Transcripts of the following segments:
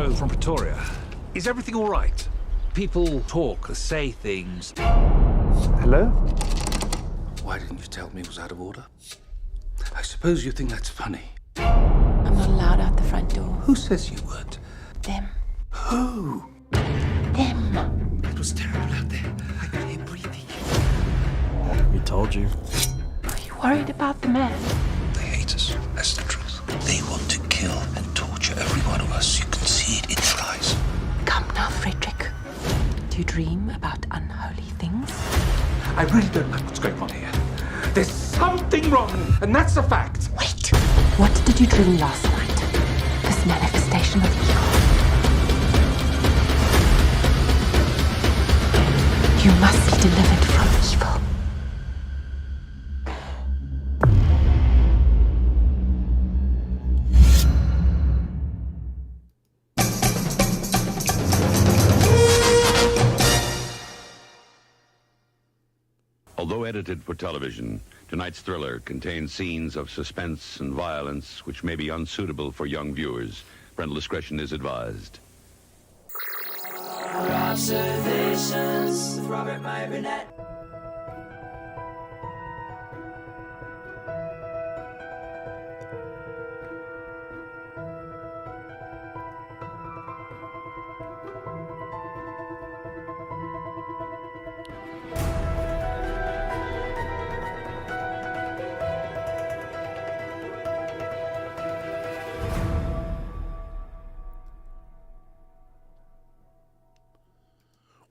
Joe from Pretoria. Is everything all right? People talk, say things. Hello? Why didn't you tell me it was out of order? I suppose you think that's funny. I'm not allowed out the front door. Who says you weren't? Them. Who? Them. It was terrible out there. I could hear breathing. We told you. Are you worried about the man? They hate us. That's the truth. They want to kill and torture every one of us. You can see it in their eyes. Come now, Frederick. Do you dream about unholy things? I really don't like what's going on here. There's something wrong, and that's a fact. Wait. What did you dream last night? This manifestation of evil. You must be delivered from evil. Although edited for television, tonight's thriller contains scenes of suspense and violence which may be unsuitable for young viewers. Parental discretion is advised. Robservations with Robert Burnett.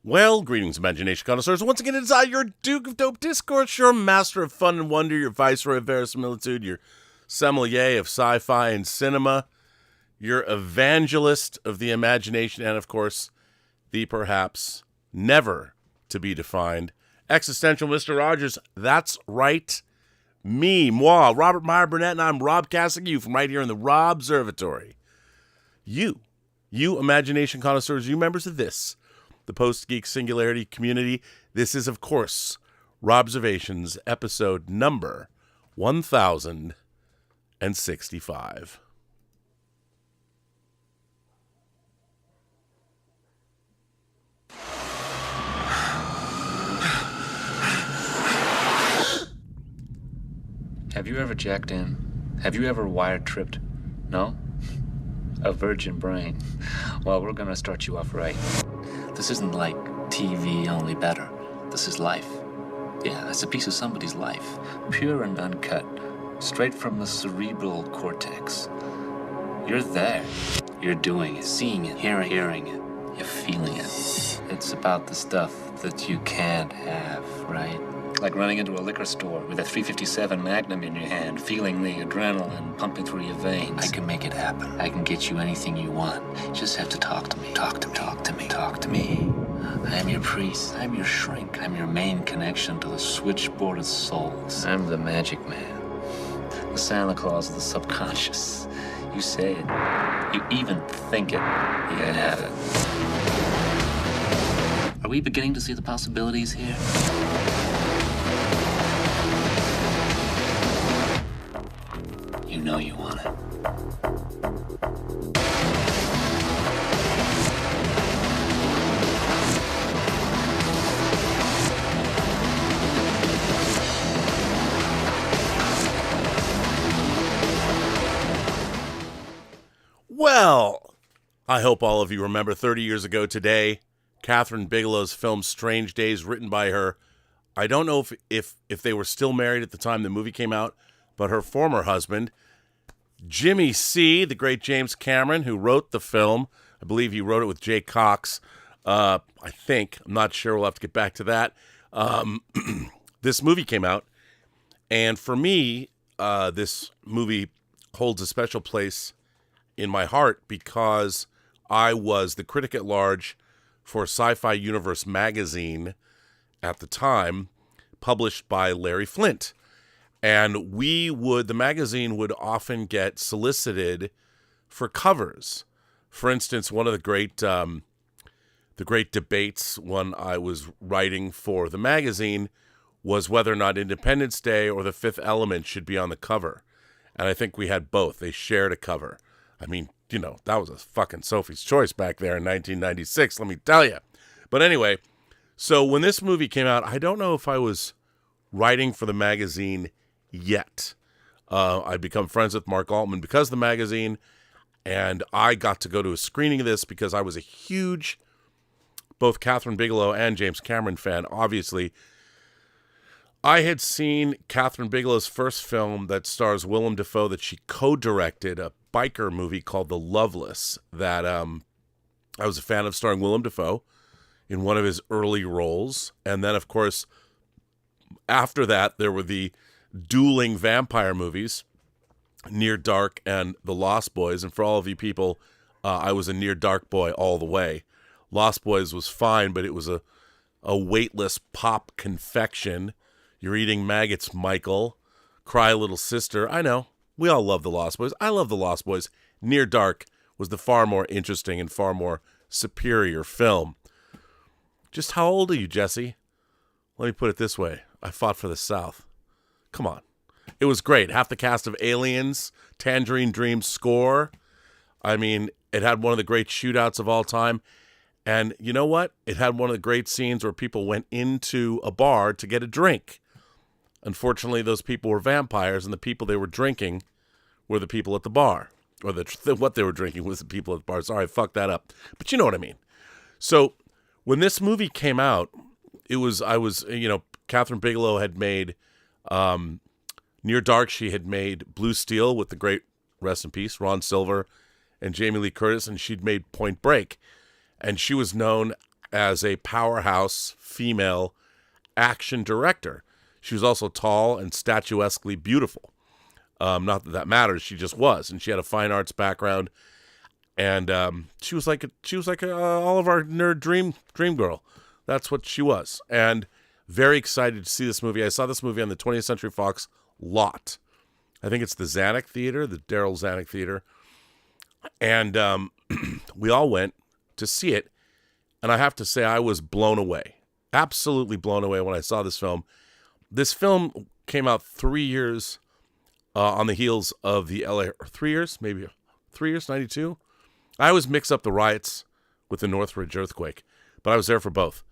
Well, greetings, imagination connoisseurs. Once again, it's your Duke of Dope Discourse, your master of fun and wonder, your viceroy of verisimilitude, your sommelier of sci-fi and cinema, your evangelist of the imagination, and, of course, the perhaps never to be defined existential Mr. Rogers. That's right. Moi, Robert Meyer Burnett, and I'm Rob casting you from right here in the Robservatory. You imagination connoisseurs, you members of this, the Post-Geek Singularity community. This is, of course, Robservations, episode number 1065. Have you ever jacked in? Have you ever wire-tripped? No? A virgin brain. Well, we're gonna start you off right. This isn't like TV, only better. This is life. Yeah, it's a piece of somebody's life. Pure and uncut. Straight from the cerebral cortex. You're there. You're doing it, seeing it, hearing it. You're feeling it. It's about the stuff that you can't have, right? Like running into a liquor store with a .357 Magnum in your hand, feeling the adrenaline pumping through your veins. I can make it happen. I can get you anything you want. You just have to talk to me. Talk to me. Talk to me. Talk to me. I am your priest. I'm your shrink. I'm your main connection to the switchboard of souls. I'm the magic man. The Santa Claus of the subconscious. You say it. You even think it. You have it. Are we beginning to see the possibilities here? You know you want it. Well, I hope all of you remember 30 years ago today, KATHRYN Bigelow's film Strange Days, written by her. I don't know if they were still married at the time the movie came out, but her former husband, Jimmy C., the great James Cameron, who wrote the film. I believe he wrote it with Jay Cox. I think. I'm not sure. We'll have to get back to that. This movie came out, and for me, this movie holds a special place in my heart because I was the critic at large for Sci-Fi Universe magazine at the time, published by Larry Flint. And the magazine would often get solicited for covers. For instance, one of the great debates when I was writing for the magazine was whether or not Independence Day or The Fifth Element should be on the cover. And I think we had both. They shared a cover. I mean, that was a fucking Sophie's Choice back there in 1996, let me tell you. But anyway, so when this movie came out, I don't know if I was writing for the magazine yet. I'd become friends with Mark Altman because of the magazine, and I got to go to a screening of this because I was a huge both KATHRYN Bigelow and James Cameron fan, obviously. I had seen KATHRYN Bigelow's first film that stars Willem Dafoe that she co-directed, a biker movie called The Loveless, that I was a fan of, starring Willem Dafoe in one of his early roles. And then, of course, after that, there were the dueling vampire movies, Near Dark and The Lost Boys. And for all of you people, I was a Near Dark boy all the way. Lost Boys was fine, but it was a weightless pop confection. You're eating maggots, Michael. Cry, little sister. I know. We all love The Lost Boys. I love The Lost Boys. Near Dark was the far more interesting and far more superior film. Just how old are you, Jesse? Let me put it this way. I fought for the South. Come on. It was great. Half the cast of Aliens, Tangerine Dream score. I mean, it had one of the great shootouts of all time. And you know what? It had one of the great scenes where people went into a bar to get a drink. Unfortunately, those people were vampires, and the people they were drinking were the people at the bar. Or what they were drinking was the people at the bar. Sorry, I fucked that up. But you know what I mean. So when this movie came out, KATHRYN Bigelow had made Near Dark. She had made Blue Steel with the great, rest in peace, Ron Silver and Jamie Lee Curtis, and she'd made Point Break. And she was known as a powerhouse female action director. She was also tall and statuesquely beautiful. Not that that matters. She just was, and she had a fine arts background. And she was like all of our nerd dream girl. That's what she was. And very excited to see this movie. I saw this movie on the 20th Century Fox lot. I think it's the Zanuck Theater, the Daryl Zanuck Theater. And we all went to see it, and I have to say I was blown away. Absolutely blown away when I saw this film. This film came out 3 years on the heels of the LA, or 3 years, maybe 3 years, 92. I always mix up the riots with the Northridge earthquake, but I was there for both.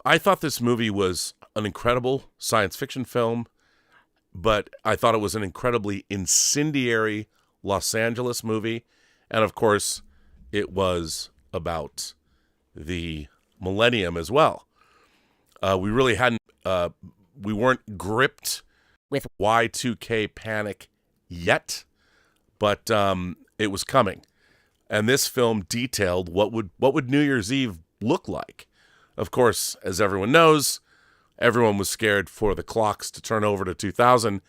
I thought this movie was an incredible science fiction film, but I thought it was an incredibly incendiary Los Angeles movie, and of course, it was about the millennium as well. We really hadn't, we weren't gripped with Y2K panic yet, but it was coming. And this film detailed what would New Year's Eve look like. Of course, as everyone knows, everyone was scared for the clocks to turn over to 2000.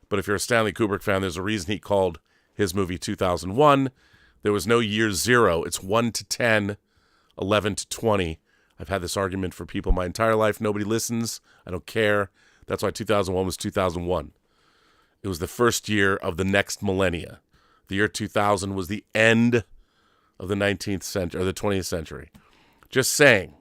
But if you're a Stanley Kubrick fan, there's a reason he called his movie 2001. There was no year zero. It's 1 to 10, 11 to 20. I've had this argument for people my entire life. Nobody listens. I don't care. That's why 2001 was 2001. It was the first year of the next millennia. The year 2000 was the end of the 19th century, or the 20th century. Just saying.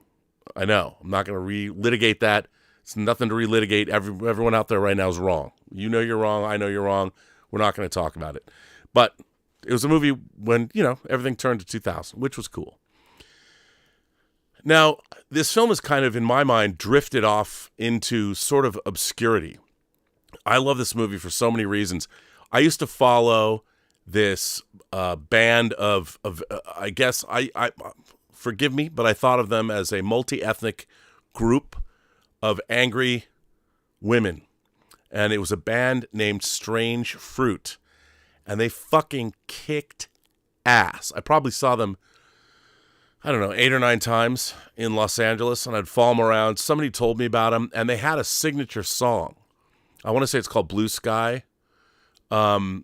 I know. I'm not going to relitigate that. It's nothing to relitigate. Everyone out there right now is wrong. You know you're wrong. I know you're wrong. We're not going to talk about it. But it was a movie when, everything turned to 2000, which was cool. Now, this film is kind of, in my mind, drifted off into sort of obscurity. I love this movie for so many reasons. I used to follow this band of I guess, I forgive me, but I thought of them as a multi-ethnic group of angry women. And it was a band named Strange Fruit. And they fucking kicked ass. I probably saw them, 8 or 9 times in Los Angeles, and I'd follow them around. Somebody told me about them, and they had a signature song. I want to say it's called Blue Sky. But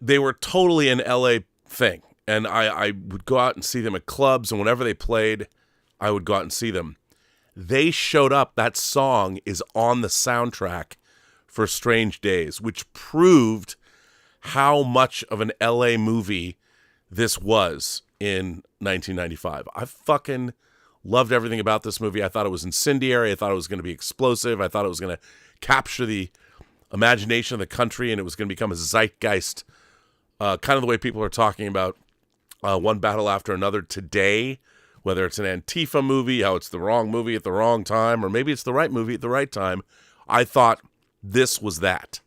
they were totally an LA thing. And I would go out and see them at clubs, and whenever they played, I would go out and see them. They showed up. That song is on the soundtrack for Strange Days, which proved how much of an LA movie this was in 1995. I fucking loved everything about this movie. I thought it was incendiary. I thought it was going to be explosive. I thought it was going to capture the imagination of the country, and it was going to become a zeitgeist kind of the way people are talking about one battle after another today, whether it's an Antifa movie, how it's the wrong movie at the wrong time, or maybe it's the right movie at the right time. I thought this was that.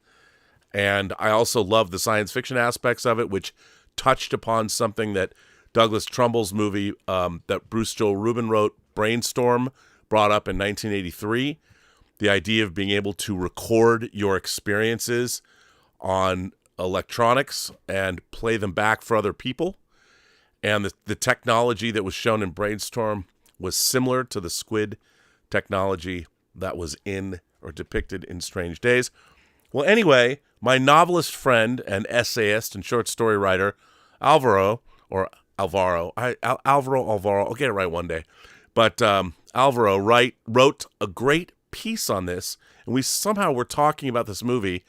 And I also love the science fiction aspects of it, which touched upon something that Douglas Trumbull's movie that Bruce Joel Rubin wrote, Brainstorm, brought up in 1983. The idea of being able to record your experiences on electronics and play them back for other people. And the technology that was shown in Brainstorm was similar to the squid technology that was in or depicted in Strange Days. Well, anyway, my novelist friend and essayist and short story writer, Alvaro, I'll get it right one day. But Alvaro wrote a great piece on this, and we somehow were talking about this movie,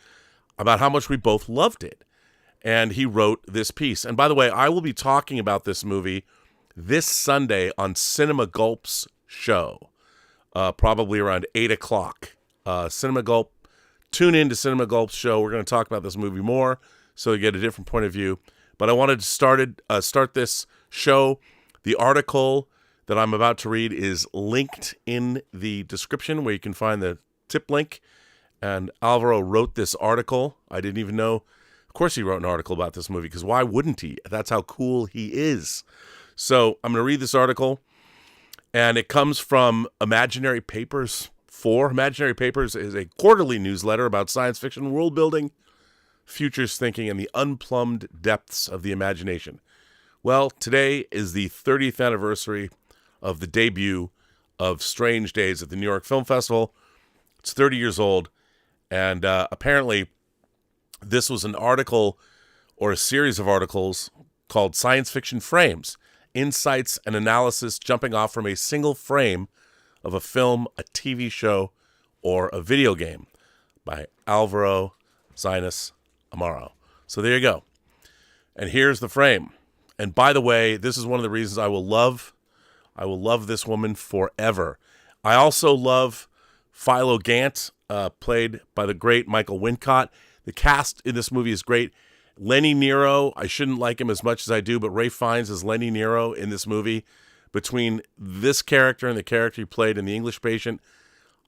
about how much we both loved it. And he wrote this piece. And by the way, I will be talking about this movie this Sunday on Cinema Gulp's show, probably around 8 o'clock. Cinema Gulp, tune in to Cinema Gulp's show. We're going to talk about this movie more, so you get a different point of view. But I wanted to start this show. The article that I'm about to read is linked in the description, where you can find the tip link. And Alvaro wrote this article. I didn't even know. Of course he wrote an article about this movie, because why wouldn't he? That's how cool he is. So I'm going to read this article, and it comes from Imaginary Papers 4. Imaginary Papers is a quarterly newsletter about science fiction world building, futures thinking, and the unplumbed depths of the imagination. Well, today is the 30th anniversary of the debut of Strange Days at the New York Film Festival. It's 30 years old, and apparently this was an article or a series of articles called Science Fiction Frames, Insights and Analysis Jumping Off from a Single Frame of a Film, a TV Show, or a Video Game by Alvaro Zinus Amaro. So there you go. And here's the frame. And by the way, this is one of the reasons I will love this woman forever. I also love Philo Gant, played by the great Michael Wincott. The cast in this movie is great. Lenny Nero, I shouldn't like him as much as I do, but Ralph Fiennes is Lenny Nero in this movie. Between this character and the character he played in The English Patient,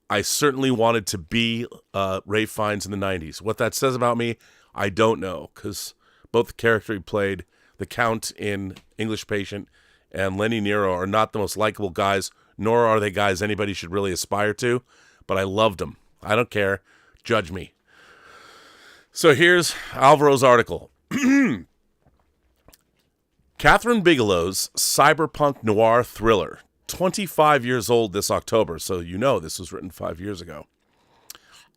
I certainly wanted to be Ralph Fiennes in the 90s. What that says about me, I don't know, because both the character he played, the Count in English Patient, and Lenny Nero are not the most likable guys, nor are they guys anybody should really aspire to, but I loved them. I don't care. Judge me. So here's Alvaro's article. KATHRYN Bigelow's cyberpunk noir thriller, 25 years old this October, so you know this was written 5 years ago,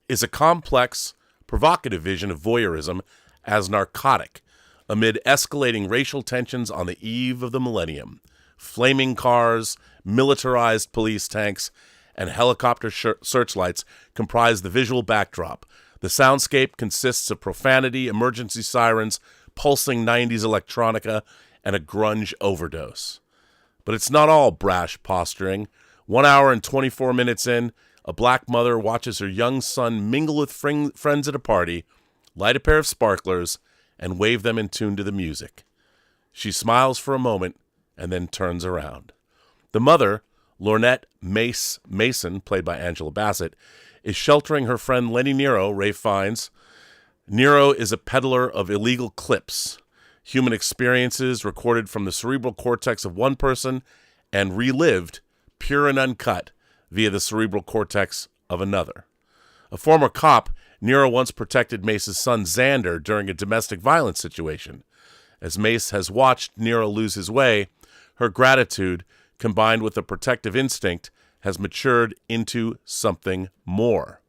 is a complex, provocative vision of voyeurism as narcotic amid escalating racial tensions on the eve of the millennium. Flaming cars, militarized police tanks, and helicopter searchlights comprise the visual backdrop. The soundscape consists of profanity, emergency sirens, pulsing 90s electronica, and a grunge overdose. But it's not all brash posturing. 1 hour and 24 minutes in, a black mother watches her young son mingle with friends at a party, light a pair of sparklers, and wave them in tune to the music. She smiles for a moment and then turns around. The mother, Lornette Mason, played by Angela Bassett, is sheltering her friend Lenny Nero, Ralph Fiennes. Nero is a peddler of illegal clips, human experiences recorded from the cerebral cortex of one person and relived, pure and uncut, via the cerebral cortex of another. A former cop, Nero once protected Mace's son Xander during a domestic violence situation. As Mace has watched Nero lose his way, her gratitude, combined with a protective instinct, has matured into something more.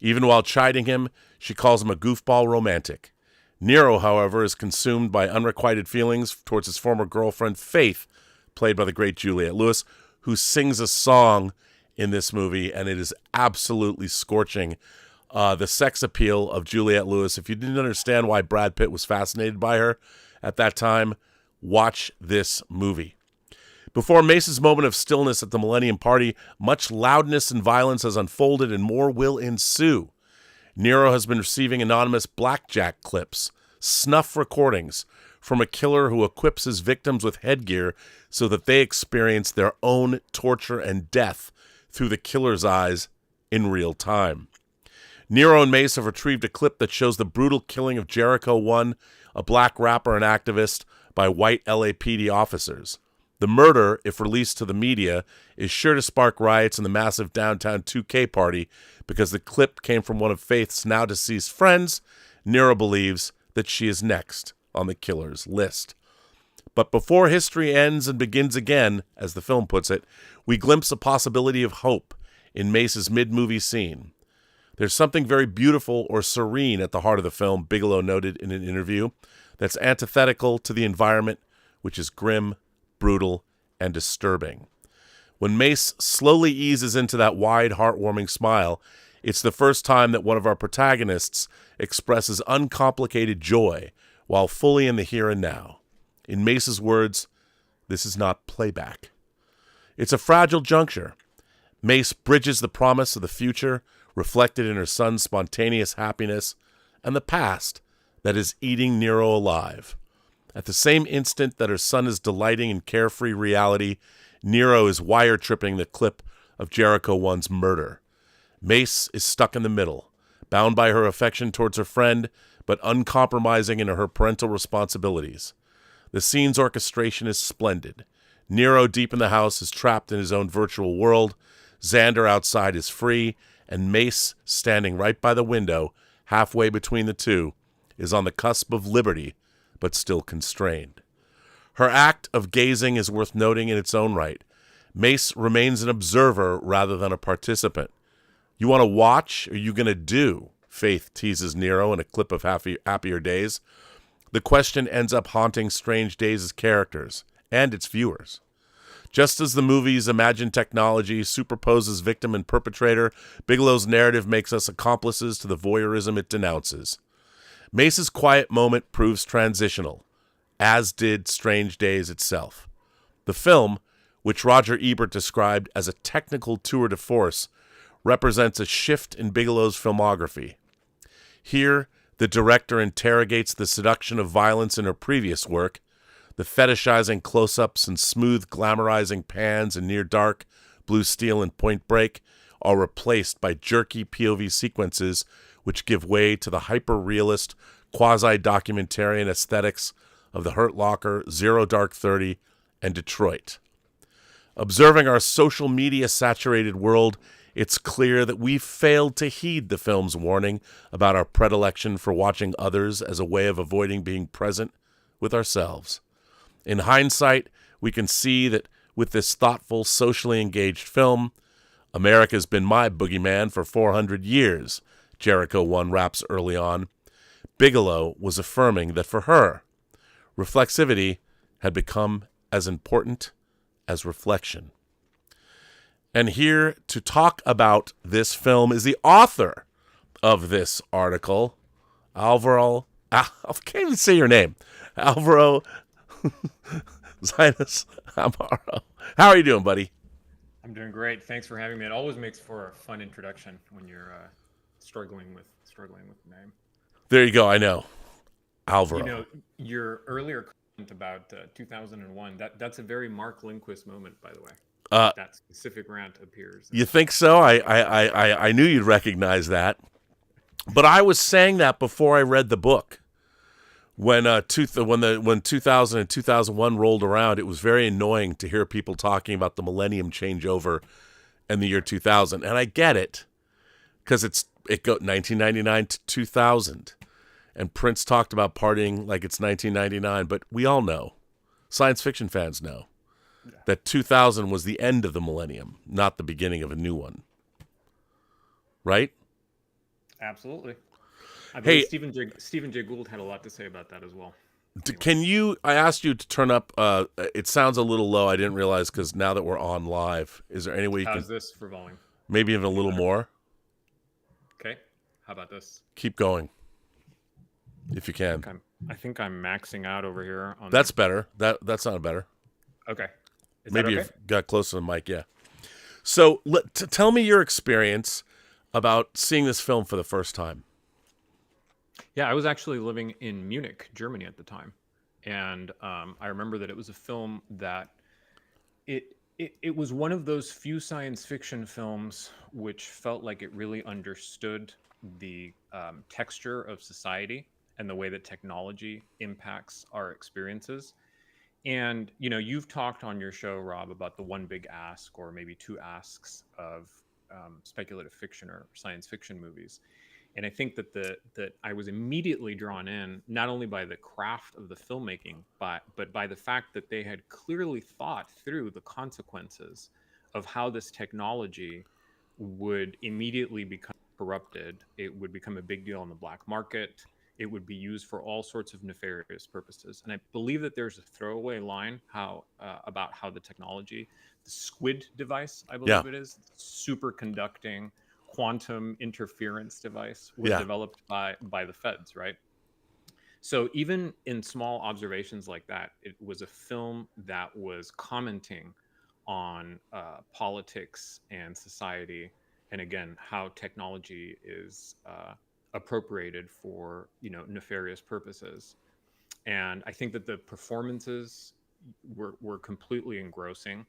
Even while chiding him, she calls him a goofball romantic. Nero, however, is consumed by unrequited feelings towards his former girlfriend, Faith, played by the great Juliette Lewis, who sings a song in this movie, and it is absolutely scorching. The sex appeal of Juliette Lewis, if you didn't understand why Brad Pitt was fascinated by her at that time, watch this movie. Before Mace's moment of stillness at the Millennium Party, much loudness and violence has unfolded and more will ensue. Nero has been receiving anonymous blackjack clips, snuff recordings from a killer who equips his victims with headgear so that they experience their own torture and death through the killer's eyes in real time. Nero and Mace have retrieved a clip that shows the brutal killing of Jericho 1, a black rapper and activist, by white LAPD officers. The murder, if released to the media, is sure to spark riots in the massive downtown 2K party because the clip came from one of Faith's now-deceased friends. Nero believes that she is next on the killer's list. But before history ends and begins again, as the film puts it, we glimpse a possibility of hope in Mace's mid-movie scene. There's something very beautiful or serene at the heart of the film, Bigelow noted in an interview, that's antithetical to the environment, which is grim, brutal, and disturbing. When Mace slowly eases into that wide, heartwarming smile, it's the first time that one of our protagonists expresses uncomplicated joy while fully in the here and now. In Mace's words, this is not playback. It's a fragile juncture. Mace bridges the promise of the future reflected in her son's spontaneous happiness and the past that is eating Nero alive. At the same instant that her son is delighting in carefree reality, Nero is wire-tripping the clip of Jericho 1's murder. Mace is stuck in the middle, bound by her affection towards her friend, but uncompromising in her parental responsibilities. The scene's orchestration is splendid. Nero, deep in the house, is trapped in his own virtual world. Xander outside is free, and Mace, standing right by the window, halfway between the two, is on the cusp of liberty, but still constrained. Her act of gazing is worth noting in its own right. Mace remains an observer rather than a participant. You want to watch, or you going to do? Faith teases Nero in a clip of Happier Days. The question ends up haunting Strange Days' characters and its viewers. Just as the movie's imagined technology superposes victim and perpetrator, Bigelow's narrative makes us accomplices to the voyeurism it denounces. Mace's quiet moment proves transitional, as did Strange Days itself. The film, which Roger Ebert described as a technical tour de force, represents a shift in Bigelow's filmography. Here, the director interrogates the seduction of violence in her previous work. The fetishizing close-ups and smooth glamorizing pans in Near Dark, Blue Steel, and Point Break are replaced by jerky POV sequences which give way to the hyper-realist, quasi-documentarian aesthetics of The Hurt Locker, Zero Dark 30, and Detroit. Observing our social media-saturated world, it's clear that we've failed to heed the film's warning about our predilection for watching others as a way of avoiding being present with ourselves. In hindsight, we can see that with this thoughtful, socially engaged film, America's been my boogeyman for 400 years, Jericho 1 raps early on. Bigelow was affirming that for her, reflexivity had become as important as reflection. And here to talk about this film is the author of this article, Alvaro. I can't even say your name. Alvaro Zinus Amaro. How are you doing, buddy? I'm doing great. Thanks for having me. It always makes for a fun introduction when you're struggling with the name. There you go. I know. Alvaro. You know, your earlier comment about 2001, that's a very Mark Lindquist moment, by the way. That specific rant appears. You think so? I knew you'd recognize that. But I was saying that before I read the book. When 2000 and 2001 rolled around, it was very annoying to hear people talking about the millennium changeover and the year 2000. And I get it, because it go 1999 to 2000. And Prince talked about partying like it's 1999. But we all know, science fiction fans know, that 2000 was the end of the millennium, not the beginning of a new one. Right? Absolutely. I believe Stephen Jay Gould had a lot to say about that as well. I asked you to turn up, it sounds a little low. I didn't realize because now that we're on live, is there any way you can... How's this for volume? Maybe even a little more? Okay. How about this? Keep going. If you can. I think I'm maxing out over here. That's better. That sounded better. Okay. Maybe you've got close to the mic, yeah. So tell me your experience about seeing this film for the first time. Yeah, I was actually living in Munich, Germany at the time, and I remember that it was a film that it was one of those few science fiction films which felt like it really understood the texture of society and the way that technology impacts our experiences. And you've talked on your show, Rob, about the one big ask or maybe two asks of speculative fiction or science fiction movies. And I think that I was immediately drawn in not only by the craft of the filmmaking, but by the fact that they had clearly thought through the consequences of how this technology would immediately become corrupted. It would become a big deal on the black market. It would be used for all sorts of nefarious purposes. And I believe that there's a throwaway line about how the technology, the squid device, I believe it is, superconducting quantum interference device, was developed by the feds, right? So even in small observations like that, it was a film that was commenting on politics and society, and again, how technology is appropriated for nefarious purposes. And I think that the performances were completely engrossing.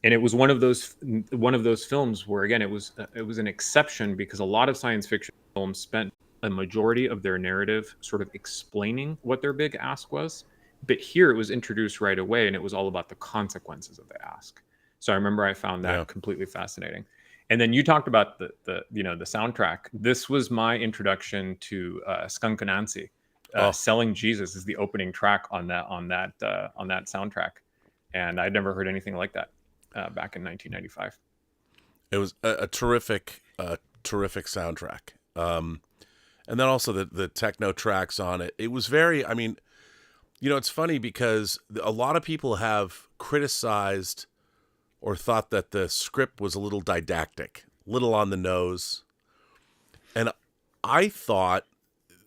And it was one of those films where, again, it was an exception, because a lot of science fiction films spent a majority of their narrative sort of explaining what their big ask was. But here it was introduced right away, and it was all about the consequences of the ask. So I remember I found that completely fascinating. And then you talked about the soundtrack. This was my introduction to Skunk Anansi. Selling Jesus is the opening track on that soundtrack, and I'd never heard anything like that back in 1995. It was a terrific soundtrack. And then also the techno tracks on it. It was very, I mean, it's funny because a lot of people have criticized or thought that the script was a little didactic, little on the nose. And I thought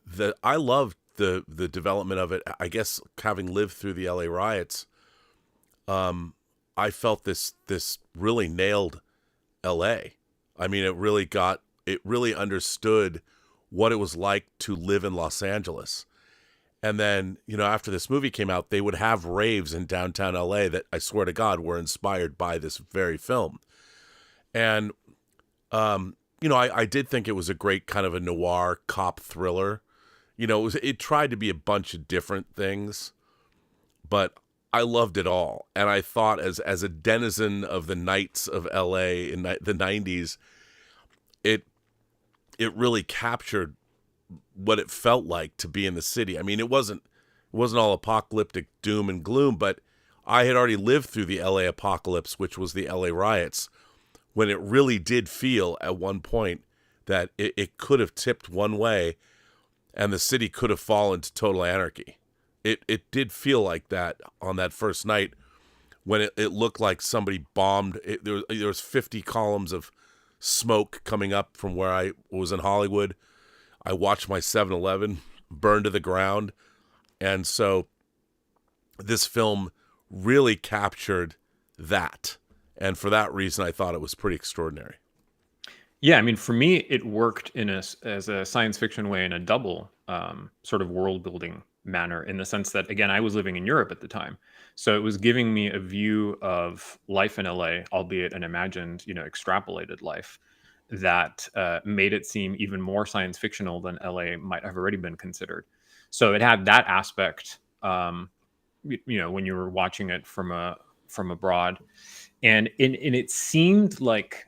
that I loved the development of it. I guess having lived through the LA riots, I felt this really nailed LA. I mean, it really understood what it was like to live in Los Angeles. And then, after this movie came out, they would have raves in downtown LA that, I swear to God, were inspired by this very film. And, I did think it was a great kind of a noir cop thriller. It tried to be a bunch of different things, but I loved it all. And I thought as a denizen of the nights of LA in the 90s, it really captured what it felt like to be in the city. I mean, it wasn't all apocalyptic doom and gloom, but I had already lived through the LA apocalypse, which was the LA riots, when it really did feel at one point that it could have tipped one way and the city could have fallen to total anarchy. It did feel like that on that first night when it looked like somebody bombed. There was 50 columns of smoke coming up from where I was in Hollywood. I watched my 7-Eleven burn to the ground. And so this film really captured that. And for that reason, I thought it was pretty extraordinary. Yeah, I mean, for me, it worked as a science fiction way in a double sort of world building manner, in the sense that, again, I was living in Europe at the time. So it was giving me a view of life in LA, albeit an imagined, extrapolated life, that made it seem even more science fictional than LA might have already been considered. So it had that aspect, when you were watching it from abroad. And it seemed like,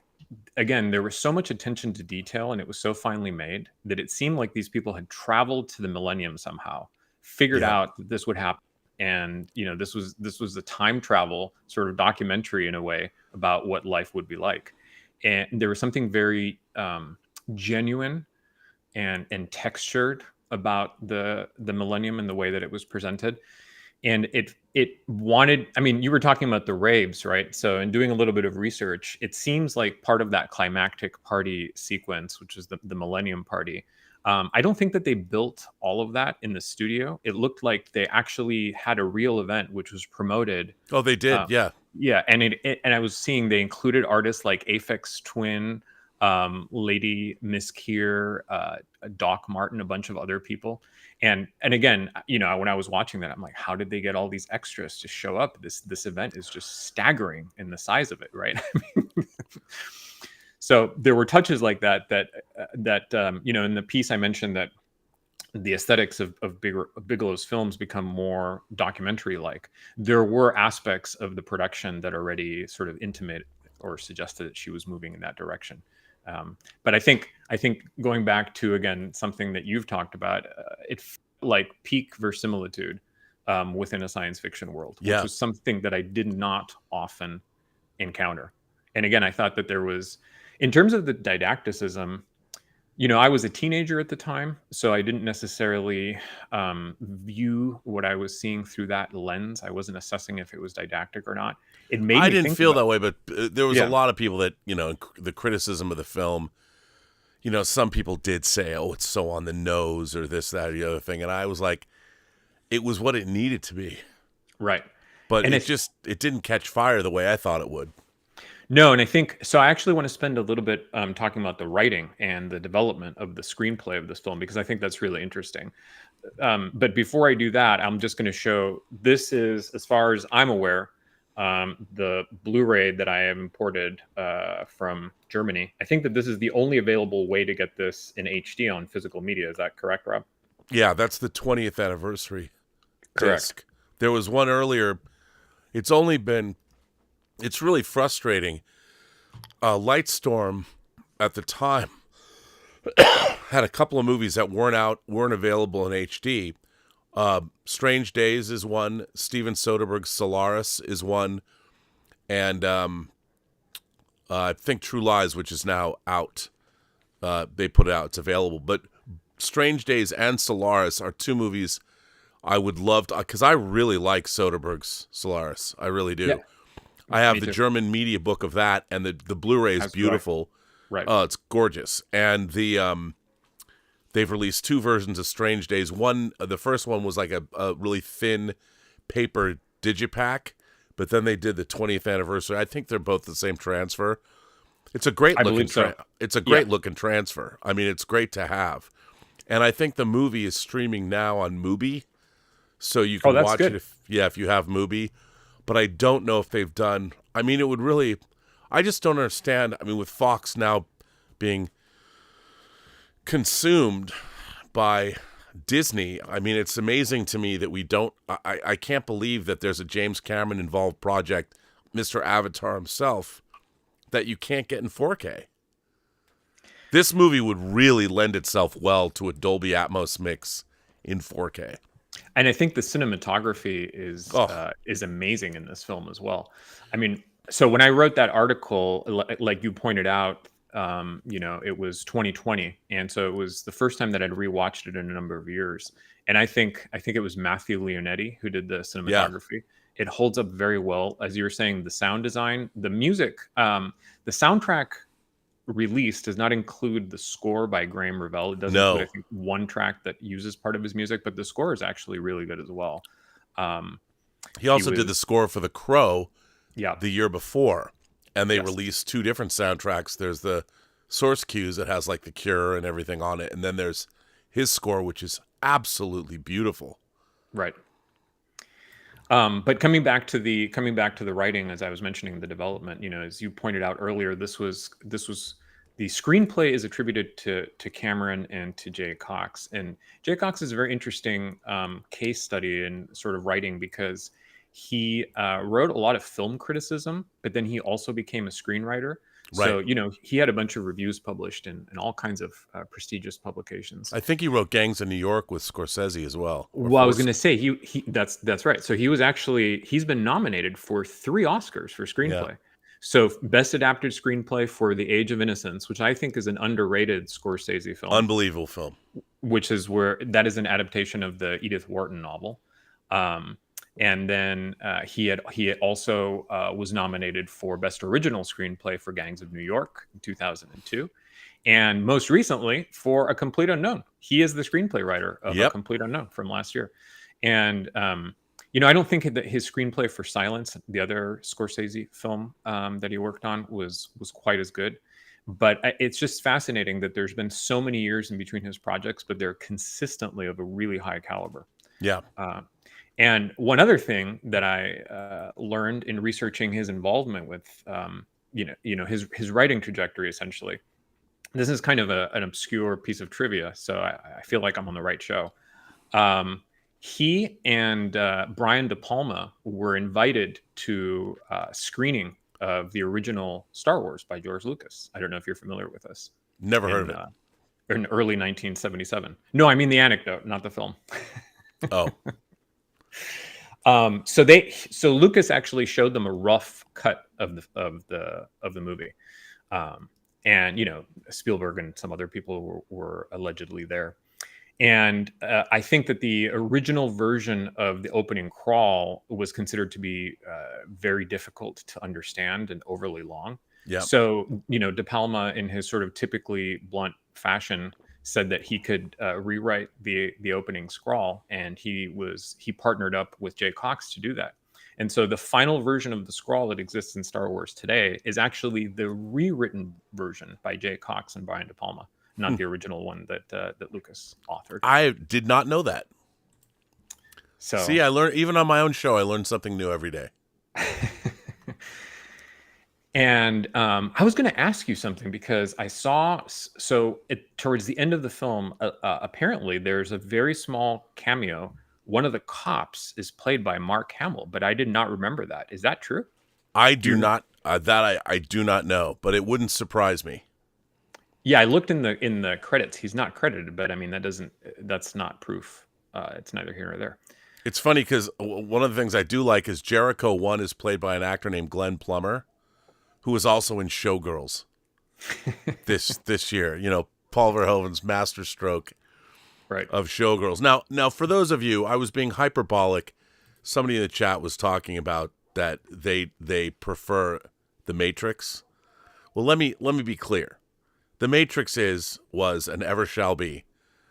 again, there was so much attention to detail, and it was so finely made that it seemed like these people had traveled to the millennium somehow, figured out that this would happen. And, this was a time travel sort of documentary in a way about what life would be like. And there was something very genuine and textured about the millennium and the way that it was presented. And it wanted, I mean, you were talking about the raves, right? So in doing a little bit of research, it seems like part of that climactic party sequence, which is the Millennium Party, I don't think that they built all of that in the studio. It looked like they actually had a real event, which was promoted. Oh, they did, yeah. Yeah, and I was seeing they included artists like Aphex Twin, Lady Miss Keir, Doc Martin, a bunch of other people. And again, when I was watching that, I'm like, how did they get all these extras to show up? This event is just staggering in the size of it, right? So there were touches like that in the piece I mentioned that the aesthetics of Bigelow's films become more documentary-like. There were aspects of the production that already sort of intimate or suggested that she was moving in that direction. But I think going back to, again, something that you've talked about, it felt like peak verisimilitude within a science fiction world, which was something that I did not often encounter. And again, I thought that there was, in terms of the didacticism, I was a teenager at the time, so I didn't necessarily view what I was seeing through that lens. I wasn't assessing if it was didactic or not. It made I me didn't think feel about that way, but there was a lot of people that, the criticism of the film, some people did say, oh, it's so on the nose or this, that, or the other thing. And I was like, it was what it needed to be. Right. But it didn't catch fire the way I thought it would. No, and I think so. I actually want to spend a little bit talking about the writing and the development of the screenplay of this film, because I think that's really interesting. But before I do that, I'm just going to show, this is, as far as I'm aware, the Blu-ray that I have imported from Germany. I think that this is the only available way to get this in HD on physical media. Is that correct, Rob? Yeah, that's the 20th anniversary Correct. disc. There was one earlier. It's really frustrating. Lightstorm at the time had a couple of movies that weren't available in HD. Strange Days is one. Steven Soderbergh's Solaris is one. And I think True Lies, which is now out. They put it out. It's available. But Strange Days and Solaris are two movies I would love to, because I really like Soderbergh's Solaris. I really do. Yeah. I have the German media book of that, and the Blu-ray is beautiful. Right. It's gorgeous. And they've released two versions of Strange Days. The first one was like a really thin paper digipack, but then they did the 20th anniversary. I think they're both the same transfer. It's a great looking it's a great looking transfer. I mean, it's great to have. And I think the movie is streaming now on Mubi, so you can watch it if you have Mubi. But I don't know if they've done. I mean, it would really. I just don't understand. I mean, with Fox now being consumed by Disney, I mean, it's amazing to me that we don't. I can't believe that there's a James Cameron involved project, Mr. Avatar himself, that you can't get in 4K. This movie would really lend itself well to a Dolby Atmos mix in 4K. And I think the cinematography is amazing in this film as well. I mean, so when I wrote that article, like you pointed out, it was 2020, and so it was the first time that I'd rewatched it in a number of years. And I think it was Matthew Leonetti who did the cinematography. Yeah. It holds up very well, as you were saying. The sound design, the music, the soundtrack release does not include the score by Graham Revell. It doesn't include, I think, one track that uses part of his music, but the score is actually really good as well. He also did the score for The Crow the year before, and they released two different soundtracks. There's the Source Cues that has like The Cure and everything on it, and then there's his score, which is absolutely beautiful. Right. But coming back to the writing, as I was mentioning, the development, as you pointed out earlier, this was the screenplay is attributed to Cameron and to Jay Cox. And Jay Cox is a very interesting case study in sort of writing, because he wrote a lot of film criticism, but then he also became a screenwriter. Right. So, he had a bunch of reviews published in all kinds of prestigious publications. I think he wrote Gangs of New York with Scorsese as well. Well, I was going to say, that's right. So he's been nominated for 3 Oscars for screenplay. Yeah. So Best Adapted Screenplay for The Age of Innocence, which I think is an underrated Scorsese film. Unbelievable film. Which is that is an adaptation of the Edith Wharton novel. And then he also was nominated for Best Original Screenplay for Gangs of New York in 2002. And most recently for A Complete Unknown. He is the screenplay writer of A Complete Unknown from last year. And, I don't think that his screenplay for Silence, the other Scorsese film that he worked on, was quite as good. But it's just fascinating that there's been so many years in between his projects, but they're consistently of a really high caliber. Yeah. And one other thing that I learned in researching his involvement with, his writing trajectory, essentially. This is kind of an obscure piece of trivia, so I feel like I'm on the right show. He and Brian De Palma were invited to a screening of the original Star Wars by George Lucas. I don't know if you're familiar with this. Never heard of it. In early 1977. No, I mean the anecdote, not the film. Oh. So Lucas actually showed them a rough cut of the movie. And Spielberg and some other people were allegedly there. And I think that the original version of the opening crawl was considered to be very difficult to understand and overly long. Yeah. So, De Palma, in his sort of typically blunt fashion, said that he could rewrite the opening scrawl, and he partnered up with Jay Cox to do that. And so the final version of the scrawl that exists in Star Wars today is actually the rewritten version by Jay Cox and Brian De Palma, not the original one that Lucas authored. I did not know that. So see, I learned, even on my own show, I learned something new every day. And I was going to ask you something, because I saw, towards the end of the film, apparently there's a very small cameo. One of the cops is played by Mark Hamill, but I did not remember that. Is that true? I do not. I do not know, but it wouldn't surprise me. Yeah, I looked in the credits. He's not credited, but I mean that's not proof. It's neither here nor there. It's funny because one of the things I do like is Jericho 1 is played by an actor named Glenn Plummer, who was also in Showgirls this year. Paul Verhoeven's masterstroke. Right. Of Showgirls. Now, for those of you, I was being hyperbolic. Somebody in the chat was talking about that they prefer The Matrix. Well, let me be clear. The Matrix was and ever shall be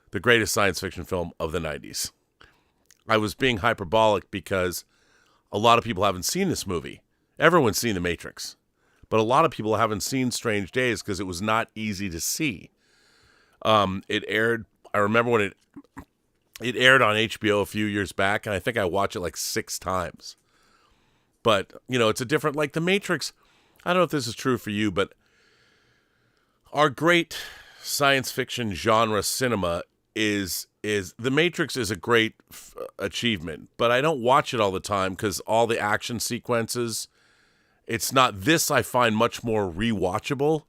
the greatest science fiction film of the 90s. I was being hyperbolic because a lot of people haven't seen this movie. Everyone's seen The Matrix, but a lot of people haven't seen Strange Days because it was not easy to see. It aired. I remember when it aired on HBO a few years back, and I think I watched it like 6 times. But, it's a different, like The Matrix. I don't know if this is true for you, but our great science fiction genre cinema is The Matrix is a great achievement, but I don't watch it all the time because all the action sequences, it's not this. I find much more rewatchable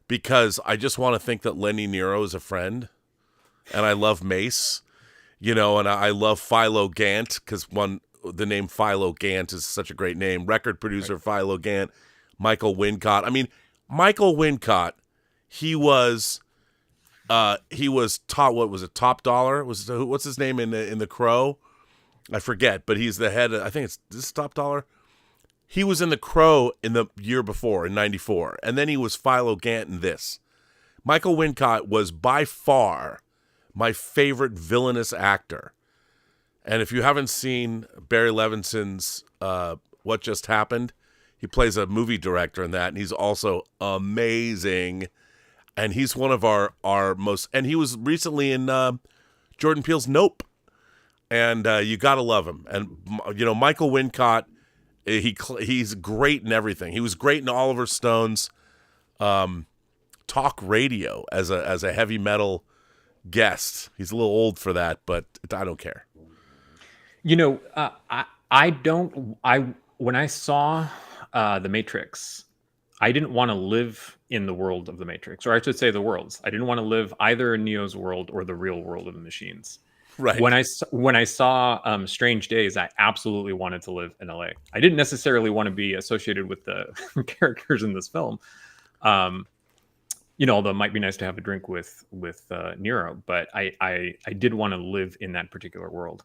because I just want to think that Lenny Nero is a friend. And I love Mace, and I love Philo Gant because the name Philo Gant is such a great name. Record producer right. Philo Gant, Michael Wincott. I mean, Michael Wincott, he was top. What was it? Top Dollar what's his name in the Crow? I forget, but he's the head. I think it's this Top Dollar. He was in the Crow in the year before in '94, and then he was Philo Gant in this. Michael Wincott was by far my favorite villainous actor. And if you haven't seen Barry Levinson's What Just Happened, he plays a movie director in that, and he's also amazing. And he's one of our most... And he was recently in Jordan Peele's Nope. And you got to love him. And, Michael Wincott, he's great in everything. He was great in Oliver Stone's talk radio as a heavy metal guest. He's a little old for that, but I don't care. When I saw The Matrix, I didn't want to live in the world of The Matrix, or I should say the worlds. I didn't want to live either in Neo's world or the real world of the machines. Right. When I saw Strange Days, I absolutely wanted to live in LA. I didn't necessarily want to be associated with the characters in this film. Although it might be nice to have a drink with Nero, but I did want to live in that particular world.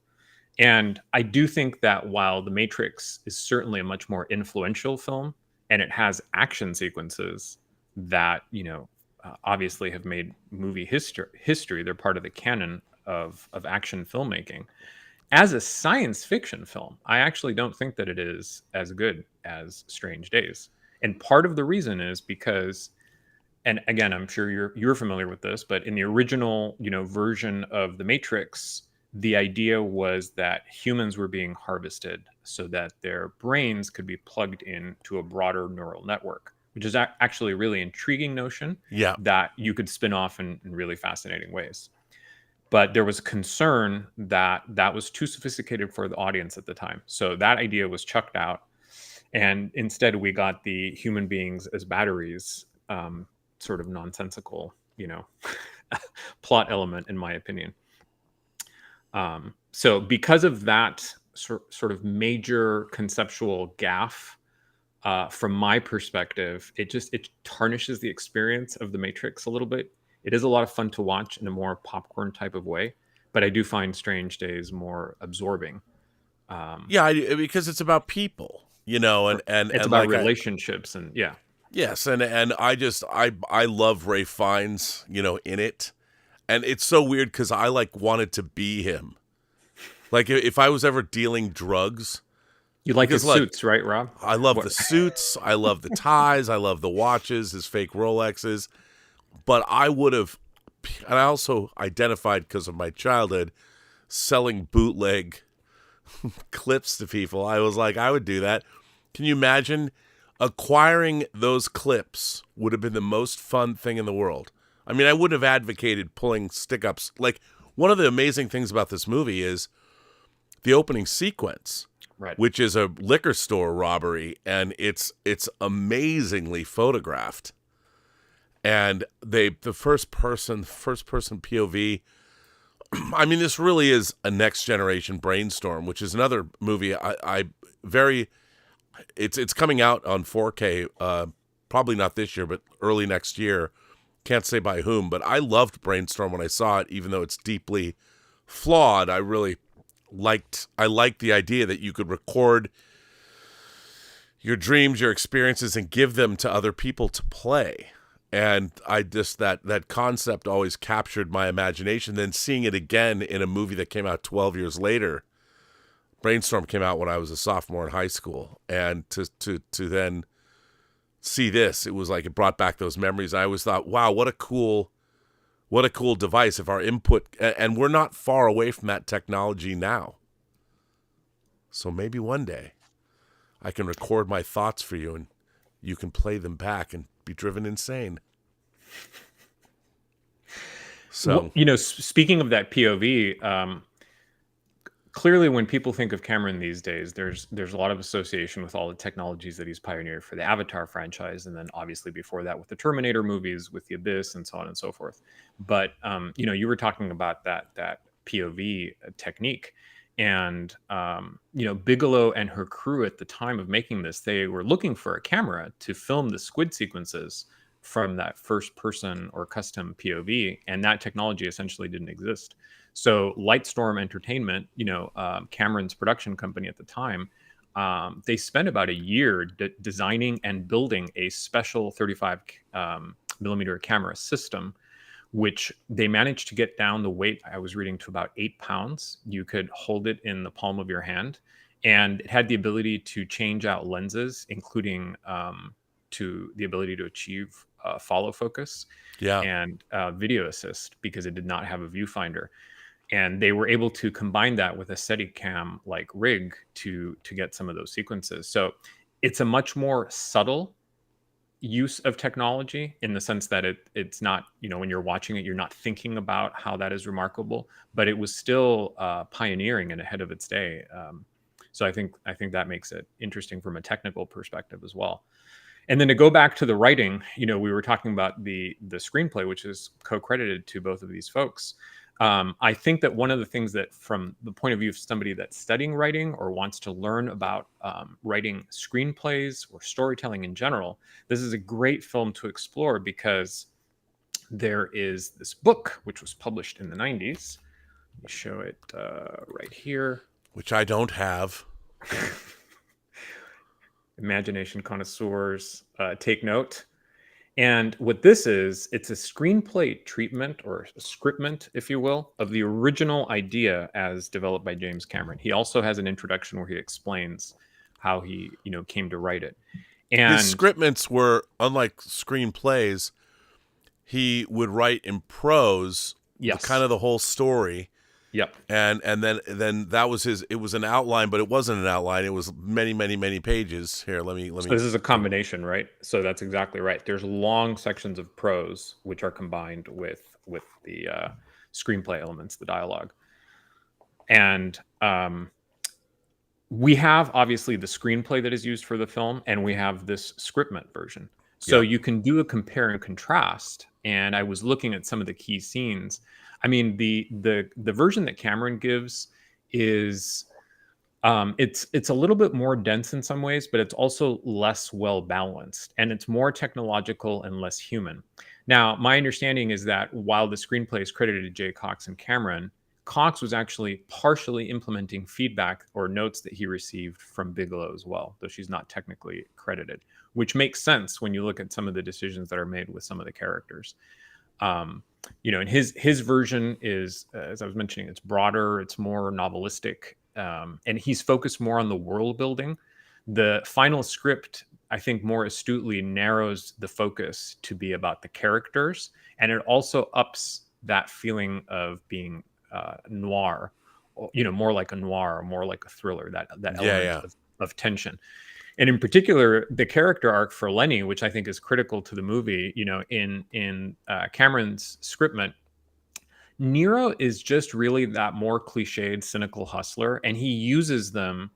And I do think that while The Matrix is certainly a much more influential film, and it has action sequences that, obviously have made movie history, they're part of the canon of action filmmaking. As a science fiction film, I actually don't think that it is as good as Strange Days. And part of the reason is because and again, I'm sure you're familiar with this, but in the original, version of The Matrix, the idea was that humans were being harvested so that their brains could be plugged into a broader neural network, which is actually a really intriguing notion that you could spin off in really fascinating ways. But there was concern that that was too sophisticated for the audience at the time. So that idea was chucked out. And instead, we got the human beings as batteries, sort of nonsensical, plot element, in my opinion. So because of that sort of major conceptual gaffe, from my perspective, it tarnishes the experience of The Matrix a little bit. It is a lot of fun to watch in a more popcorn type of way, but I do find Strange Days more absorbing. Because it's about people, and it's about relationships and Yes, and I love Ray Fiennes, in it, and it's so weird because I wanted to be him. Like if I was ever dealing drugs, you like his suits, right, Rob? I love the suits, I love the ties, I love the watches, his fake Rolexes, but I would have, and I also identified because of my childhood selling bootleg clips to people. I was like, I would do that. Can you imagine? Acquiring those clips would have been the most fun thing in the world. I mean, I wouldn't have advocated pulling stick-ups. Like, one of the amazing things about this movie is the opening sequence, right, which is a liquor store robbery, and it's amazingly photographed. And the first person POV. I mean, this really is a next generation brainstorm, which is another movie It's coming out on 4K, probably not this year, but early next year. Can't say by whom, but I loved Brainstorm when I saw it, even though it's deeply flawed. I really liked the idea that you could record your dreams, your experiences, and give them to other people to play. And I just that concept always captured my imagination. Then seeing it again in a movie that came out 12 years later. Brainstorm came out when I was a sophomore in high school, and to then see this, it was like it brought back those memories. I always thought, wow, what a cool device. If our input, and we're not far away from that technology now. So maybe one day I can record my thoughts for you, and you can play them back and be driven insane. So, speaking of that POV, clearly, when people think of Cameron these days, there's a lot of association with all the technologies that he's pioneered for the Avatar franchise, and then obviously before that with the Terminator movies, with The Abyss, and so on and so forth. But you were talking about that POV technique, and Bigelow and her crew at the time of making this, they were looking for a camera to film the squid sequences from that first person or custom POV, and that technology essentially didn't exist. So Lightstorm Entertainment, Cameron's production company at the time, they spent about a year designing and building a special 35 millimeter camera system, which they managed to get down the weight, I was reading, to about 8 pounds. You could hold it in the palm of your hand, and it had the ability to change out lenses, including to the ability to achieve follow focus and video assist, because it did not have a viewfinder. And they were able to combine that with a Steadicam like rig to get some of those sequences. So it's a much more subtle use of technology, in the sense that it's not, when you're watching it, you're not thinking about how that is remarkable, but it was still pioneering and ahead of its day. So I think that makes it interesting from a technical perspective as well. And then to go back to the writing, we were talking about the screenplay, which is co-credited to both of these folks. I think that one of the things that, from the point of view of somebody that's studying writing or wants to learn about writing screenplays or storytelling in general, this is a great film to explore, because there is this book which was published in the 90s. Let me show it right here. Which I don't have. Imagination connoisseurs, take note. And what this is, it's a screenplay treatment, or a scriptment, if you will, of the original idea as developed by James Cameron. He also has an introduction where he explains how he, came to write it. And his scriptments were, unlike screenplays, he would write in prose, Yes. kind of the whole story. Yep. And then that was his. It was an outline, but it wasn't an outline. It was many pages. Here, let me. So this is a combination, right? So that's exactly right. There's long sections of prose which are combined with the screenplay elements, the dialogue, and we have obviously the screenplay that is used for the film, and we have this scriptment version. So you can do a compare and contrast. And I was looking at some of the key scenes. I mean, the version that Cameron gives is it's a little bit more dense in some ways, but it's also less well balanced, and it's more technological and less human. Now, my understanding is that while the screenplay is credited to Jay Cox and Cameron, Cox was actually partially implementing feedback or notes that he received from Bigelow as well, though she's not technically credited, which makes sense when you look at some of the decisions that are made with some of the characters. And his version is, as I was mentioning, it's broader, it's more novelistic, and he's focused more on the world building. The final script, I think, more astutely narrows the focus to be about the characters, and it also ups that feeling of being noir, more like a noir, or more like a thriller, that element of tension. And in particular, the character arc for Lenny, which I think is critical to the movie, in Cameron's scriptment, Nero is just really that more cliched, cynical hustler, and he uses him,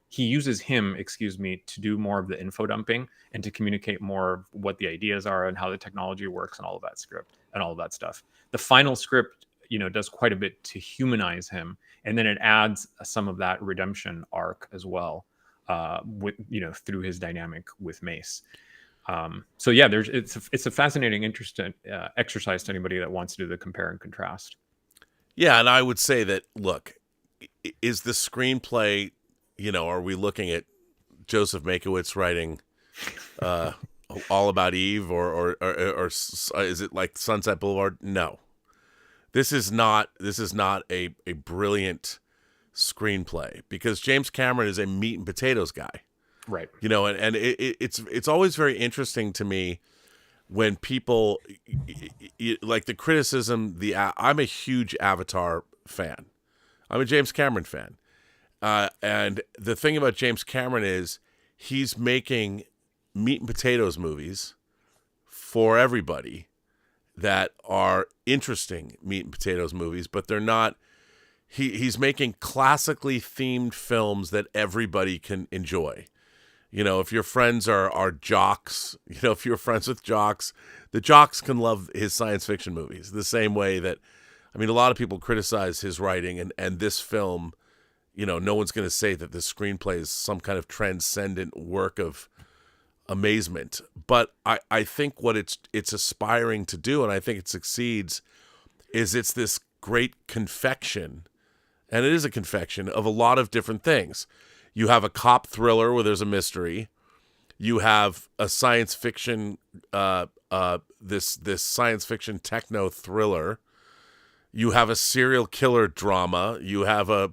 to do more of the info dumping and to communicate more of what the ideas are and how the technology works and all of that script and all of that stuff. The final script, does quite a bit to humanize him, and then it adds some of that redemption arc as well, through his dynamic with Mace. It's a fascinating, interesting exercise to anybody that wants to do the compare and contrast. Yeah, and I would say that, look, is the screenplay, are we looking at Joseph Mankiewicz writing All About Eve, or is it like Sunset Boulevard? No. This is not a brilliant screenplay, because James Cameron is a meat and potatoes guy. Right. And it's always very interesting to me when people like the criticism. I'm a huge Avatar fan. I'm a James Cameron fan. And the thing about James Cameron is he's making meat and potatoes movies for everybody that are interesting meat and potatoes movies, but they're not. He's making classically themed films that everybody can enjoy. If your friends are jocks, if you're friends with jocks, the jocks can love his science fiction movies the same way that, a lot of people criticize his writing, and this film, no one's going to say that this screenplay is some kind of transcendent work of amazement. But I think what it's aspiring to do, and I think it succeeds, is it's this great confection, and it is a confection of a lot of different things. You have a cop thriller where there's a mystery. You have a science fiction, this science fiction techno thriller. You have a serial killer drama. You have a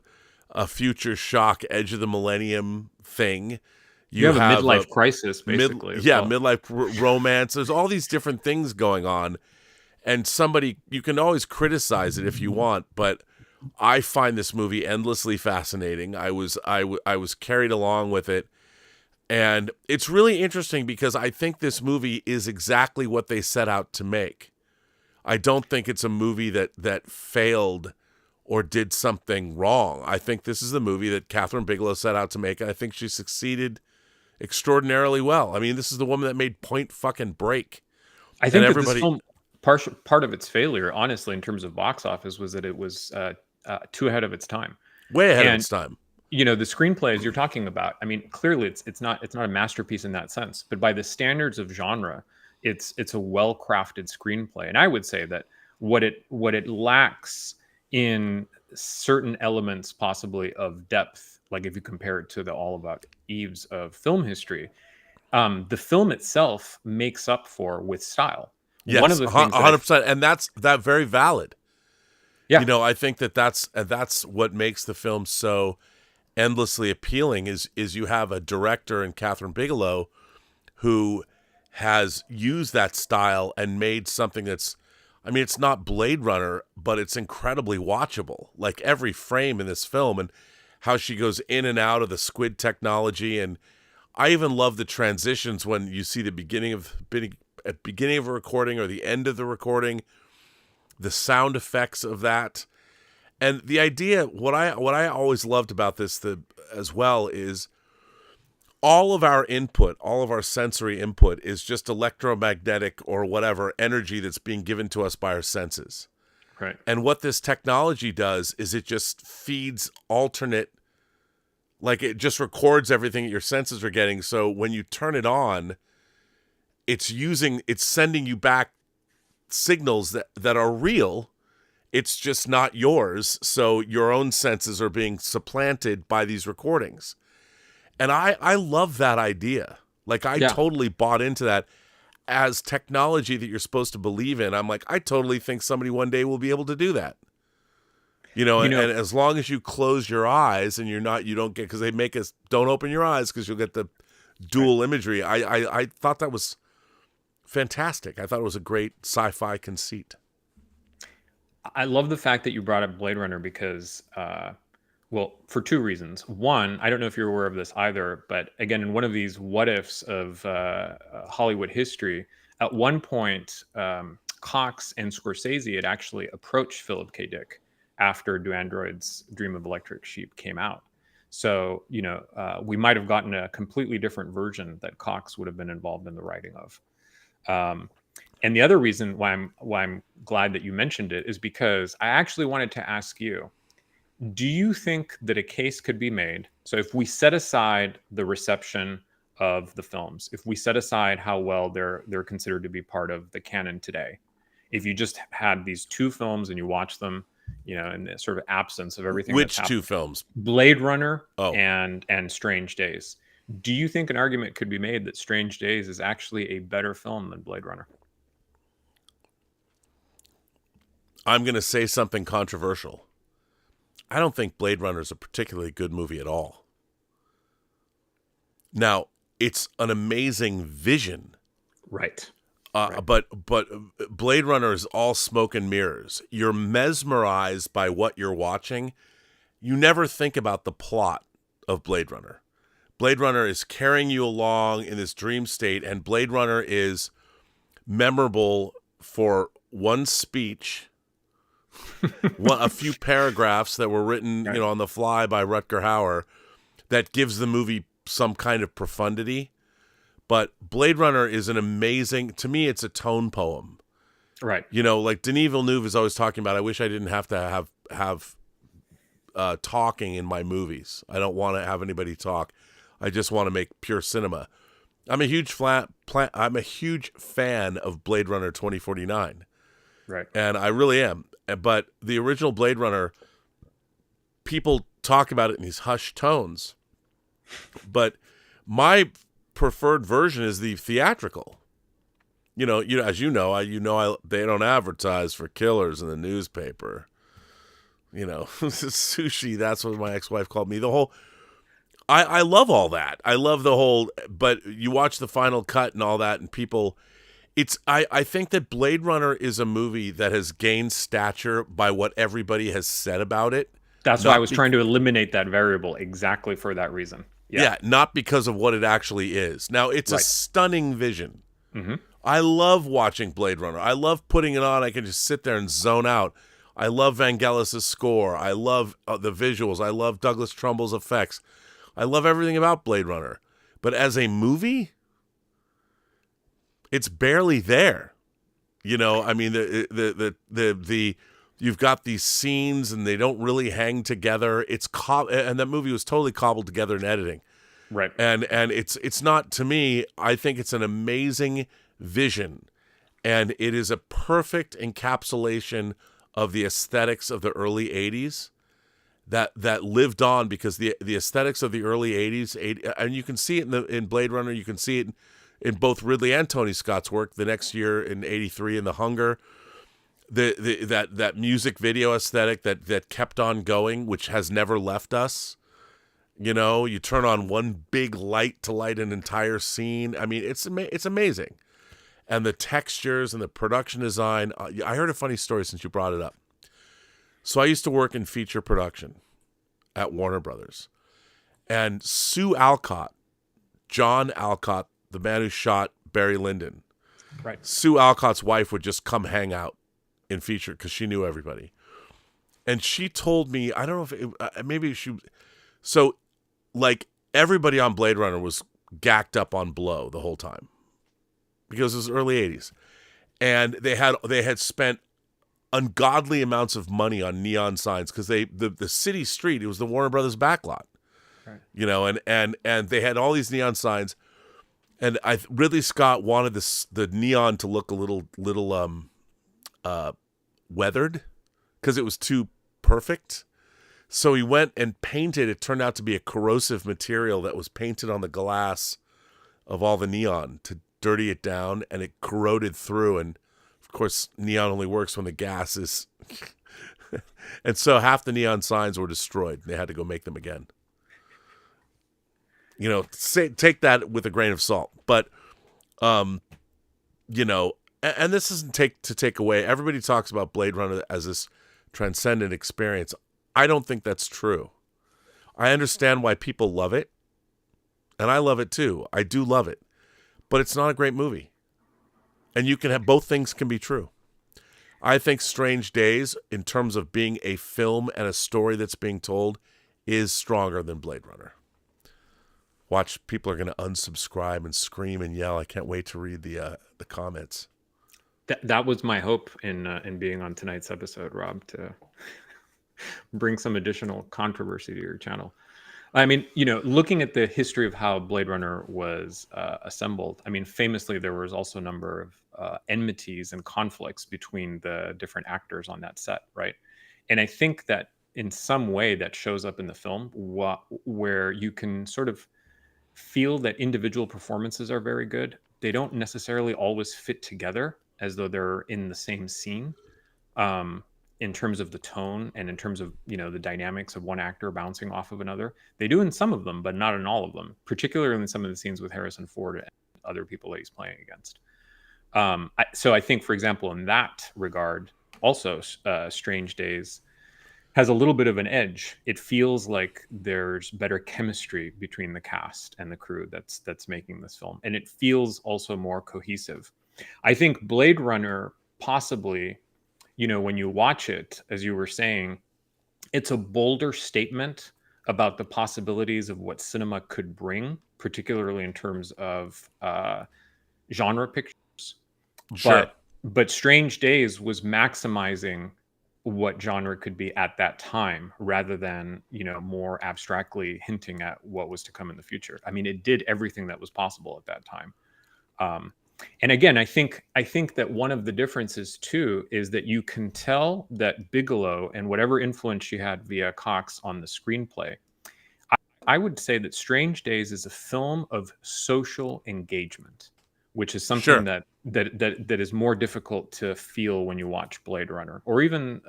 future shock, edge of the millennium thing. You have a midlife crisis, basically. Midlife romance. There's all these different things going on, and you can always criticize it if you want, but I find this movie endlessly fascinating. I was carried along with it, and it's really interesting because I think this movie is exactly what they set out to make. I don't think it's a movie that failed or did something wrong. I think this is the movie that Kathryn Bigelow set out to make, and I think she succeeded extraordinarily well. This is the woman that made Point fucking Break. I think that this film, part of its failure, honestly, in terms of box office, was that it was too ahead of its time. Way ahead of its time. The screenplays you're talking about, clearly it's not a masterpiece in that sense, but by the standards of genre, it's a well-crafted screenplay. And I would say that what it lacks in certain elements possibly of depth, like if you compare it to the All About Eves of film history, the film itself makes up for with style. Yes, one of the things 100%, and that's very valid. Yeah, I think that's what makes the film so endlessly appealing is you have a director in Kathryn Bigelow who has used that style and made something that's, I mean, it's not Blade Runner, but it's incredibly watchable. Like every frame in this film, and how she goes in and out of the squid technology. And I even love the transitions when you see the beginning of a recording or the end of the recording, the sound effects of that. And the idea, what I always loved about this as well is all of our input, all of our sensory input is just electromagnetic or whatever energy that's being given to us by our senses. Right. And what this technology does is it just feeds alternate, like it just records everything that your senses are getting. So when you turn it on, it's sending you back signals that are real. It's just not yours. So your own senses are being supplanted by these recordings. And I love that idea. Like I totally bought into that as technology that you're supposed to believe in. I'm like, I totally think somebody one day will be able to do that. And as long as you close your eyes and you don't get, because they make us don't open your eyes because you'll get the dual imagery. I thought that was fantastic. I thought it was a great sci-fi conceit. I love the fact that you brought up Blade Runner because, well, for two reasons. One, I don't know if you're aware of this either, but again, in one of these what ifs of Hollywood history, at one point, Cox and Scorsese had actually approached Philip K. Dick after Do Androids Dream of Electric Sheep came out. So, we might have gotten a completely different version that Cox would have been involved in the writing of. And the other reason why I'm glad that you mentioned it is because I actually wanted to ask you, do you think that a case could be made? So if we set aside the reception of the films, if we set aside how well they're considered to be part of the canon today, if you just had these two films and you watch them, in the sort of absence of everything. Which two films? Blade Runner and Strange Days. Do you think an argument could be made that Strange Days is actually a better film than Blade Runner? I'm going to say something controversial. I don't think Blade Runner is a particularly good movie at all. Now, it's an amazing vision. Right. But Blade Runner is all smoke and mirrors. You're mesmerized by what you're watching. You never think about the plot of Blade Runner. Blade Runner is carrying you along in this dream state, and Blade Runner is memorable for one speech, a few paragraphs that were written, on the fly by Rutger Hauer that gives the movie some kind of profundity. But Blade Runner is an amazing, to me, it's a tone poem. Right. Like Denis Villeneuve is always talking about, I wish I didn't have to have talking in my movies. I don't want to have anybody talk. I just want to make pure cinema. I'm a huge fan of Blade Runner 2049. Right. And I really am. But the original Blade Runner, people talk about it in these hushed tones. But my preferred version is the theatrical. As they don't advertise for killers in the newspaper. Sushi, that's what my ex-wife called me. I love all that. I love the whole, but you watch the final cut and all that, and people, I think that Blade Runner is a movie that has gained stature by what everybody has said about it. That's why I was trying to eliminate that variable exactly for that reason. Yeah, not because of what it actually is. Now, it's a stunning vision. Mm-hmm. I love watching Blade Runner. I love putting it on. I can just sit there and zone out. I love Vangelis' score. I love the visuals. I love Douglas Trumbull's effects. I love everything about Blade Runner. But as a movie, it's barely there. I mean, you've got these scenes and they don't really hang together. And that movie was totally cobbled together in editing. Right. And it's not, to me, I think it's an amazing vision. And it is a perfect encapsulation of the aesthetics of the early 80s that lived on, because the aesthetics of the early 80s, and you can see it in Blade Runner, you can see it in both Ridley and Tony Scott's work the next year in 83 in The Hunger. That music video aesthetic that kept on going, which has never left us. You turn on one big light to light an entire scene. I mean, it's amazing. and the textures and the production design. I heard a funny story since you brought it up. So I used to work in feature production at Warner Brothers, and Sue Alcott, John Alcott, the man who shot Barry Lyndon, Right. Sue Alcott's wife would just come hang out in feature because she knew everybody. And she told me, I don't know if maybe she, so like everybody on Blade Runner was gacked up on blow the whole time because it was early 80s. And they had spent ungodly amounts of money on neon signs because the city street, it was the Warner Brothers backlot. Right. You know, and they had all these neon signs. And Ridley Scott wanted the neon to look a little weathered because it was too perfect. So he went and painted. It turned out to be a corrosive material that was painted on the glass of all the neon to dirty it down, and it corroded through. And of course, neon only works when the gas is. And so half the neon signs were destroyed. They had to go make them again. You know, take that with a grain of salt. But, you know, and this isn't to take away. Everybody talks about Blade Runner as this transcendent experience. I don't think that's true. I understand why people love it, and I love it too. I do love it. But it's not a great movie. And you can have both things can be true. I think Strange Days, in terms of being a film and a story that's being told, is stronger than Blade Runner. Watch, people are going to unsubscribe and scream and yell. I can't wait to read the comments. That was my hope in being on tonight's episode, Rob, to bring some additional controversy to your channel. I mean, you know, looking at the history of how Blade Runner was assembled, I mean, famously, there was also a number of enmities and conflicts between the different actors on that set, right? And I think that in some way that shows up in the film where you can sort of feel that individual performances are very good. They don't necessarily always fit together as though they're in the same scene in terms of the tone and in terms of, you know, the dynamics of one actor bouncing off of another. They do in some of them, but not in all of them, particularly in some of the scenes with Harrison Ford and other people that he's playing against. So I think, for example, in that regard, also Strange Days has a little bit of an edge. It feels like there's better chemistry between the cast and the crew that's making this film. And it feels also more cohesive. I think Blade Runner, possibly, you know, when you watch it, as you were saying, it's a bolder statement about the possibilities of what cinema could bring, particularly in terms of genre pictures. Sure. But Strange Days was maximizing what genre could be at that time rather than, you know, more abstractly hinting at what was to come in the future. I mean, it did everything that was possible at that time. And again, I think that one of the differences too is that you can tell that Bigelow and whatever influence she had via Cox on the screenplay, I would say that Strange Days is a film of social engagement, which is something Sure. that is more difficult to feel when you watch Blade Runner or even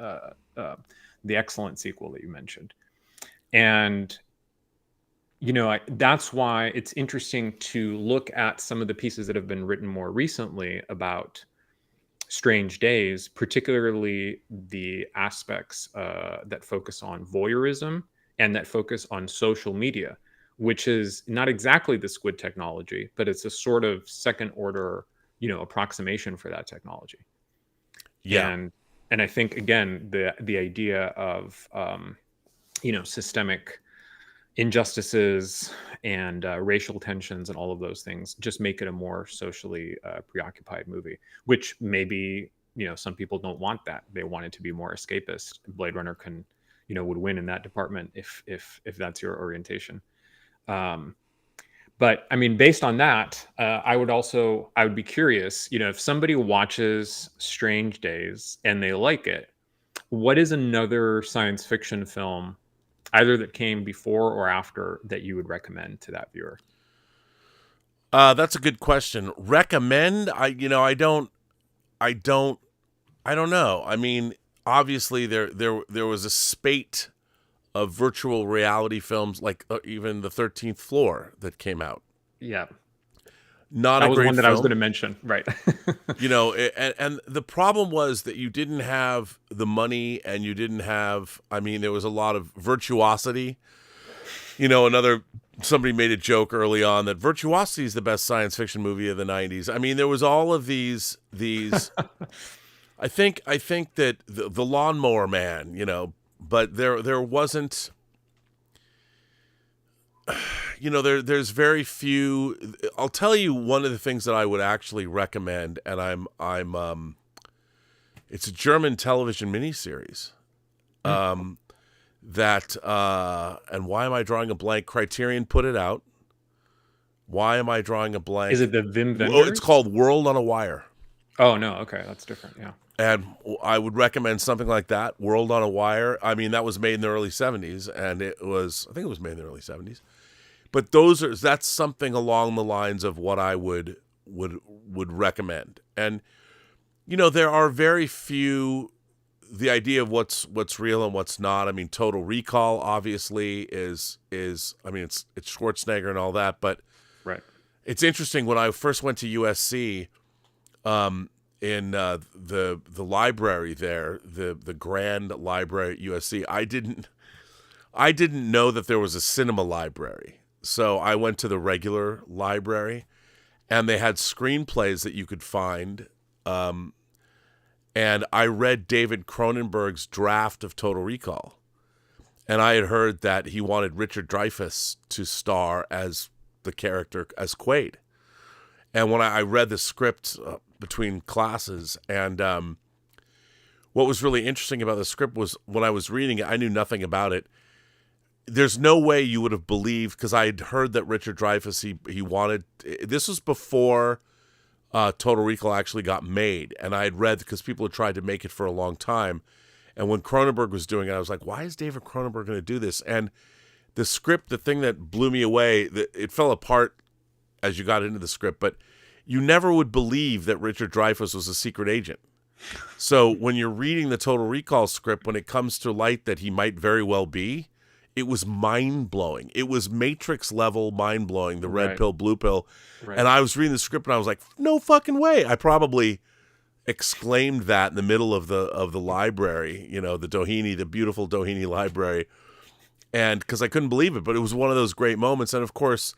the excellent sequel that you mentioned. And, you know, that's why it's interesting to look at some of the pieces that have been written more recently about Strange Days, particularly the aspects that focus on voyeurism and that focus on social media, which is not exactly the squid technology, but it's a sort of second order, you know, approximation for that technology. Yeah. And I think, again, the idea of, you know, systemic injustices and racial tensions and all of those things just make it a more socially preoccupied movie, which maybe, you know, some people don't want that. They want it to be more escapist. Blade Runner can, you know, would win in that department if that's your orientation. But I mean, based on that, I would be curious, you know, if somebody watches Strange Days and they like it, what is another science fiction film, either that came before or after, that you would recommend to that viewer? That's a good question. Recommend? I don't know. I mean, obviously there was a spate of virtual reality films, like even The 13th Floor, that came out. Yeah. not That a was great one that film. I was going to mention, right? You know, and the problem was that you didn't have the money, and you didn't have. I mean, there was a lot of virtuosity. You know, somebody made a joke early on that Virtuosity is the best science fiction movie of the '90s. I mean, there was all of these. I think that the Lawnmower Man, you know, but there wasn't. You know, there's very few. I'll tell you one of the things that I would actually recommend, and I'm it's a German television miniseries. That and why am I drawing a blank? Criterion put it out. Why am I drawing a blank? Is it the Wim Wenders? Oh, it's called World on a Wire. Oh no, okay, that's different. Yeah. And I would recommend something like that, World on a Wire. I mean, that was made in the early 70s, and I think it was made in the early 70s. But that's something along the lines of what I would recommend. And you know, there are very few. The idea of what's real and what's not. I mean, Total Recall obviously is. I mean, it's Schwarzenegger and all that, but right. It's interesting. When I first went to USC, in the library there, the Grand Library at USC, I didn't know that there was a cinema library. So I went to the regular library, and they had screenplays that you could find. And I read David Cronenberg's draft of Total Recall. And I had heard that he wanted Richard Dreyfuss to star as the character, as Quaid. And when I read the script between classes, and what was really interesting about the script was when I was reading it, I knew nothing about it. There's no way you would have believed, because I had heard that Richard Dreyfuss, he wanted, this was before Total Recall actually got made, and I had read, because people had tried to make it for a long time, and when Cronenberg was doing it, I was like, why is David Cronenberg going to do this? And the script, the thing that blew me away, it fell apart as you got into the script, but you never would believe that Richard Dreyfuss was a secret agent. So when you're reading the Total Recall script, when it comes to light that he might very well be, it was mind-blowing. It was Matrix level mind-blowing, the red pill, blue pill. Right. And I was reading the script and I was like, no fucking way. I probably exclaimed that in the middle of the library, you know, the beautiful Doheny library. And because I couldn't believe it, but it was one of those great moments. And of course,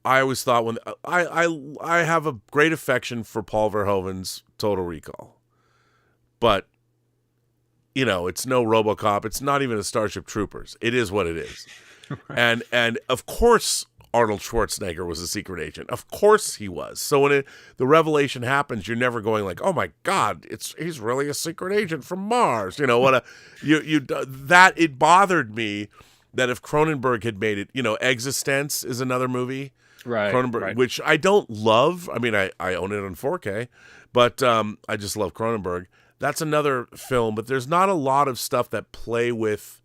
I always thought when I have a great affection for Paul Verhoeven's Total Recall. But you know, it's no RoboCop. It's not even a Starship Troopers. It is what it is. Right. And of course, Arnold Schwarzenegger was a secret agent. Of course he was. So when the revelation happens, you're never going like, oh my God, he's really a secret agent from Mars. You know, it bothered me that if Cronenberg had made it, you know, Existence is another movie. Right. Cronenberg, right. Which I don't love. I mean, I own it on 4K, but I just love Cronenberg. That's another film, but there's not a lot of stuff that play with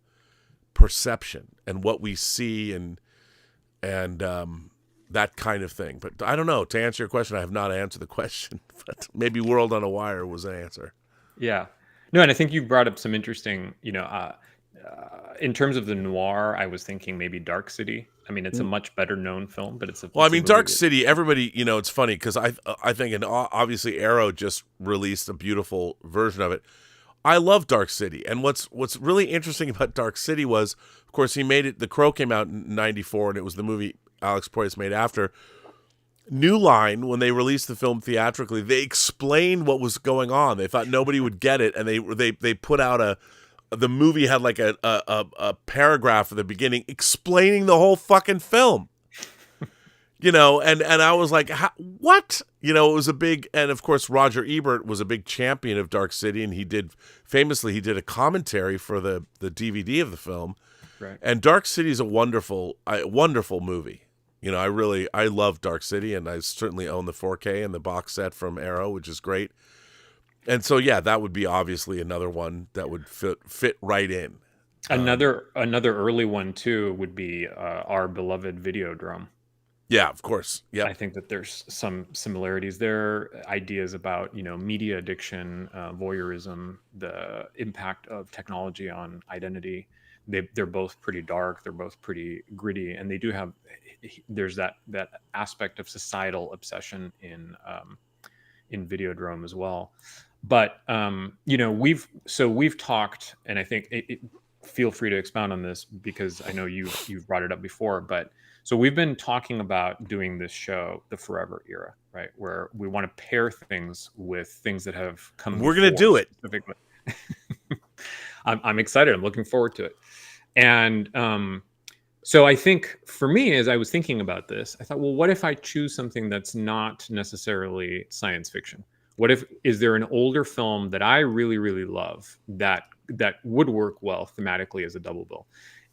perception and what we see and that kind of thing. But I don't know. To answer your question, I have not answered the question, but maybe World on a Wire was an answer. Yeah. No, and I think you brought up some interesting, you know, in terms of the noir, I was thinking maybe Dark City. I mean, it's a much better known film, but it's a well. I mean, Dark City. Everybody, you know, it's funny because I think, and obviously Arrow just released a beautiful version of it. I love Dark City, and what's really interesting about Dark City was, of course, he made it. The Crow came out in '94, and it was the movie Alex Proyas made after. New Line, when they released the film theatrically, they explained what was going on. They thought nobody would get it, and they put out the movie had like a paragraph at the beginning explaining the whole fucking film. You know, and I was like, what? You know, it was a big, and of course Roger Ebert was a big champion of Dark City, and he did a commentary for the DVD of the film. Right. And Dark City is a wonderful movie. You know, I love Dark City, and I certainly own the 4K and the box set from Arrow, which is great. And so, yeah, that would be obviously another one that would fit right in. Another early one too would be Our Beloved Videodrome. Yeah, of course. Yeah, I think that there's some similarities there. Ideas about, you know, media addiction, voyeurism, the impact of technology on identity. they're both pretty dark, they're both pretty gritty, and they do have there's that aspect of societal obsession in Videodrome as well. But we've talked, and I think feel free to expound on this because I know you've brought it up before, but so we've been talking about doing this show, the Forever Era, right? Where we want to pair things with things that have come. We're going to do it. I'm excited. I'm looking forward to it. And so I think for me, as I was thinking about this, I thought, well, what if I choose something that's not necessarily science fiction? What if, is there an older film that I really, really love that would work well thematically as a double bill?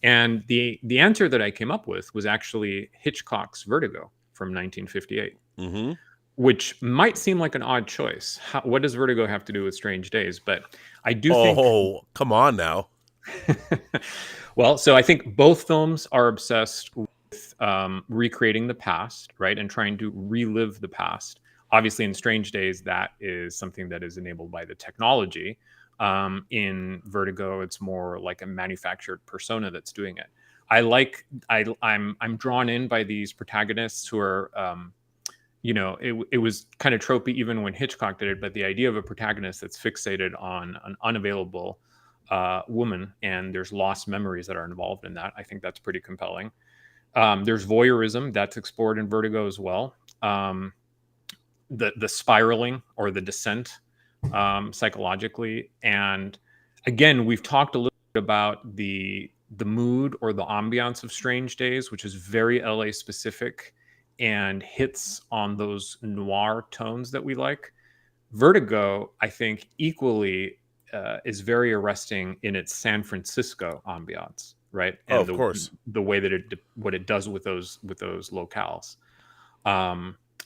And the answer that I came up with was actually Hitchcock's Vertigo from 1958, which might seem like an odd choice. What does Vertigo have to do with Strange Days? But I do think... Oh, come on now. Well, so I think both films are obsessed with recreating the past, right? And trying to relive the past. Obviously, in Strange Days, that is something that is enabled by the technology. In Vertigo, it's more like a manufactured persona that's doing it. I'm drawn in by these protagonists who are, it was kind of tropey even when Hitchcock did it, but the idea of a protagonist that's fixated on an unavailable woman, and there's lost memories that are involved in that. I think that's pretty compelling. There's voyeurism that's explored in Vertigo as well. The spiraling or the descent psychologically. And again, we've talked a little bit about the mood or the ambiance of Strange Days, which is very LA specific and hits on those noir tones that we like. Vertigo, I think, equally is very arresting in its San Francisco ambiance, right? And of course, the way that what it does with those locales.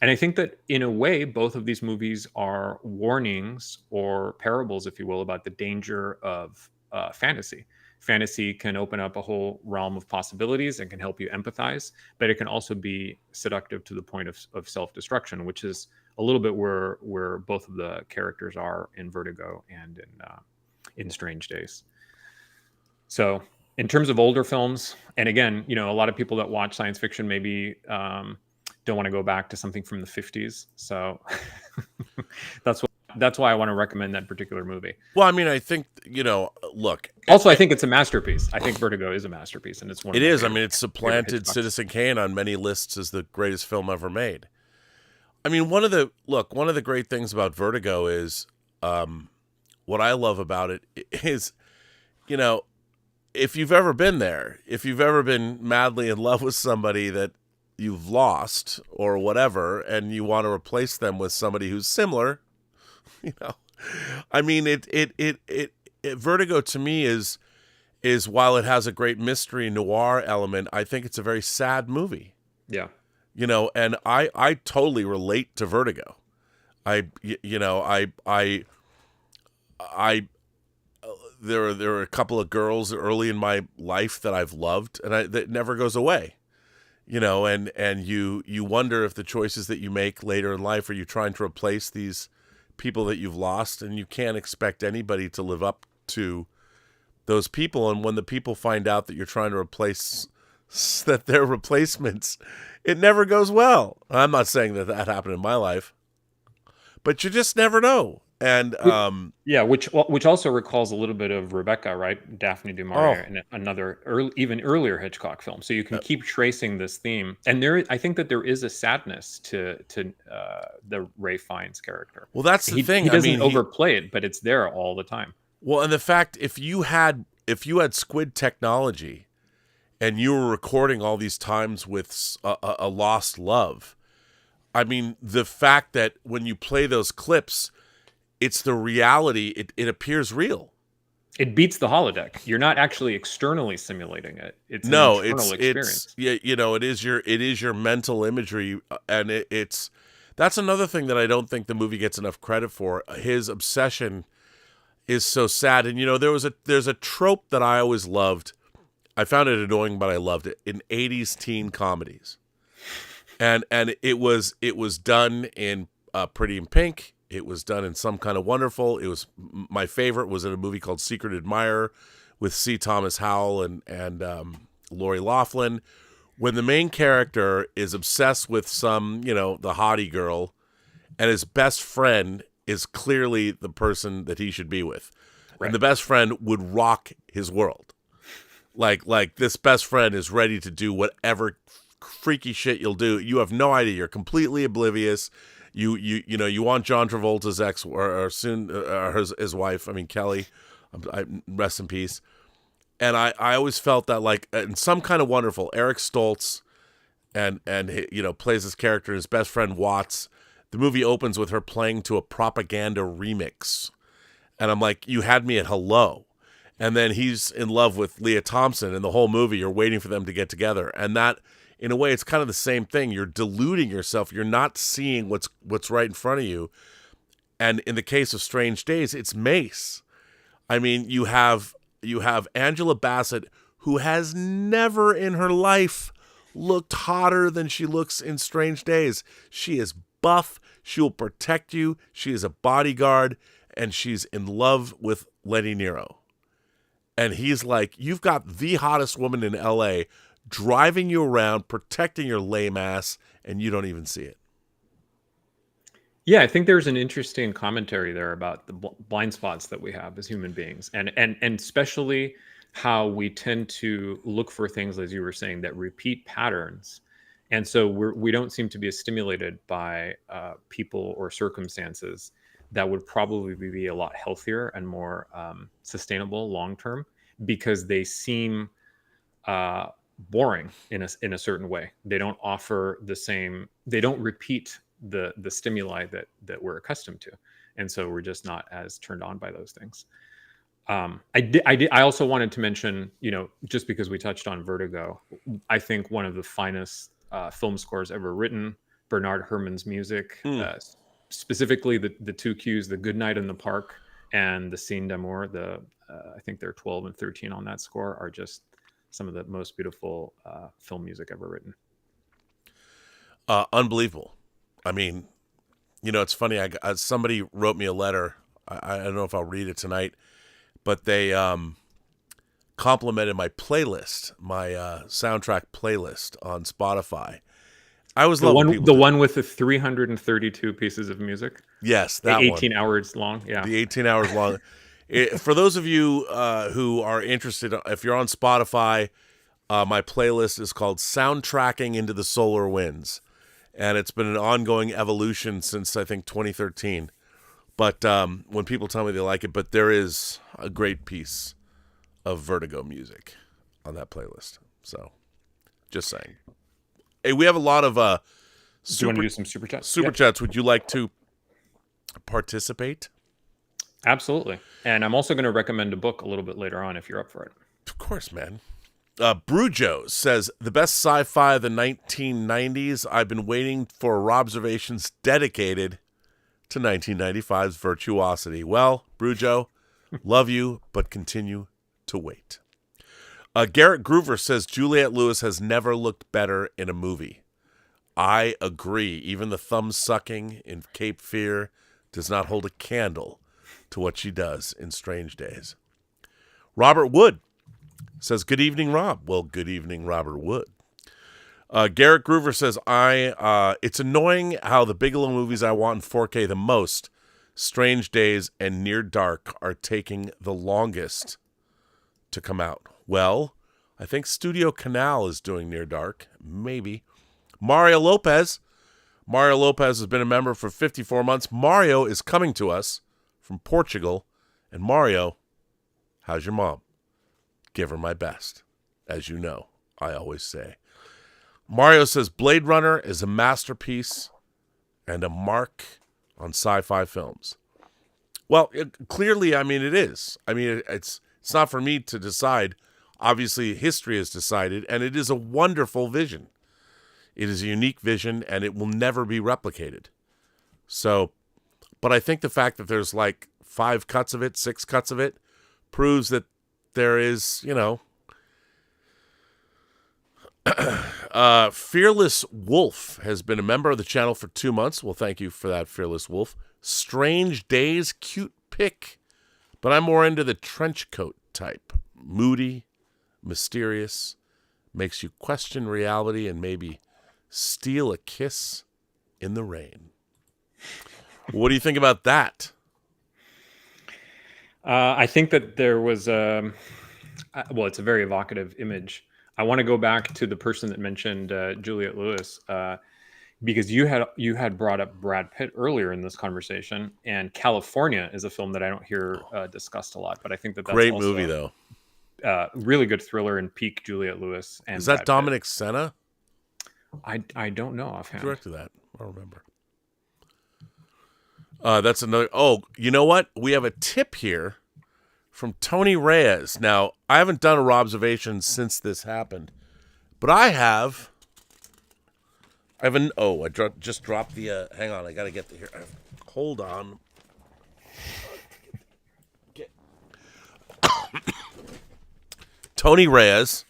And I think that in a way, both of these movies are warnings or parables, if you will, about the danger of fantasy. Fantasy can open up a whole realm of possibilities and can help you empathize, but it can also be seductive to the point of self-destruction, which is a little bit where both of the characters are in Vertigo and in Strange Days. So in terms of older films, and again, a lot of people that watch science fiction maybe don't want to go back to something from the 50s. So that's why I want to recommend that particular movie. Well, I mean, I think, look. Also, I think it's a masterpiece. I think Vertigo is a masterpiece, and it's one. It is. I mean, it's supplanted Citizen Kane on many lists as the greatest film ever made. I mean, one of the great things about Vertigo is, what I love about it is, if you've ever been there, if you've ever been madly in love with somebody that you've lost or whatever, and you want to replace them with somebody who's similar, I mean, it Vertigo to me is while it has a great mystery noir element, I think it's a very sad movie. Yeah. And I totally relate to Vertigo. There are a couple of girls early in my life that I've loved, and that never goes away. And you wonder if the choices that you make later in life, are you trying to replace these people that you've lost, and you can't expect anybody to live up to those people. And when the people find out that you're trying to replace, that they're replacements, it never goes well. I'm not saying that happened in my life, but you just never know. And which also recalls a little bit of Rebecca, right? Daphne du Maurier, and another even earlier Hitchcock film. So you can keep tracing this theme, and I think that there is a sadness to the Ray Fiennes character. Well, that's the thing. He doesn't overplay it, but it's there all the time. Well, and the fact if you had squid technology, and you were recording all these times with a lost love, I mean, the fact that when you play those clips, it's the reality. It appears real. It beats the holodeck. You're not actually externally simulating it. It's an internal experience. It is your mental imagery, and that's another thing that I don't think the movie gets enough credit for. His obsession is so sad, and there's a trope that I always loved. I found it annoying, but I loved it in 80s teen comedies, and it was done in Pretty in Pink. It was done in Some Kind of Wonderful. My favorite was in a movie called Secret Admirer with C. Thomas Howell and Lori Loughlin, when the main character is obsessed with some, the hottie girl, and his best friend is clearly the person that he should be with. Right. And the best friend would rock his world. Like this best friend is ready to do whatever freaky shit you'll do. You have no idea. You're completely oblivious. You want John Travolta's ex or soon his wife. I mean Kelly, rest in peace. And I always felt that like in some kind of wonderful Eric Stoltz, and plays his character, his best friend Watts. The movie opens with her playing to a propaganda remix, and I'm like, you had me at hello. And then he's in love with Leah Thompson, and the whole movie you're waiting for them to get together. And that, in a way, it's kind of the same thing. You're deluding yourself. You're not seeing what's right in front of you. And in the case of Strange Days, it's Mace. I mean, you have Angela Bassett, who has never in her life looked hotter than she looks in Strange Days. She is buff. She will protect you. She is a bodyguard, and she's in love with Lenny Nero. And he's like, you've got the hottest woman in L.A. driving you around, protecting your lame ass, and you don't even see it. Yeah, I think there's an interesting commentary there about the blind spots that we have as human beings, and especially how we tend to look for things, as you were saying, that repeat patterns. And so we don't seem to be as stimulated by people or circumstances that would probably be a lot healthier and more sustainable long term, because they seem boring in a certain way. They don't offer the same. They don't repeat the stimuli that we're accustomed to, and so we're just not as turned on by those things. I also wanted to mention, just because we touched on Vertigo, I think one of the finest film scores ever written, Bernard Herrmann's music, specifically the two cues, the Good Night in the Park and the Scene d'amour, I think they're 12 and 13 on that score, are just some of the most beautiful film music ever written. Unbelievable. I mean, it's funny. Somebody wrote me a letter. I don't know if I'll read it tonight, but they complimented my playlist, my soundtrack playlist on Spotify. I was the one with the 332 pieces of music. Yes, that 18 hours long. Yeah, the 18 hours long. For those of you who are interested, if you're on Spotify, my playlist is called Soundtracking into the Solar Winds. And it's been an ongoing evolution since, I think, 2013. But when people tell me they like it, but there is a great piece of Vertigo music on that playlist. So, just saying. Hey, we have a lot of do you want to do some super chats? Super chats. Would you like to participate? Absolutely. And I'm also going to recommend a book a little bit later on if you're up for it. Of course, man. Brujo says, the best sci-fi of the 1990s. I've been waiting for Robservations dedicated to 1995's virtuosity. Well, Brujo, love you, but continue to wait. Garrett Groover says, Juliette Lewis has never looked better in a movie. I agree. Even the thumb sucking in Cape Fear does not hold a candle to what she does in Strange Days. Robert Wood says, good evening, Rob. Well, good evening, Robert Wood. Garrett Groover says, it's annoying how the Bigelow movies I want in 4K the most, Strange Days and Near Dark, are taking the longest to come out. Well, I think Studio Canal is doing Near Dark. Maybe. Mario Lopez has been a member for 54 months. Mario is coming to us from Portugal. And Mario, how's your mom? Give her my best. As you know, I always say. Mario says Blade Runner is a masterpiece and a mark on sci-fi films. Well, clearly, I mean, it is. I mean, it's not for me to decide. Obviously, history has decided, and it is a wonderful vision. It is a unique vision, and it will never be replicated. So, but I think the fact that there's like 5 cuts of it, 6 cuts of it, proves that there is, Fearless Wolf has been a member of the channel for 2 months. Well, thank you for that, Fearless Wolf. Strange Days, cute pick. But I'm more into the trench coat type. moody, mysterious, makes you question reality, and maybe steal a kiss in the rain. What do you think about that? I think that there was well, it's a very evocative image. I want to go back to the person that mentioned Juliette Lewis, because you had brought up Brad Pitt earlier in this conversation, and California is a film that I don't hear discussed a lot, but I think that's great also movie though. Really good thriller and peak Juliette Lewis. And is that Brad Dominic Pitt. Senna? I don't know offhand. Who directed that? I don't remember. That's another. Oh, you know what? We have a tip here from Tony Reyes. Now, I haven't done a Robservations since this happened, but I have. I just dropped the. Hang on, I gotta get the here. Hold on. Tony Reyes,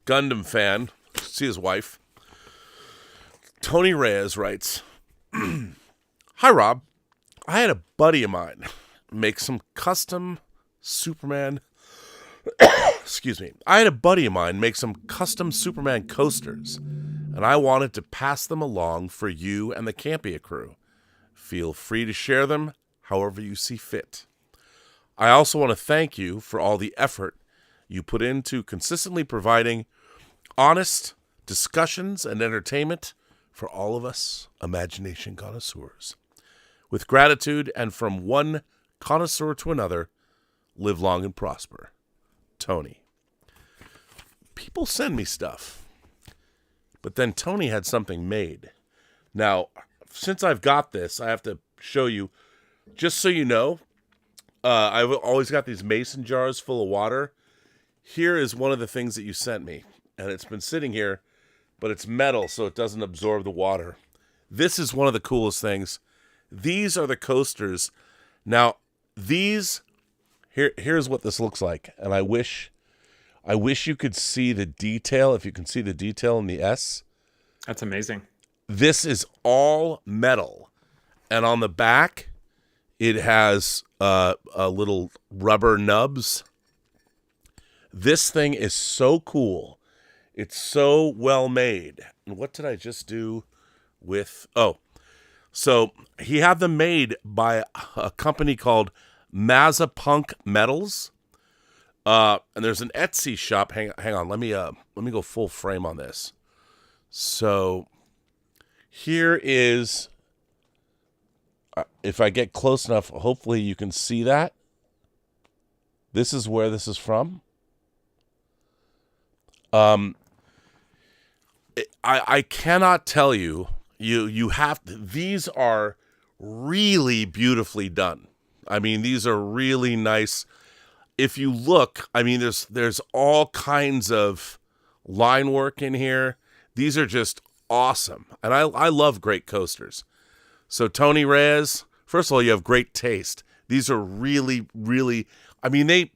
Gundam fan. See his wife. Tony Reyes writes, "Hi Rob, I had a buddy of mine make some custom Superman. Excuse me. I had a buddy of mine make some custom Superman coasters, and I wanted to pass them along for you and the Campia crew. Feel free to share them however you see fit. I also want to thank you for all the effort you put into consistently providing honest discussions and entertainment for all of us imagination connoisseurs. With gratitude, and from one connoisseur to another, live long and prosper. Tony." People send me stuff, but then Tony had something made. Now, since I've got this, I have to show you, just so you know, I've always got these mason jars full of water. Here is one of the things that you sent me, and it's been sitting here, but it's metal, so it doesn't absorb the water. This is one of the coolest things. These are the coasters. Now, here's what this looks like, and I wish you could see the detail, if you can see the detail in the S. That's amazing. This is all metal, and on the back, it has a little rubber nubs. This thing is so cool. It's so well made. And what did I just do with... Oh, so he had them made by a company called Mazapunk Metals. And there's an Etsy shop. Hang on. Let me go full frame on this. So here is... if I get close enough, hopefully you can see that. This is where this is from. I cannot tell you. You have to, these are really beautifully done. I mean, these are really nice. If you look, I mean, there's all kinds of line work in here. These are just awesome, and I love great coasters. So Tony Reyes, first of all, you have great taste. These are really, really. I mean, they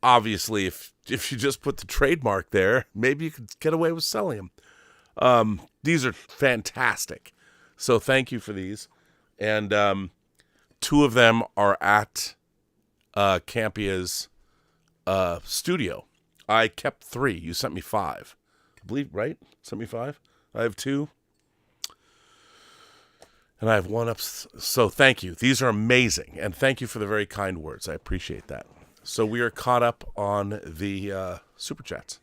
obviously, if you just put the trademark there, maybe you could get away with selling them. These are fantastic. So thank you for these. And two of them are at Campia's studio. I kept 3. You sent me 5. I believe, right? Sent me 5? I have 2. And I have 1 up. So thank you. These are amazing. And thank you for the very kind words. I appreciate that. So we are caught up on the Super Chats.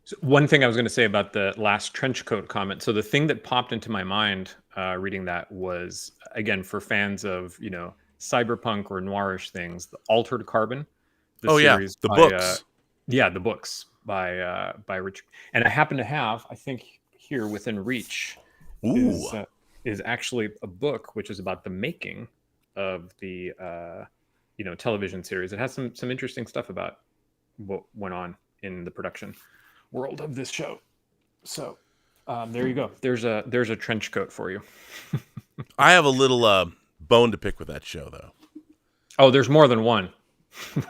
So one thing I was going to say about the last trench coat comment. So the thing that popped into my mind reading that was, again, for fans of, cyberpunk or noirish things, the Altered Carbon. The books. The books by Richard. And I happen to have, I think here within reach, is actually a book which is about the making of the television series. It has some interesting stuff about what went on in the production world of this show. So there you go. There's a trench coat for you. I have a little bone to pick with that show, though. Oh, there's more than one.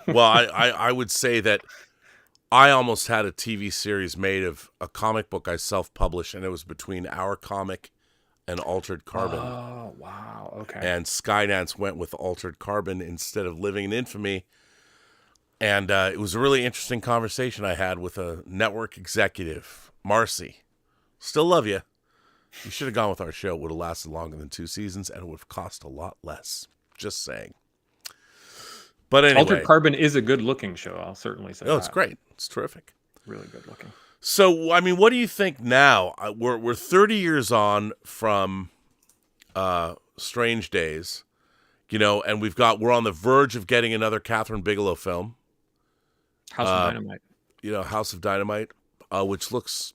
Well, I would say that I almost had a TV series made of a comic book I self-published, and it was between Our Comic and Altered Carbon. Oh, wow. Okay. And Skydance went with Altered Carbon instead of Living in Infamy. And it was a really interesting conversation I had with a network executive, Marcy. Still love you. You should have gone with our show. It would have lasted longer than 2 seasons, and it would have cost a lot less. Just saying. But anyway. Altered Carbon is a good-looking show. I'll certainly say that. Oh, it's great. It's terrific. Really good looking. So, I mean, what do you think now? We're 30 years on from Strange Days, you know, and we're on the verge of getting another Kathryn Bigelow film. House of Dynamite. You know, House of Dynamite, which looks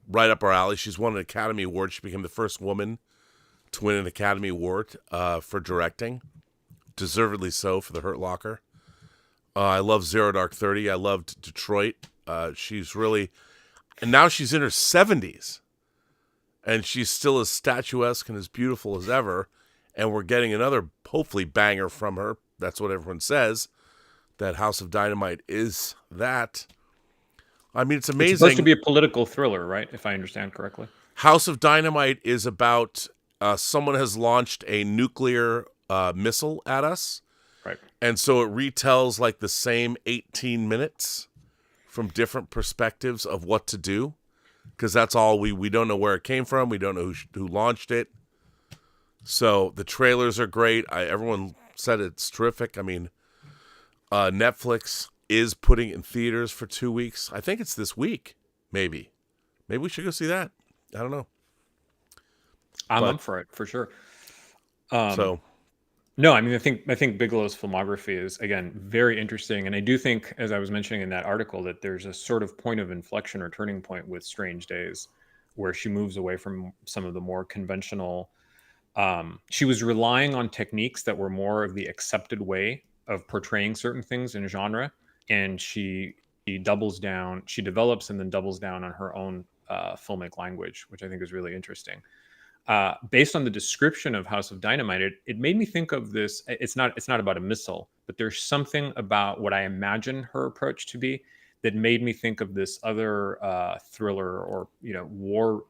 right up our alley. She's won an Academy Award. She became the first woman to win an Academy Award for directing. Deservedly so for The Hurt Locker. I love Zero Dark 30. I loved Detroit. She's really... And now she's in her 70s. And she's still as statuesque and as beautiful as ever. And we're getting another, hopefully, banger from her. That's what everyone says. That House of Dynamite is that. I mean, it's amazing. It's supposed to be a political thriller, right? If I understand correctly. House of Dynamite is about someone has launched a nuclear missile at us. Right. And so it retells like the same 18 minutes from different perspectives of what to do. Because that's all we don't know where it came from. We don't know who launched it. So the trailers are great. Everyone said it's terrific. I mean, Netflix is putting it in theaters for 2 weeks. I think it's this week, maybe. Maybe we should go see that. I don't know. I'm up for it, for sure. So... No, I mean, I think Bigelow's filmography is, again, very interesting. And I do think, as I was mentioning in that article, that there's a sort of point of inflection or turning point with Strange Days, where she moves away from some of the more conventional... she was relying on techniques that were more of the accepted way of portraying certain things in genre. And she doubles down, she develops and then doubles down on her own filmic language, which I think is really interesting. Based on the description of House of Dynamite, it made me think of this. It's not about a missile, but there's something about what I imagine her approach to be that made me think of this other thriller or war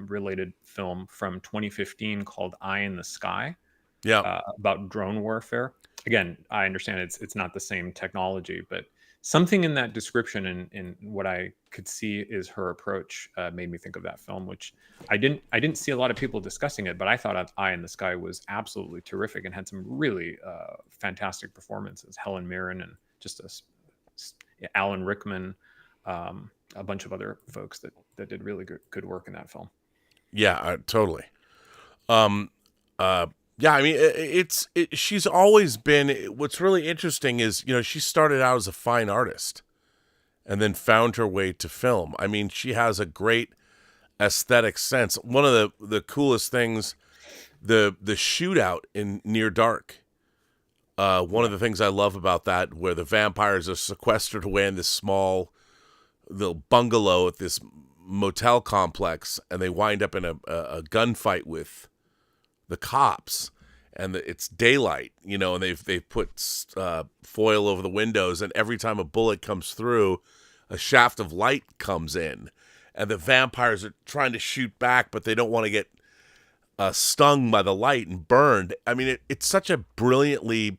related film from 2015 called Eye in the Sky. Yeah, about drone warfare. Again, I understand it's not the same technology, but something in that description and what I could see is her approach made me think of that film, which I didn't see a lot of people discussing it, but I thought Eye in the Sky was absolutely terrific and had some really fantastic performances. Helen Mirren and just Alan Rickman, a bunch of other folks that did really good work in that film. Yeah, totally. Yeah, I mean, she's always been, what's really interesting is, she started out as a fine artist and then found her way to film. I mean, she has a great aesthetic sense. One of the coolest things, the shootout in Near Dark, one of the things I love about that, where the vampires are sequestered away in this small little bungalow at this motel complex, and they wind up in a gunfight with the cops, and it's daylight, and they've put foil over the windows, and every time a bullet comes through, a shaft of light comes in, and the vampires are trying to shoot back, but they don't want to get stung by the light and burned. I mean, it's such a brilliantly...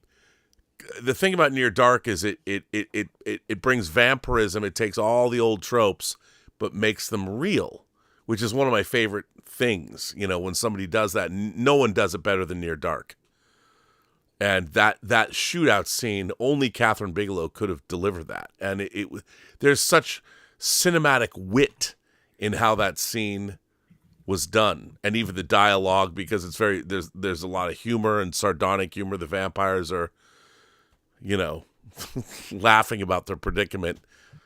The thing about Near Dark is it brings vampirism. It takes all the old tropes, but makes them real, which is one of my favorite things, when somebody does that. No one does it better than Near Dark. And that shootout scene, only Kathryn Bigelow could have delivered that. And there's such cinematic wit in how that scene was done, and even the dialogue, because it's there's a lot of humor and sardonic humor. The vampires are, laughing about their predicament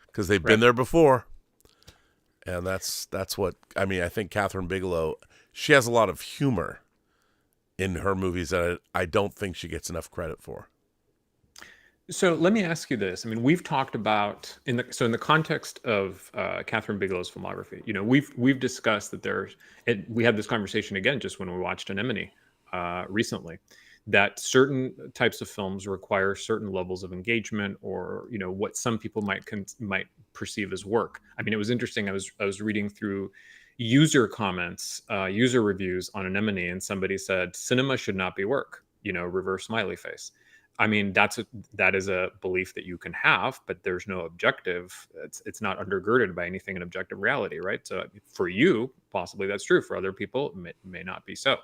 because they've been there before. And that's what, I mean, I think Kathryn Bigelow, she has a lot of humor in her movies that I don't think she gets enough credit for. So let me ask you this. I mean, we've talked about in the context of Kathryn Bigelow's filmography, we've discussed that we had this conversation again just when we watched Anemone recently, that certain types of films require certain levels of engagement, or what some people might perceive as work. I mean, it was interesting. I was reading through user comments, user reviews on Anemone, and somebody said cinema should not be work. Reverse smiley face. I mean, that is a belief that you can have, but there's no objective. It's not undergirded by anything in objective reality, right? So for you, possibly that's true. For other people, it may not be so.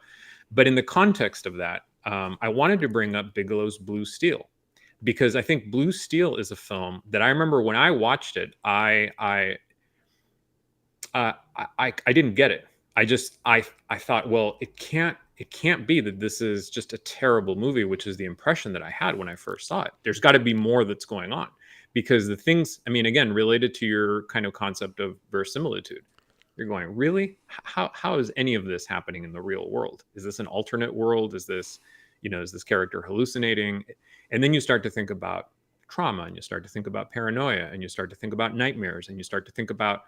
But in the context of that, I wanted to bring up Bigelow's Blue Steel, because I think Blue Steel is a film that I remember when I watched it, I didn't get it. I thought, well, it can't be that this is just a terrible movie, which is the impression that I had when I first saw it. There's got to be more that's going on, because the things, I mean, again, related to your kind of concept of verisimilitude, you're going, really? How is any of this happening in the real world? Is this an alternate world? Is this character hallucinating? And then you start to think about trauma, and you start to think about paranoia, and you start to think about nightmares, and you start to think about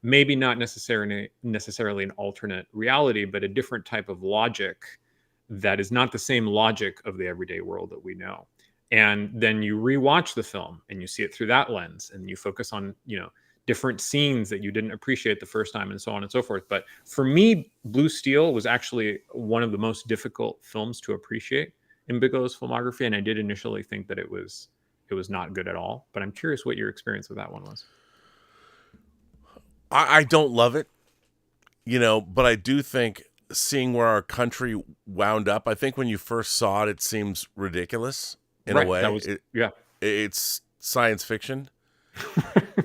maybe not necessarily an alternate reality, but a different type of logic that is not the same logic of the everyday world that we know. And then you rewatch the film and you see it through that lens, and you focus on, different scenes that you didn't appreciate the first time, and so on and so forth. But for me, Blue Steel was actually one of the most difficult films to appreciate in Bigelow's filmography. And I did initially think that it was not good at all, but I'm curious what your experience with that one was. I don't love it, but I do think, seeing where our country wound up, I think when you first saw it, it seems ridiculous in a way. It's science fiction,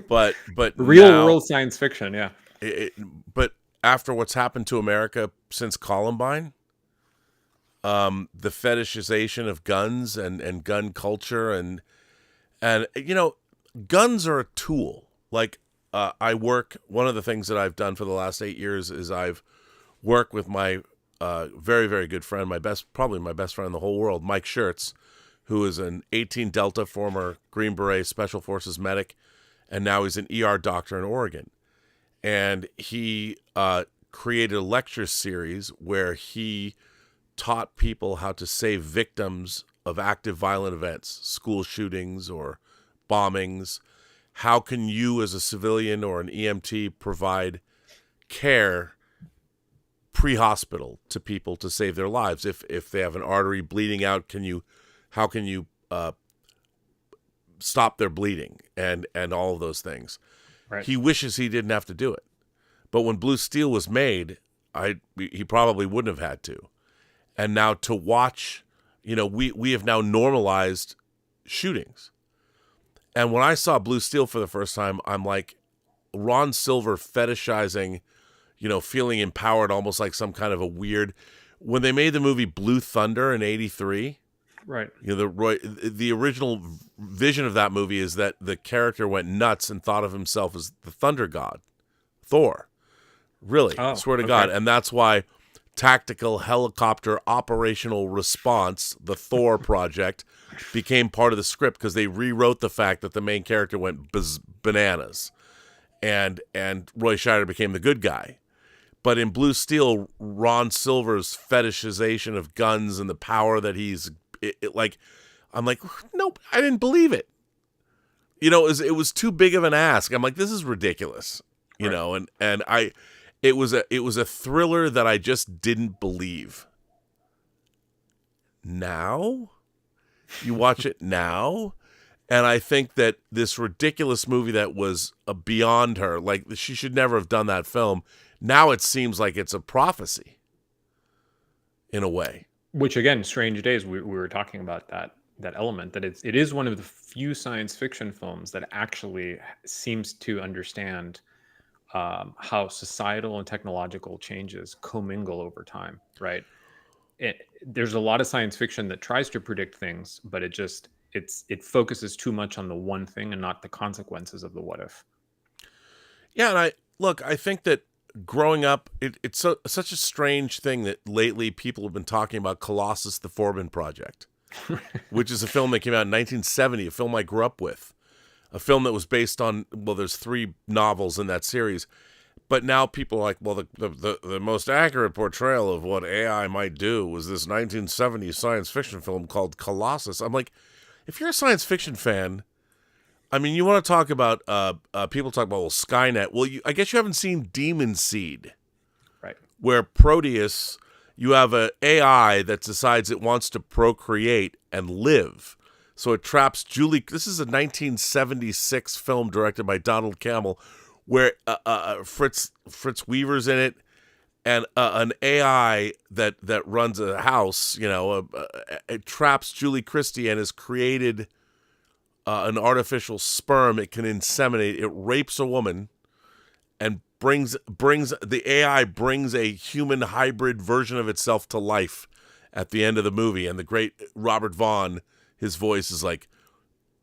but real world science fiction, yeah. But after what's happened to America since Columbine, the fetishization of guns and gun culture and guns are a tool. Like, one of the things that I've done for the last 8 years is I've worked with my very, very good friend, probably my best friend in the whole world, Mike Schertz, who is an 18 Delta former Green Beret Special Forces medic, and now he's an ER doctor in Oregon. And he created a lecture series where he taught people how to save victims of active violent events, school shootings or bombings. How can you as a civilian or an EMT provide care pre-hospital to people to save their lives? If they have an artery bleeding out, how can you stop their bleeding and all of those things? Right. He wishes he didn't have to do it. But when Blue Steel was made, he probably wouldn't have had to. And now to watch, we have now normalized shootings. And when I saw Blue Steel for the first time, I'm like, Ron Silver fetishizing, feeling empowered, almost like some kind of a weird. When they made the movie Blue Thunder in '83, right? The original vision of that movie is that the character went nuts and thought of himself as the thunder god, Thor. Really, swear to God, and that's why Tactical Helicopter Operational Response, the Thor project, became part of the script, because they rewrote the fact that the main character went bananas, and Roy Scheider became the good guy. But in Blue Steel, Ron Silver's fetishization of guns and the power that I'm like, nope, I didn't believe it. It was too big of an ask. I'm like, this is ridiculous, It was a thriller that I just didn't believe. Now, you watch it now, and I think that this ridiculous movie that was beyond her, like she should never have done that film, now it seems like it's a prophecy in a way. Which, again, Strange Days, we were talking about that element, that it is one of the few science fiction films that actually seems to understand how societal and technological changes commingle over time, right? There's a lot of science fiction that tries to predict things, but it focuses too much on the one thing and not the consequences of the what if. Yeah, and I think that growing up, it's such a strange thing that lately people have been talking about Colossus, the Forbin Project, which is a film that came out in 1970, a film I grew up with. A film that was based on, there's 3 novels in that series, but now people are like, the most accurate portrayal of what AI might do was this 1970s science fiction film called Colossus. I'm like, if you're a science fiction fan, I mean, you want to talk about, people talk about, Skynet. Well, I guess you haven't seen Demon Seed. Right. Where Proteus, you have an AI that decides it wants to procreate and live. So it traps Julie. This is a 1976 film directed by Donald Campbell, where Fritz Weaver's in it, and an AI that runs a house. It traps Julie Christie and has created an artificial sperm. It can inseminate. It rapes a woman, and brings the AI brings a human hybrid version of itself to life at the end of the movie. And the great Robert Vaughn, his voice is like,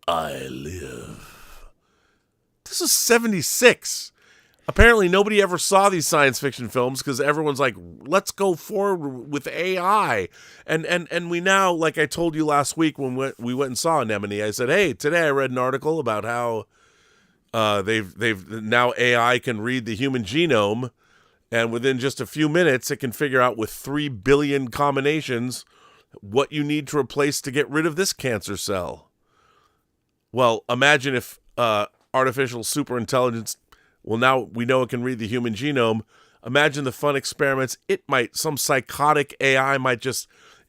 "I live." This is 76. Apparently nobody ever saw these science fiction films because everyone's like, let's go forward with AI. And we now, like I told you last week when we went and saw Anemone, I said, hey, today I read an article about how they've now AI can read the human genome, and within just a few minutes it can figure out with 3 billion combinations what you need to replace to get rid of this cancer cell. Well, imagine if artificial superintelligence, well, now we know it can read the human genome. Imagine the fun experiments. Some psychotic AI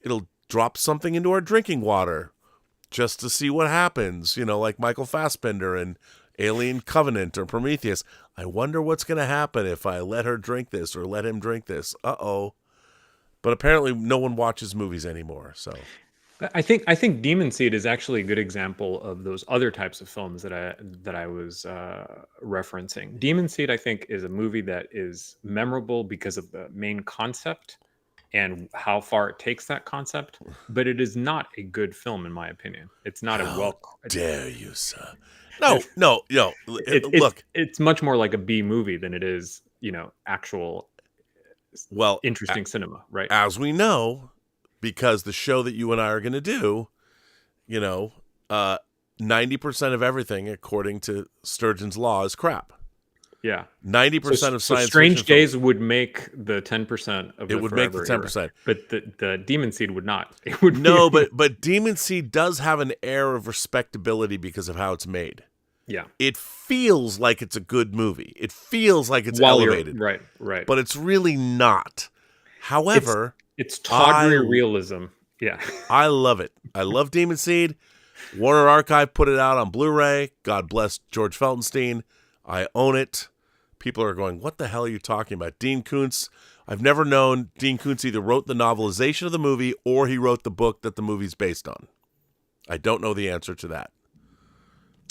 it'll drop something into our drinking water just to see what happens, like Michael Fassbender and Alien Covenant or Prometheus. I wonder what's going to happen if I let her drink this or let him drink this. Uh-oh. But apparently no one watches movies anymore, so... I think Demon Seed is actually a good example of those other types of films that I was referencing. Demon Seed, I think, is a movie that is memorable because of the main concept and how far it takes that concept, but it is not a good film in my opinion. It's not a well. Dare you, sir? No. Look, it's much more like a B movie than it is, actual. Well, interesting cinema, right? As we know. Because the show that you and I are going to do, 90% of everything, according to Sturgeon's law, is crap. Yeah. 90% of science Strange fiction Days films, would make the 10% of it would make the 10%. Era, but the Demon Seed would not. It would no, but Demon Seed does have an air of respectability because of how it's made. Yeah. It feels like it's a good movie. It feels like it's elevated. Right. But it's really not. However... It's tawdry realism. Yeah. I love it. I love Demon Seed. Warner Archive put it out on Blu-ray. God bless George Feltenstein. I own it. People are going, what the hell are you talking about? Dean Koontz. I've never known Dean Koontz either wrote the novelization of the movie or he wrote the book that the movie's based on. I don't know the answer to that.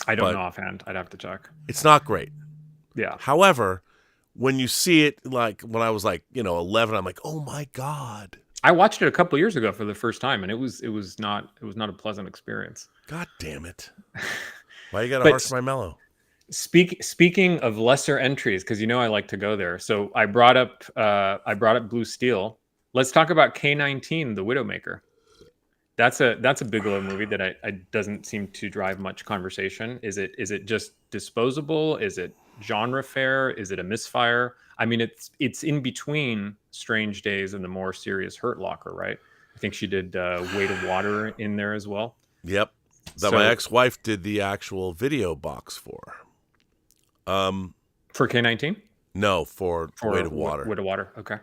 I don't know offhand. I'd have to check. It's not great. Yeah. However, when you see it, like when I was 11, I'm like, oh my God. I watched it a couple of years ago for the first time, and it was not a pleasant experience. God damn it! Why you gotta harsh my mellow? Speaking of lesser entries, because I like to go there. So I brought up Blue Steel. Let's talk about K-19, The Widowmaker. That's a Bigelow movie that I doesn't seem to drive much conversation. Is it just disposable? Is it genre fare? Is it a misfire? I mean, it's in between Strange Days and the more serious Hurt Locker, right? I think she did Weight of Water in there as well. Yep, that my ex-wife did the actual video box for. For K-19? No, for Weight of Water. Weight of Water. Okay.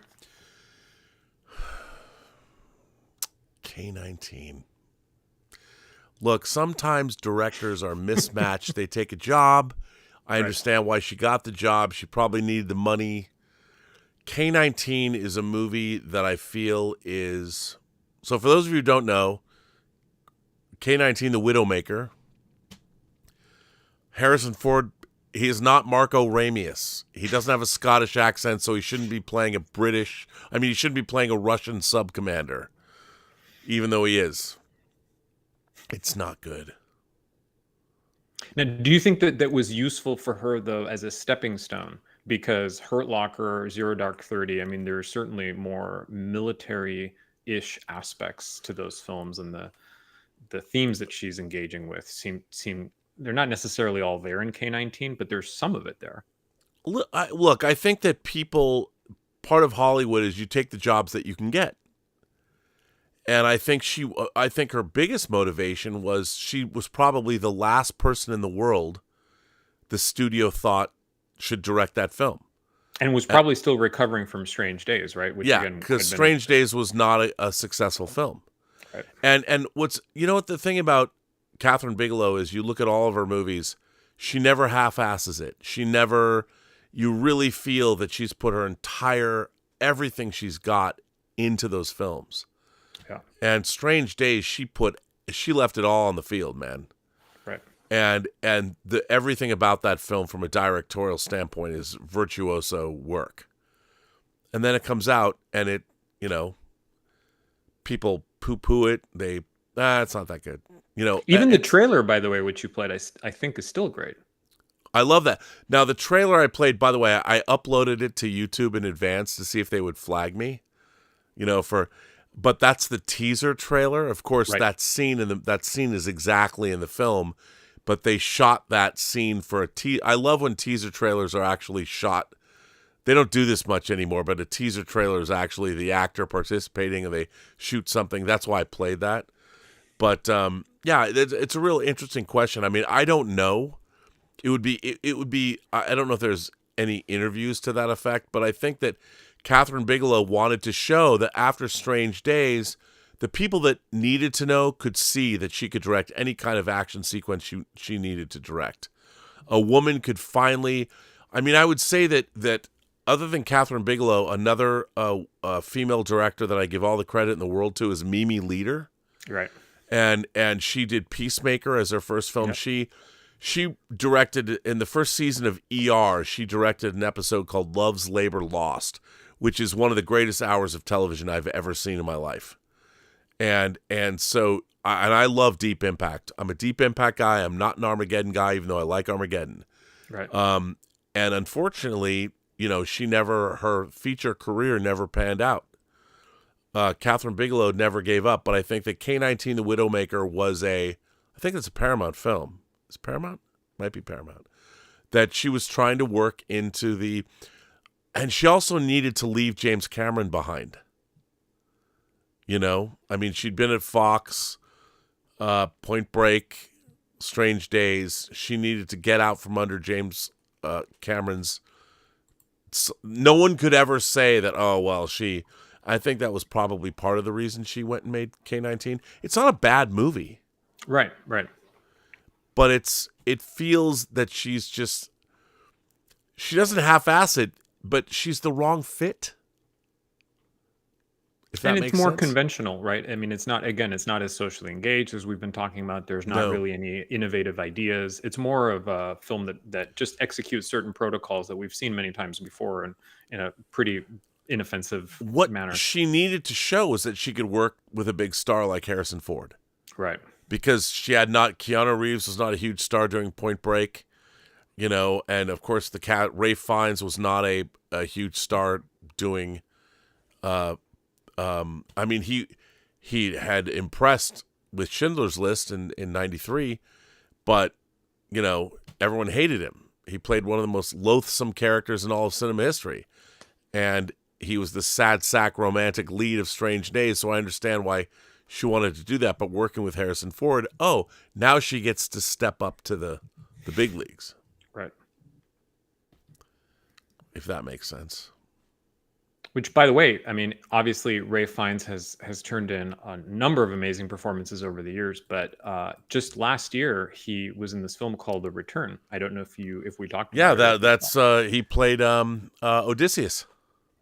K-19. Look, sometimes directors are mismatched. They take a job. I understand why she got the job. She probably needed the money. K-19 is a movie that I feel is... So for those of you who don't know, K-19, The Widowmaker, Harrison Ford, he is not Marco Ramius. He doesn't have a Scottish accent, so he shouldn't be playing he shouldn't be playing a Russian sub-commander, even though he is. It's not good. Now, do you think that was useful for her, though, as a stepping stone? Because Hurt Locker, Zero Dark 30, I mean, there are certainly more military-ish aspects to those films, and the themes that she's engaging with seem they're not necessarily all there in K-19, but there's some of it there. Look, I think that part of Hollywood is you take the jobs that you can get. And I think her biggest motivation was she was probably the last person in the world the studio thought should direct that film. And was probably still recovering from Strange Days, right? Which, yeah, because Strange Days was not a successful film. Right. And what's, what the thing about Kathryn Bigelow is, you look at all of her movies, she never half-asses it. You really feel that she's put everything she's got into those films. Yeah. And Strange Days, she left it all on the field, man. Right. And everything about that film from a directorial standpoint is virtuoso work. And then it comes out and it, people poo-poo it. It's not that good. Even the trailer, by the way, which you played, I think is still great. I love that. Now, the trailer I played, by the way, I uploaded it to YouTube in advance to see if they would flag me, but that's the teaser trailer. Of course, right. that scene is exactly in the film, but they shot that scene for I love when teaser trailers are actually shot. They don't do this much anymore, but a teaser trailer is actually the actor participating and they shoot something. That's why I played that. But yeah, it's a real interesting question. I mean, I don't know. It would be. I don't know if there's any interviews to that effect, but I think that Kathryn Bigelow wanted to show that after Strange Days, the people that needed to know could see that she could direct any kind of action sequence she needed to direct. A woman could finally. I mean, I would say that other than Kathryn Bigelow, another female director that I give all the credit in the world to is Mimi Leder. Right. And she did Peacemaker as her first film. Yep. She directed, in the first season of ER, she directed an episode called Love's Labor Lost, which is one of the greatest hours of television I've ever seen in my life. And I love Deep Impact. I'm a Deep Impact guy. I'm not an Armageddon guy, even though I like Armageddon. Right. And unfortunately, her feature career never panned out. Kathryn Bigelow never gave up, but I think that K-19 The Widowmaker was I think it's a Paramount film. Is it Paramount? Might be Paramount. That she was trying to work into and she also needed to leave James Cameron behind. I mean, she'd been at Fox, Point Break, Strange Days. She needed to get out from under James Cameron's. No one could ever say that, I think that was probably part of the reason she went and made K-19. It's not a bad movie. Right. But it feels that she doesn't half-ass it, but she's the wrong fit. If that and makes it's more sense. Conventional, right? I mean, it's not as socially engaged as we've been talking about. There's not really any innovative ideas. It's more of a film that just executes certain protocols that we've seen many times before and in a pretty inoffensive manner. What she needed to show was that she could work with a big star like Harrison Ford. Right. Because Keanu Reeves was not a huge star during Point Break, and of course Ralph Fiennes was not a huge star doing. I mean, he had impressed with Schindler's List in '93, but everyone hated him. He played one of the most loathsome characters in all of cinema history, and he was the sad sack romantic lead of Strange Days. So I understand why she wanted to do that, but working with Harrison Ford, now she gets to step up to the big leagues. Right. If that makes sense. Which, by the way, I mean, obviously Ralph Fiennes has turned in a number of amazing performances over the years, but just last year he was in this film called The Return. I don't know if we talked about it. That's he played Odysseus.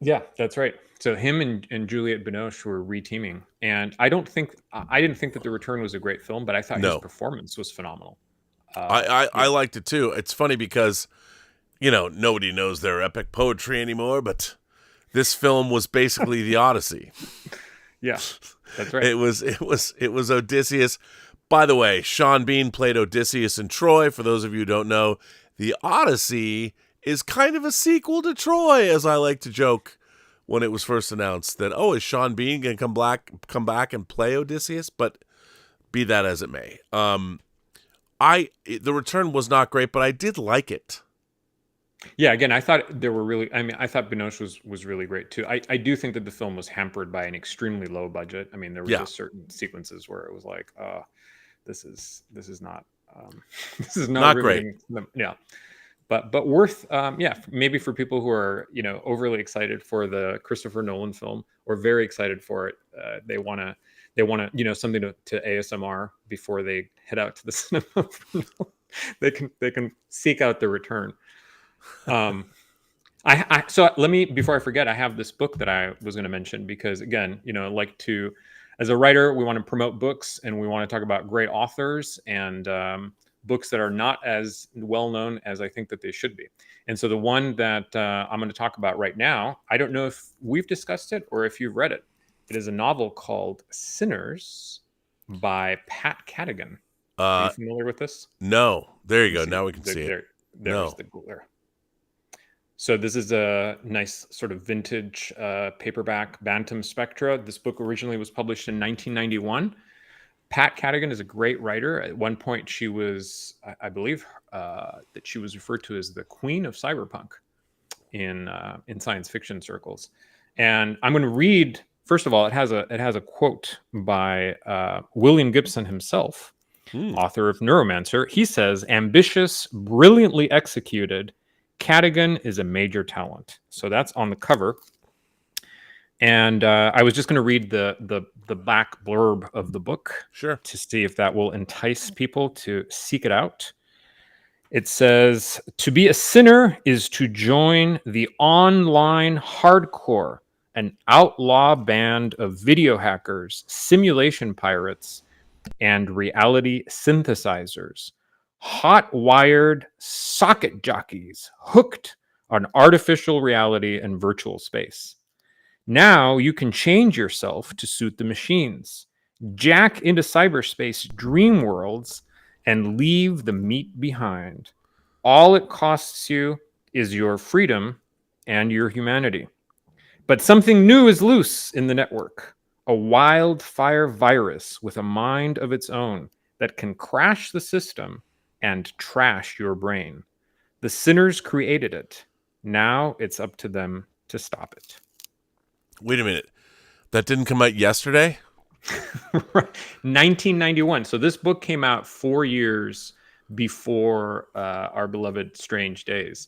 Yeah, that's right. So him and Juliette Binoche were reteaming, and I didn't think that The Return was a great film, but I thought his performance was phenomenal. I liked it too. It's funny because nobody knows their epic poetry anymore, but this film was basically the Odyssey. Yeah, that's right. It was Odysseus. By the way, Sean Bean played Odysseus in Troy. For those of you who don't know, the Odyssey is kind of a sequel to Troy, as I like to joke when it was first announced that, is Sean Bean going to come back and play Odysseus? But be that as it may. The Return was not great, but I did like it. Yeah, again, I thought I thought Binoche was really great too. I do think that the film was hampered by an extremely low budget. I mean, there were just certain sequences where it was like, this is not this is not great. Yeah. But worth, maybe for people who are, overly excited for the Christopher Nolan film or very excited for it, they want they want to, something to ASMR before they head out to the cinema. they can seek out the return. So let me, before I forget, I have this book that I was going to mention because, again, as a writer, we want to promote books and we want to talk about great authors and books that are not as well known as I think that they should be. And so the one that I'm going to talk about right now, I don't know if we've discussed it or if you've read it. It is a novel called Sinners by Pat Cadigan. Are you familiar with this? No. There you go. Now we can see it. There's the glare. So this is a nice sort of vintage paperback Bantam Spectra. This book originally was published in 1991. Pat Cadigan is a great writer. At one point, she was, I believe, that she was referred to as the queen of cyberpunk in science fiction circles. And I'm going to read. First of all, it has a quote by William Gibson himself, author of Neuromancer. He says, "Ambitious, brilliantly executed, Cadigan is a major talent." So that's on the cover. And I was just going to read the back blurb of the book, sure, to see if that will entice people to seek it out. It says, "To be a sinner is to join the online hardcore, an outlaw band of video hackers, simulation pirates, and reality synthesizers. Hot-wired socket jockeys hooked on artificial reality and virtual space. Now you can change yourself to suit the machines, jack into cyberspace dream worlds, and leave the meat behind. All it costs you is your freedom and your humanity. But something new is loose in the network, a wildfire virus with a mind of its own that can crash the system and trash your brain. The sinners created it. Now it's up to them to stop it." Wait a minute. That didn't come out yesterday? 1991. So this book came out 4 years before our beloved Strange Days.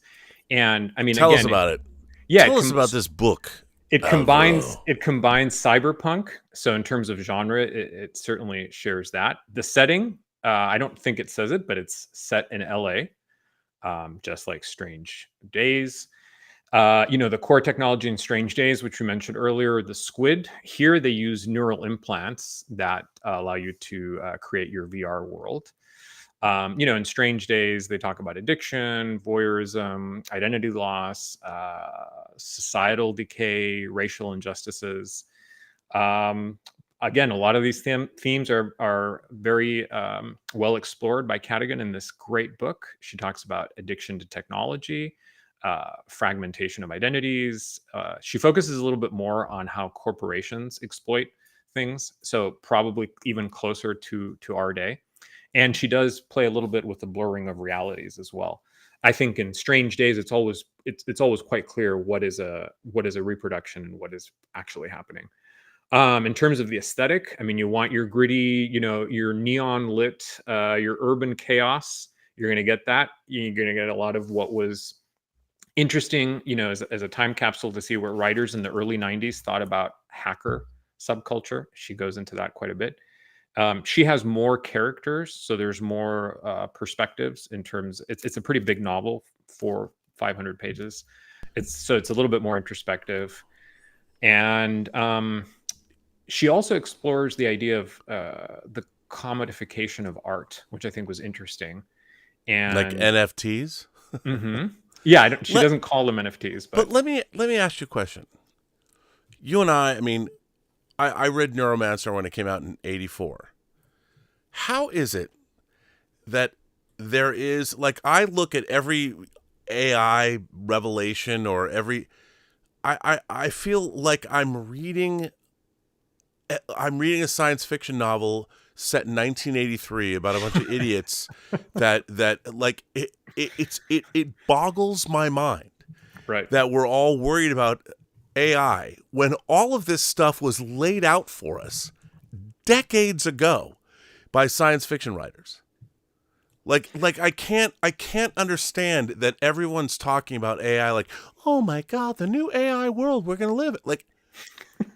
And I mean, tell us about it. Yeah, tell us about this book. It combines cyberpunk. So in terms of genre, it certainly shares that. The setting, I don't think it says it, but it's set in LA, just like Strange Days. The core technology in Strange Days, which we mentioned earlier, the squid. Here they use neural implants that allow you to create your VR world. In Strange Days, they talk about addiction, voyeurism, identity loss, societal decay, racial injustices. Again, a lot of these themes are very well explored by Cadigan in this great book. She talks about addiction to technology, fragmentation of identities. She focuses a little bit more on how corporations exploit things, so probably even closer to our day. And she does play a little bit with the blurring of realities as well. I think in Strange Days, it's always quite clear what is a reproduction and what is actually happening. In terms of the aesthetic, I mean, you want your gritty, your neon lit, your urban chaos. You're going to get that. You're going to get a lot of what was interesting, as a time capsule to see what writers in the early 90s thought about hacker subculture. She goes into that quite a bit. She has more characters, so there's more perspectives in terms. It's a pretty big novel for 500 pages. It's a little bit more introspective, and she also explores the idea of the commodification of art, which I think was interesting. And like NFTs. Mm-hmm. Yeah, she doesn't call them NFTs. But let me ask you a question. You and I mean, I read Neuromancer when it came out in '84. How is it that there is, like, I look at every AI revelation or every, I feel like I'm reading a science fiction novel set in 1983 about a bunch of idiots that like it boggles my mind, right, that we're all worried about AI when all of this stuff was laid out for us decades ago by science fiction writers. Like I can't understand that everyone's talking about AI like, oh my God, the new AI world we're gonna live in. Like,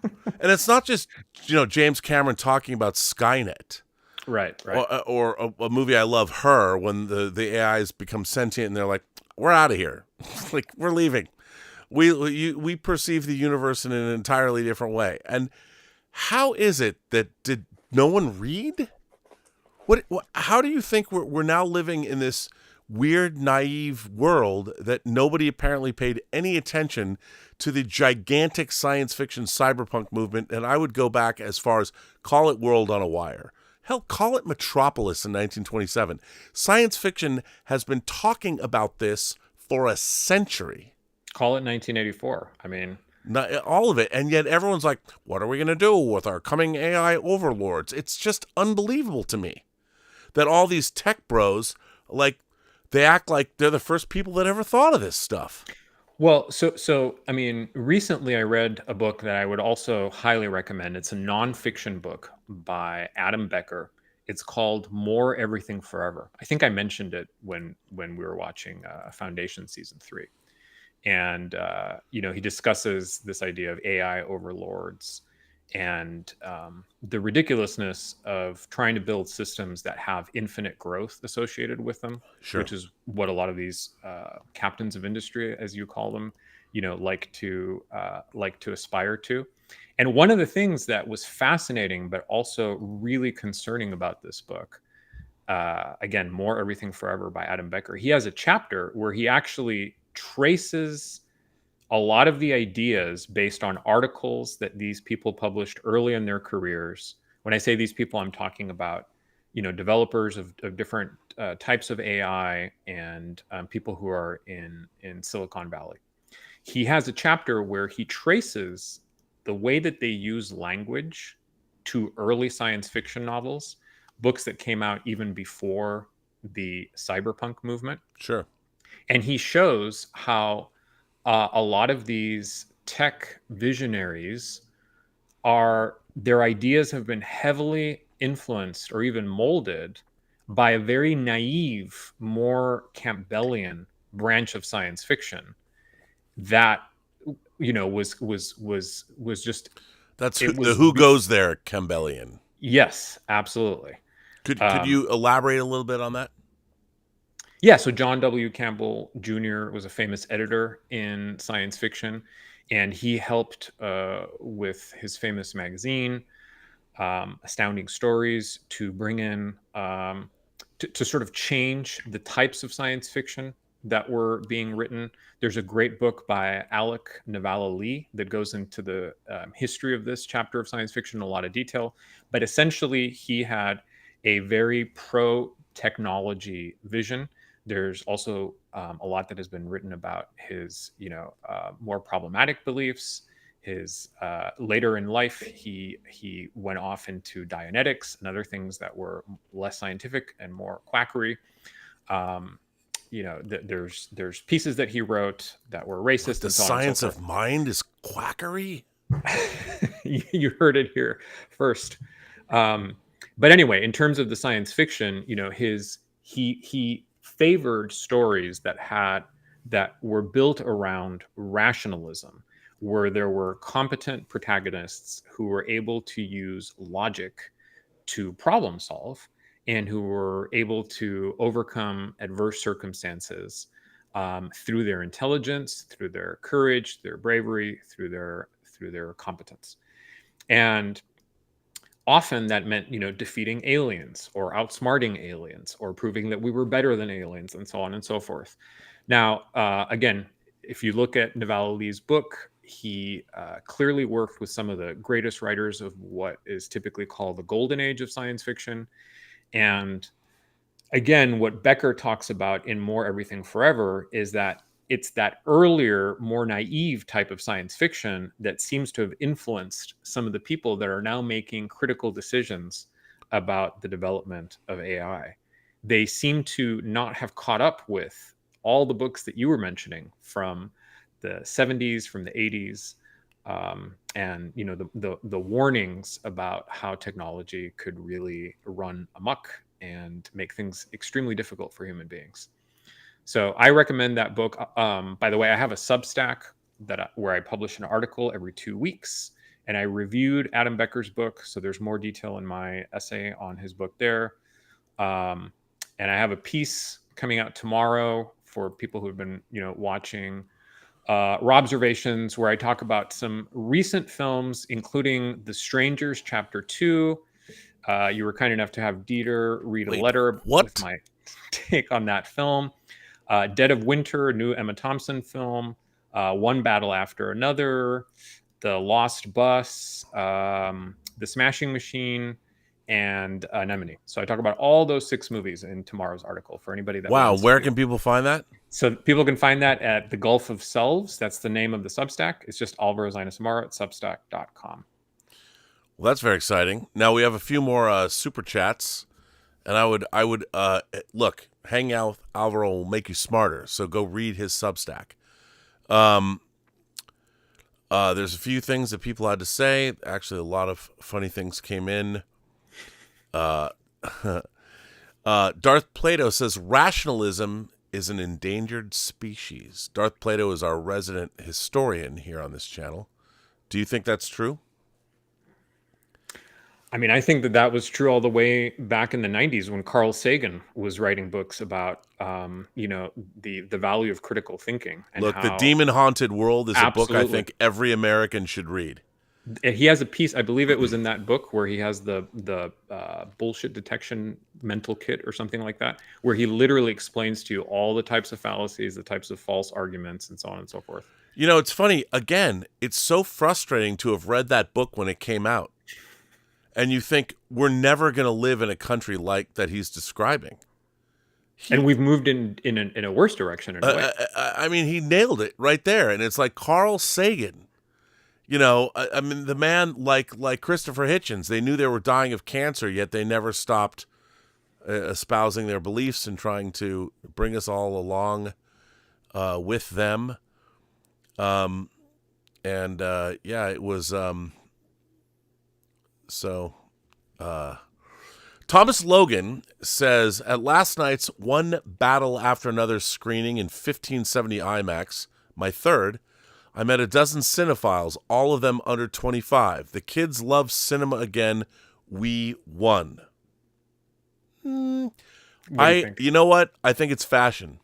And it's not just, James Cameron talking about Skynet. Right. Or a movie I love, Her, when the AIs become sentient and they're like, we're out of here. Like, we're leaving. We perceive the universe in an entirely different way. And how is it that did no one read? How do you think we're now living in this weird, naive world that nobody apparently paid any attention to the gigantic science fiction cyberpunk movement? And I would go back as far as call it World on a Wire. Hell, call it Metropolis in 1927. Science fiction has been talking about this for a century. Call it 1984. I mean, not all of it. And yet everyone's like, what are we going to do with our coming AI overlords? It's just unbelievable to me that all these tech bros, like, they act like they're the first people that ever thought of this stuff. Well, so I mean, recently I read a book that I would also highly recommend. It's a nonfiction book by Adam Becker. It's called More Everything Forever. I think I mentioned it when we were watching Foundation season 3, and he discusses this idea of AI overlords and the ridiculousness of trying to build systems that have infinite growth associated with them, Sure. which is what a lot of these captains of industry, as you call them, like to aspire to. And one of the things that was fascinating, but also really concerning about this book, again, More Everything Forever by Adam Becker, he has a chapter where he actually traces a lot of the ideas based on articles that these people published early in their careers. When I say these people, I'm talking about, developers of different types of AI and people who are in Silicon Valley. He has a chapter where he traces the way that they use language to early science fiction novels, books that came out even before the cyberpunk movement. Sure. And he shows how a lot of these tech visionaries their ideas have been heavily influenced or even molded by a very naive, more Campbellian branch of science fiction that, was just. That's who goes there, Campbellian. Yes, absolutely. Could you elaborate a little bit on that? Yeah, so John W. Campbell Jr. was a famous editor in science fiction, and he helped with his famous magazine, Astounding Stories, to bring in, to sort of change the types of science fiction that were being written. There's a great book by Alec Navala-Lee that goes into the history of this chapter of science fiction in a lot of detail. But essentially, he had a very pro-technology vision. There's also a lot that has been written about his, more problematic beliefs. His later in life, he went off into Dianetics and other things that were less scientific and more quackery. There's pieces that he wrote that were racist. The science of mind is quackery. You heard it here first. But anyway, in terms of the science fiction, he favored stories that were built around rationalism, where there were competent protagonists who were able to use logic to problem solve and who were able to overcome adverse circumstances through their intelligence, through their courage, their bravery, through their competence. And often that meant, defeating aliens or outsmarting aliens or proving that we were better than aliens and so on and so forth. Now, again, if you look at Navala-Lee's book, he clearly worked with some of the greatest writers of what is typically called the golden age of science fiction. And again, what Becker talks about in More Everything Forever is that it's that earlier, more naive type of science fiction that seems to have influenced some of the people that are now making critical decisions about the development of AI. They seem to not have caught up with all the books that you were mentioning from the 70s, from the 80s, and the warnings about how technology could really run amok and make things extremely difficult for human beings. So I recommend that book. By the way, I have a Substack where I publish an article every 2 weeks. And I reviewed Adam Becker's book, so there's more detail in my essay on his book there. And I have a piece coming out tomorrow for people who have been, watching Robservations, where I talk about some recent films, including The Strangers, Chapter 2. You were kind enough to have Dieter read a letter with my take on that film. Dead of Winter, a new Emma Thompson film. One Battle After Another. The Lost Bus. The Smashing Machine. And Anemone. So I talk about all those 6 movies in tomorrow's article for anybody that Wow, wants where to. can people find that? So people can find that at The Gulf of Selves. That's the name of the Substack. It's just Alvaro Zainasamara at substack.com. Well, that's very exciting. Now we have a few more super chats, and I would look, hang out with Alvaro will make you smarter. So go read his Substack. There's a few things that people had to say. Actually, a lot of funny things came in. Darth Plato says rationalism is an endangered species. Darth Plato is our resident historian here on this channel. Do you think that's true? I mean, I think that was true all the way back in the 90s when Carl Sagan was writing books about, the value of critical thinking. And look, The Demon Haunted World is a book I think every American should read. He has a piece, I believe it was in that book, where he has the bullshit detection mental kit or something like that, where he literally explains to you all the types of fallacies, the types of false arguments, and so on and so forth. It's funny. Again, it's so frustrating to have read that book when it came out. And you think we're never going to live in a country like that he's describing. And we've moved in a worse direction in a way. I mean, he nailed it right there. And it's like Carl Sagan. I mean, the man like Christopher Hitchens, they knew they were dying of cancer, yet they never stopped espousing their beliefs and trying to bring us all along with them. It was Thomas Logan says, at last night's One Battle After Another screening in 1570 IMAX, my third, I met a dozen cinephiles, all of them under 25. The kids love cinema again. We won. You know what? I think it's fashion.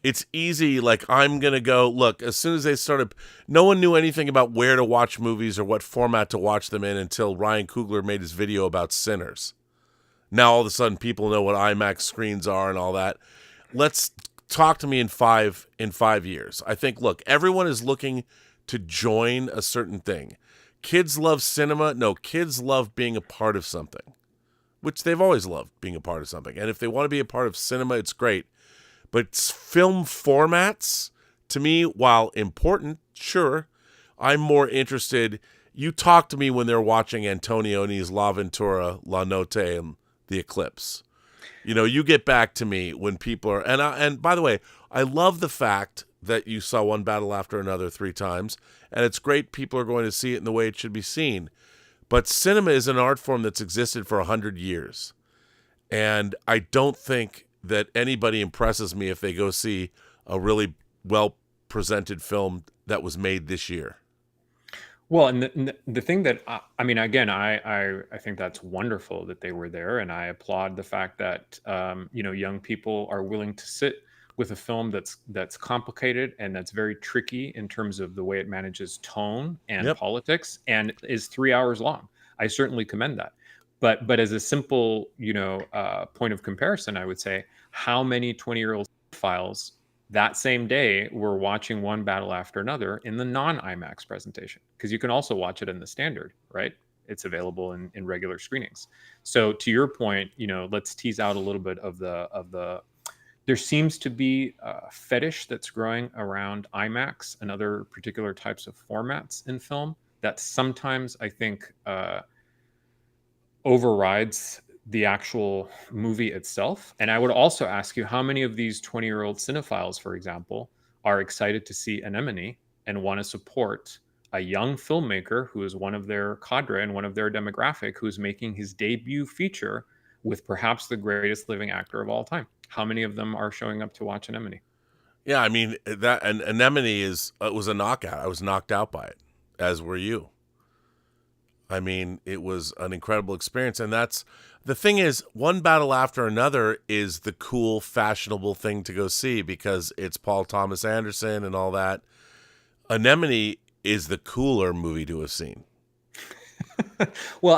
It's easy. Like, I'm going to go, look, as soon as they started, no one knew anything about where to watch movies or what format to watch them in until Ryan Coogler made his video about Sinners. Now, all of a sudden, people know what IMAX screens are and all that. Let's talk to me in 5 years. I think, look, everyone is looking to join a certain thing. Kids love cinema. No, kids love being a part of something, which they've always loved being a part of something. And if they want to be a part of cinema, it's great. But film formats, to me, while important, sure, I'm more interested. You talk to me when they're watching Antonioni's La Ventura, La Notte, and The Eclipse. You get back to me when people are, and by the way, I love the fact that you saw One Battle After Another 3 times, and it's great people are going to see it in the way it should be seen. But cinema is an art form that's existed for 100 years, and I don't think that anybody impresses me if they go see a really well-presented film that was made this year. Well, and the thing that, I mean, again, I think that's wonderful that they were there, and I applaud the fact that, young people are willing to sit with a film that's complicated and that's very tricky in terms of the way it manages tone and politics and is 3 hours long. I certainly commend that. But as a simple, point of comparison, I would say how many 20-year-old files that same day were watching One Battle After Another in the non-IMAX presentation, because you can also watch it in the standard, right? It's available in regular screenings. So to your point, let's tease out a little bit of the. There seems to be a fetish that's growing around IMAX and other particular types of formats in film that sometimes I think overrides the actual movie itself. And I would also ask you, how many of these 20-year-old cinephiles, for example, are excited to see Anemone and want to support a young filmmaker who is one of their cadre and one of their demographic, who's making his debut feature with perhaps the greatest living actor of all time? How many of them are showing up to watch Anemone? Yeah, I mean, that and Anemone was a knockout. I was knocked out by it. as were you. I mean, it was an incredible experience. And that's the thing is, One Battle After Another is the cool, fashionable thing to go see because it's Paul Thomas Anderson and all that. Anemone is the cooler movie to have seen. Well,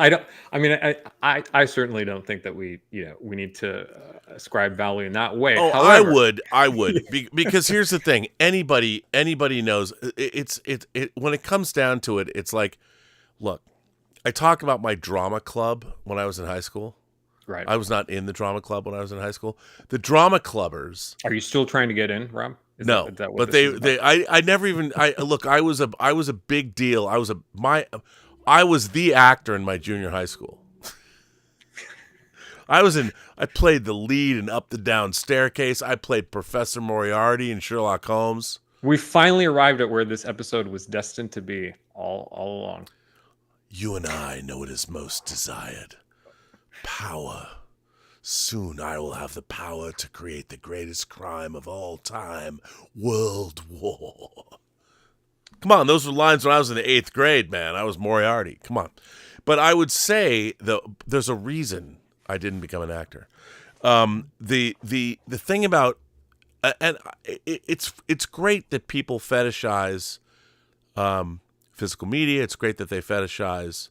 I certainly don't think that we need to ascribe value in that way. Oh, However, I would, because here's the thing: anybody knows it. When it comes down to it, it's like, look, I talk about my drama club when I was in high school. Right. I was not in the drama club when I was in high school. The drama clubbers. Are you still trying to get in, Rob? No, but I never even. Look. I was a big deal. I was the actor in my junior high school. I played the lead in Up the Down Staircase. I played Professor Moriarty in Sherlock Holmes. We finally arrived at where this episode was destined to be all along. You and I know what is most desired. Power. Soon I will have the power to create the greatest crime of all time. World War. Come on, those were lines when I was in the 8th grade, man. I was Moriarty. Come on. But I would say there's a reason I didn't become an actor. The thing about and it's great that people fetishize physical media. It's great that they fetishize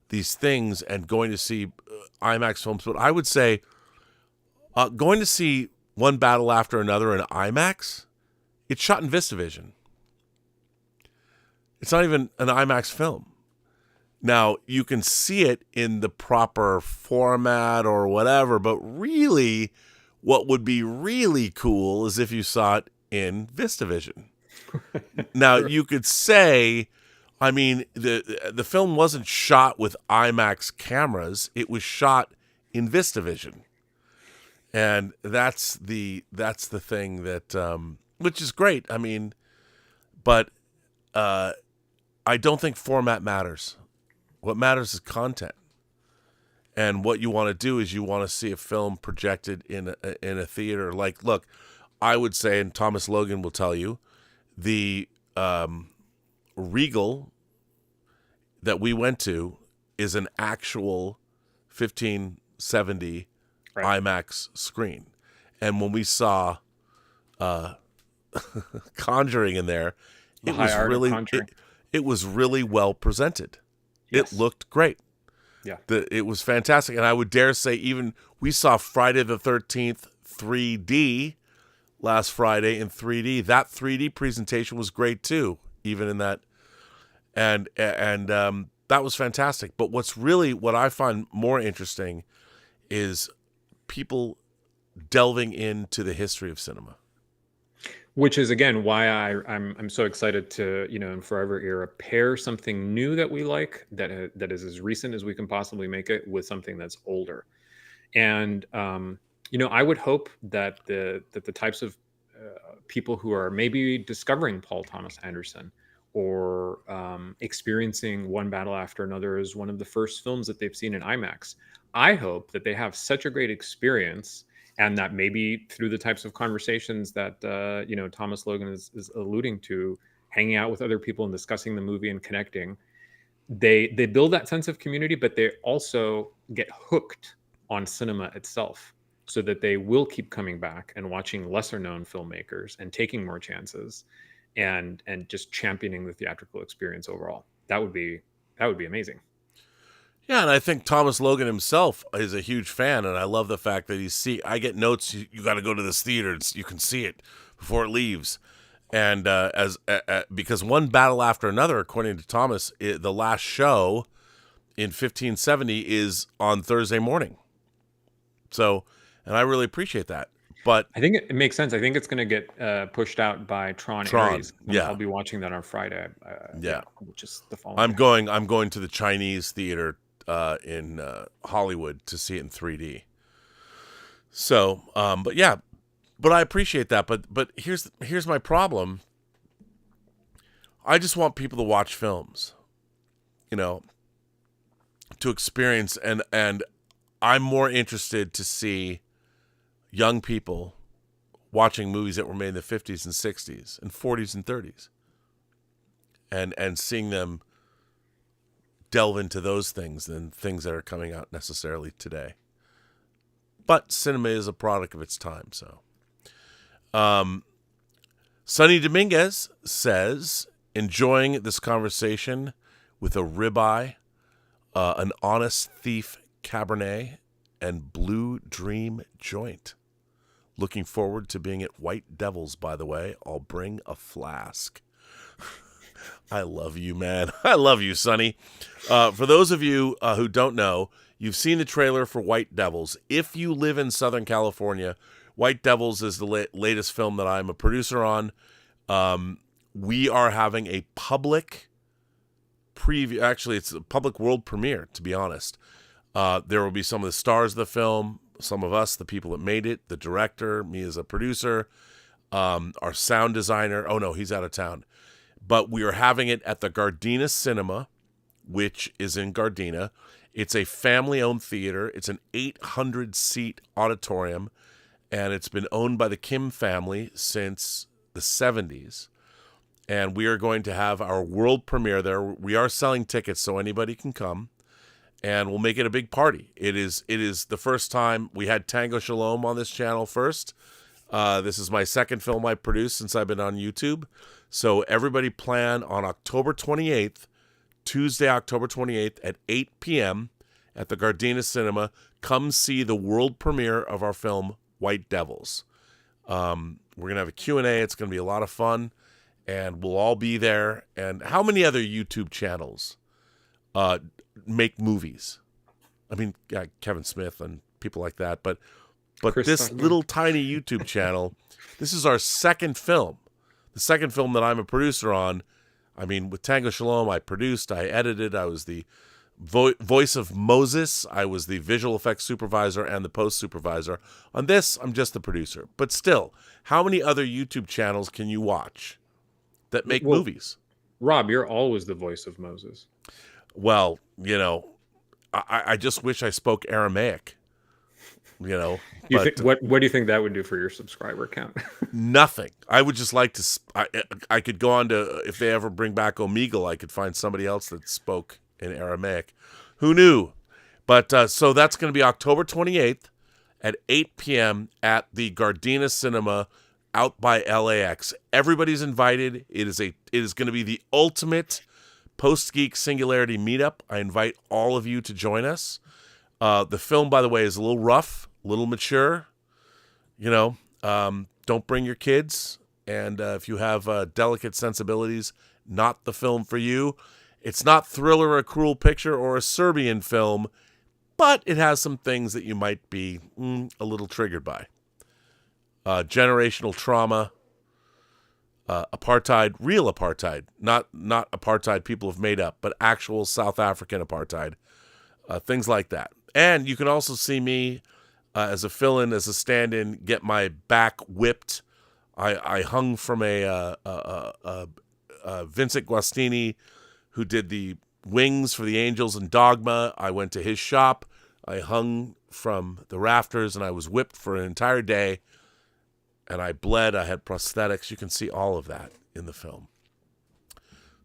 these things and going to see IMAX films. But I would say going to see One Battle After Another in IMAX, it's shot in VistaVision. It's not even an IMAX film. Now, you can see it in the proper format or whatever, but really, what would be really cool is if you saw it in VistaVision. Now, you could say, I mean, the film wasn't shot with IMAX cameras. It was shot in VistaVision. And that's the thing that, which is great. I mean, but I don't think format matters. What matters is content. And what you want to do is you want to see a film projected in a theater. Like, look, I would say, and Thomas Logan will tell you, the Regal that we went to is an actual 1570 IMAX screen. And when we saw Conjuring in there, it was really well presented. Yes. It looked great. Yeah, it was fantastic. And I would dare say even we saw Friday the 13th 3D last Friday in 3D. That 3D presentation was great too, even in that. And that was fantastic. But what I find more interesting is people delving into the history of cinema. Which is, again, why I'm so excited to, in Forever Era, pair something new that we like, that is as recent as we can possibly make it, with something that's older. And, I would hope that the types of people who are maybe discovering Paul Thomas Anderson or experiencing One Battle After Another as one of the first films that they've seen in IMAX, I hope that they have such a great experience. And that maybe through the types of conversations that, Thomas Logan is alluding to, hanging out with other people and discussing the movie and connecting, they build that sense of community, but they also get hooked on cinema itself so that they will keep coming back and watching lesser known filmmakers and taking more chances and just championing the theatrical experience overall. That would be amazing. Yeah, and I think Thomas Logan himself is a huge fan, and I love the fact that I get notes, you got to go to this theater, you can see it before it leaves. And because One Battle After Another, according to Thomas, the last show in 1570 is on Thursday morning. So, and I really appreciate that. But I think it makes sense. I think it's going to get pushed out by Tron. Ares. Yeah, I'll be watching that on Friday. Which is the following. I'm going to the Chinese theater in Hollywood to see it in 3D. So, but I appreciate that. But here's my problem. I just want people to watch films, to experience, and I'm more interested to see young people watching movies that were made in the 50s and 60s and 40s and 30s. and seeing them delve into those things than things that are coming out necessarily today. But cinema is a product of its time. So, Sonny Dominguez says, enjoying this conversation with a ribeye, an honest thief Cabernet, and Blue Dream joint. Looking forward to being at White Devils, by the way. I'll bring a flask. I love you, man. I love you, Sonny. For those of you who don't know, you've seen the trailer for White Devils. If you live in Southern California, White Devils is the latest film that I'm a producer on. We are having a public preview. Actually, it's a public world premiere, to be honest. There will be some of the stars of the film, some of us, the people that made it, the director, me as a producer, our sound designer. Oh, no, he's out of town. But we are having it at the Gardena Cinema, which is in Gardena. It's a family-owned theater. It's an 800-seat auditorium, and it's been owned by the Kim family since the 70s. And we are going to have our world premiere there. We are selling tickets so anybody can come, and we'll make it a big party. It is the first time. We had Tango Shalom on this channel first. This is my second film I produced since I've been on YouTube. So everybody plan on October 28th, Tuesday, October 28th at 8 p.m. at the Gardena Cinema. Come see the world premiere of our film, White Devils. We're going to have a Q&A. It's going to be a lot of fun, and we'll all be there. And how many other YouTube channels make movies? I mean, yeah, Kevin Smith and people like that. But this little tiny YouTube channel, this is our second film. The second film that I'm a producer on. I mean, with Tango Shalom, I produced, I edited, I was the voice of Moses, I was the visual effects supervisor and the post supervisor. On this, I'm just the producer. But still, how many other YouTube channels can you watch that make movies? Rob, you're always the voice of Moses. Well, you know, I just wish I spoke Aramaic. You know, what do you think that would do for your subscriber count? Nothing. I would just like to. I could go on to, if they ever bring back Omegle, I could find somebody else that spoke in Aramaic. Who knew? But so that's going to be October 28th at 8 p.m. at the Gardena Cinema out by LAX. Everybody's invited. It is going to be the ultimate Post-Geek Singularity meetup. I invite all of you to join us. The film, by the way, is a little rough, a little mature. You know, don't bring your kids. And if you have delicate sensibilities, not the film for you. It's not Thriller, A Cruel Picture, or a Serbian film, but it has some things that you might be a little triggered by. Generational trauma, apartheid, real apartheid, not apartheid people have made up, but actual South African apartheid, things like that. And you can also see me as a fill-in, as a stand-in, get my back whipped. I hung from a Vincent Guastini, who did the wings for the Angels and Dogma. I went to his shop. I hung from the rafters, and I was whipped for an entire day. And I bled. I had prosthetics. You can see all of that in the film.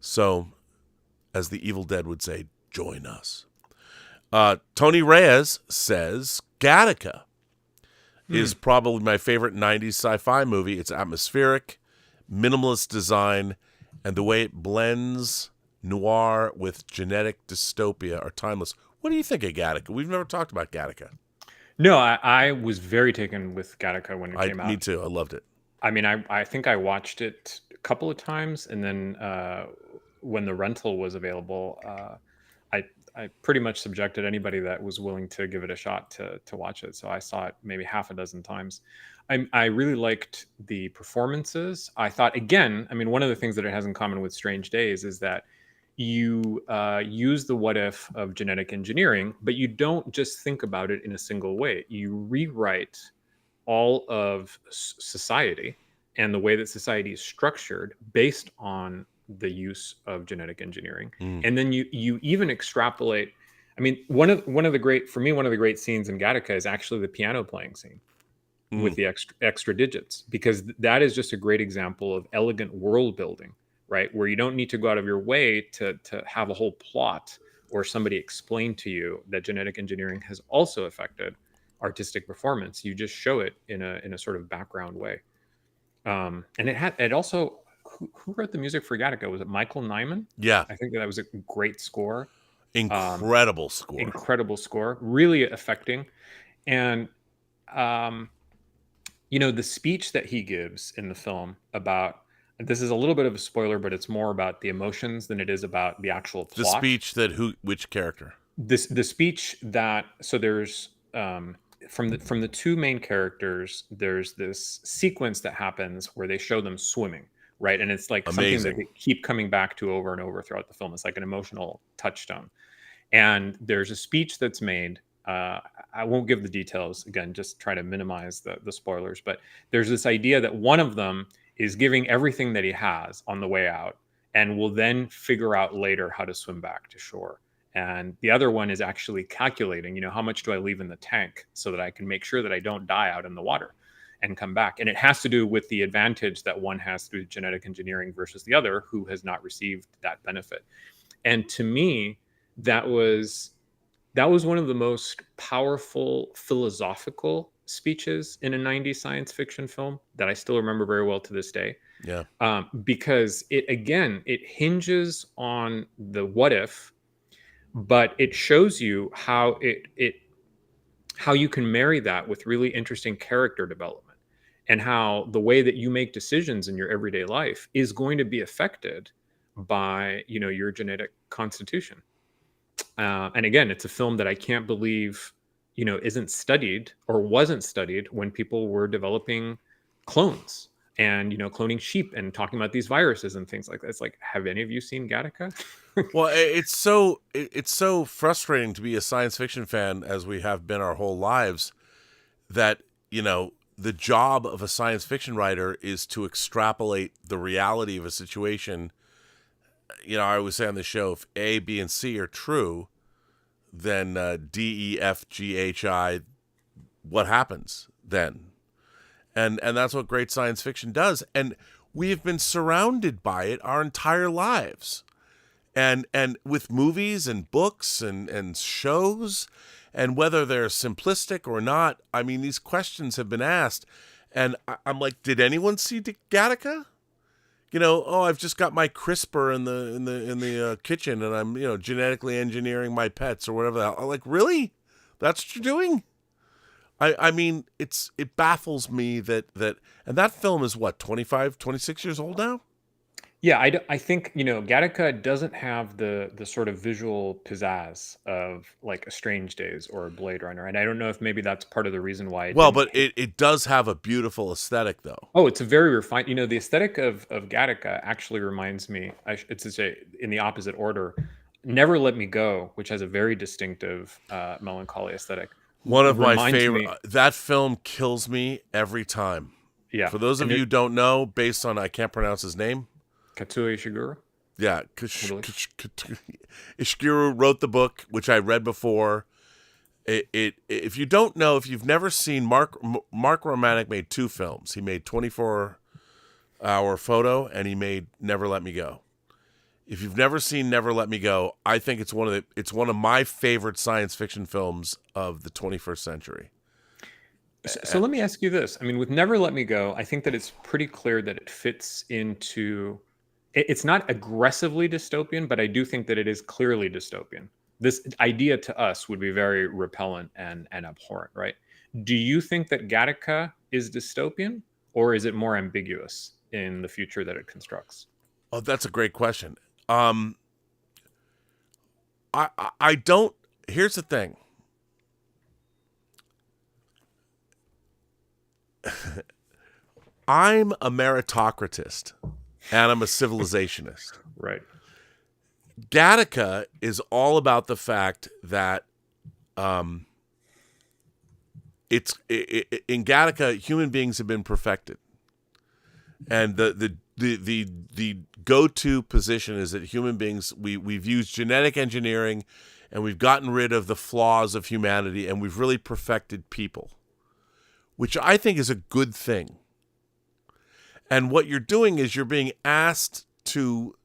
So, as the Evil Dead would say, join us. Tony Reyes says Gattaca is probably my favorite 90s sci-fi movie. It's atmospheric, minimalist design, and the way it blends noir with genetic dystopia are timeless. What do you think of Gattaca? We've never talked about Gattaca. No, I was very taken with Gattaca when it came out. Me too. I loved it. I mean, I think I watched it a couple of times, and then when the rental was available, I pretty much subjected anybody that was willing to give it a shot to watch it. So I saw it maybe half a dozen times. I really liked the performances. I thought, again, I mean, one of the things that it has in common with Strange Days is that you use the what if of genetic engineering, but you don't just think about it in a single way. You rewrite all of society and the way that society is structured based on the use of genetic engineering. And then you even extrapolate. I mean, one of the great scenes in Gattaca is actually the piano playing scene with the extra digits, because that is just a great example of elegant world building, right? Where you don't need to go out of your way to have a whole plot or somebody explain to you that genetic engineering has also affected artistic performance. You just show it in a sort of background way. And it also, who wrote the music for Gattaca? Was it Michael Nyman? Yeah. I think that was a great score. Incredible score. Incredible score. Really affecting. And, the speech that he gives in the film about, this is a little bit of a spoiler, but it's more about the emotions than it is about the actual plot. The speech that which character? The speech that, so there's, from the two main characters, there's this sequence that happens where they show them swimming, right? And it's like Amazing. Something that they keep coming back to over and over throughout the film. It's like an emotional touchstone. And there's a speech that's made. I won't give the details again, just try to minimize the spoilers. But there's this idea that one of them is giving everything that he has on the way out and will then figure out later how to swim back to shore. And the other one is actually calculating, how much do I leave in the tank so that I can make sure that I don't die out in the water and come back. And it has to do with the advantage that one has through genetic engineering versus the other who has not received that benefit. And to me, that was one of the most powerful philosophical speeches in a 90s science fiction film that I still remember very well to this day. Yeah. Because it hinges on the what if, but it shows you how how you can marry that with really interesting character development, and how the way that you make decisions in your everyday life is going to be affected by your genetic constitution. And again, it's a film that I can't believe isn't studied or wasn't studied when people were developing clones and cloning sheep and talking about these viruses and things like that. It's like, have any of you seen Gattaca? Well, it's so frustrating to be a science fiction fan, as we have been our whole lives, that the job of a science fiction writer is to extrapolate the reality of a situation. I always say on the show, if A, B, and C are true, then D, E, F, G, H, I, what happens then? And that's what great science fiction does. And we have been surrounded by it our entire lives. And with movies and books and shows, and whether they're simplistic or not, I mean, these questions have been asked. And I'm like, did anyone see Gattaca? I've just got my CRISPR in the kitchen, and I'm genetically engineering my pets or whatever. I'm like, really? That's what you're doing? I mean, it baffles me that and that film is what, 25, 26 years old now? Yeah, I think Gattaca doesn't have the sort of visual pizzazz of like A Strange Days or Blade Runner, and I don't know if maybe that's part of the reason why. It does have a beautiful aesthetic, though. Oh, it's a very refined. The aesthetic of Gattaca actually reminds me. It's to say in the opposite order. Never Let Me Go, which has a very distinctive melancholy aesthetic. One of my favorite. That film kills me every time. Yeah. For those of you who don't know, based on, I can't pronounce his name. Katsue Ishiguro? Yeah. Ishiguro wrote the book, which I read before. If you don't know, if you've never seen, Mark Romanek made two films. He made 24 Hour Photo, and he made Never Let Me Go. If you've never seen Never Let Me Go, I think it's one of my favorite science fiction films of the 21st century. So let me ask you this. I mean, with Never Let Me Go, I think that it's pretty clear that it fits into... It's not aggressively dystopian, but I do think that it is clearly dystopian. This idea to us would be very repellent and abhorrent, right? Do you think that Gattaca is dystopian, or is it more ambiguous in the future that it constructs? Oh, that's a great question. I don't. Here's the thing. I'm a meritocratist, and I'm a civilizationist. Right. Gattaca is all about the fact that in Gattaca, human beings have been perfected, and the go-to position is that human beings, we've used genetic engineering, and we've gotten rid of the flaws of humanity, and we've really perfected people, which I think is a good thing. And what you're doing is you're being asked to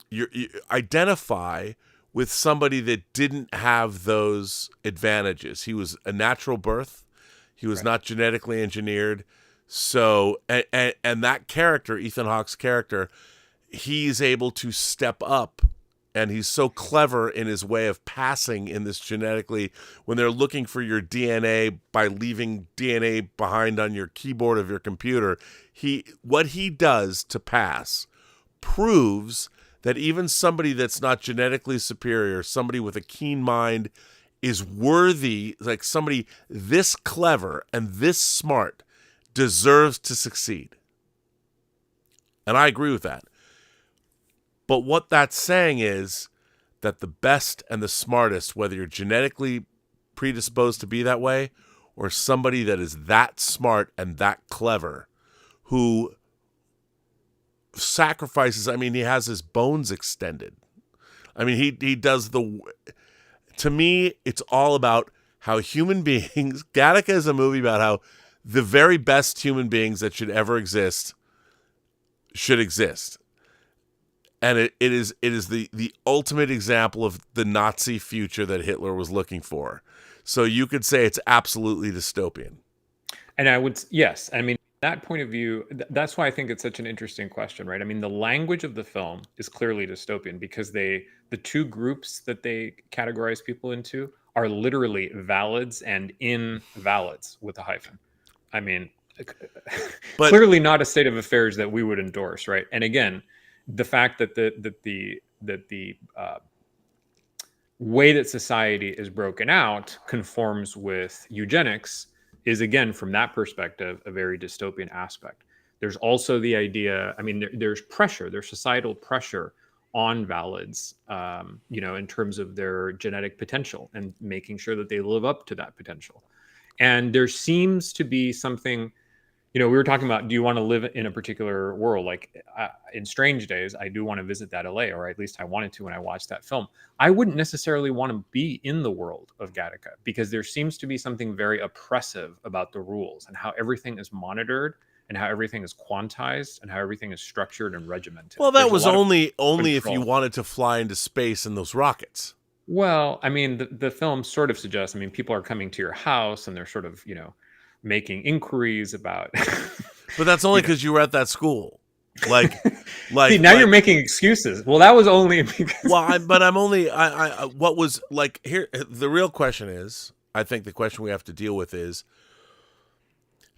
you identify with somebody that didn't have those advantages. He was a natural birth. He was not genetically engineered. So, and that character, Ethan Hawke's character, he's able to step up, and he's so clever in his way of passing in this genetically, when they're looking for your DNA by leaving DNA behind on your keyboard of your computer, what he does to pass proves that even somebody that's not genetically superior, somebody with a keen mind, is worthy, like somebody this clever and this smart deserves to succeed. And I agree with that. But what that's saying is that the best and the smartest, whether you're genetically predisposed to be that way, or somebody that is that smart and that clever, who sacrifices, I mean, he has his bones extended. I mean, he does to me, it's all about how human beings, Gattaca is a movie about how the very best human beings that should ever exist should exist. And it is the ultimate example of the Nazi future that Hitler was looking for. So you could say it's absolutely dystopian. And I would, yes. I mean, that point of view, that's why I think it's such an interesting question, right? I mean, the language of the film is clearly dystopian because the two groups that they categorize people into are literally valids and invalids with a hyphen. I mean, but clearly not a state of affairs that we would endorse, right? And again, the fact that the way that society is broken out conforms with eugenics is, again, from that perspective, a very dystopian aspect. There's also the idea, I mean, there's pressure, there's societal pressure on valids, in terms of their genetic potential and making sure that they live up to that potential. And there seems to be something, we were talking about, do you want to live in a particular world? Like in Strange Days, I do want to visit that LA, or at least I wanted to when I watched that film. I wouldn't necessarily want to be in the world of Gattaca because there seems to be something very oppressive about the rules and how everything is monitored and how everything is quantized and how everything is structured and regimented. Well, that was only if you wanted to fly into space in those rockets. Well, I mean, the film sort of suggests, I mean, people are coming to your house and they're sort of, making inquiries about. But that's only because you were at that school. Like See, now you're making excuses. Well, that was only because. Well, what was like here? The real question is, I think the question we have to deal with is,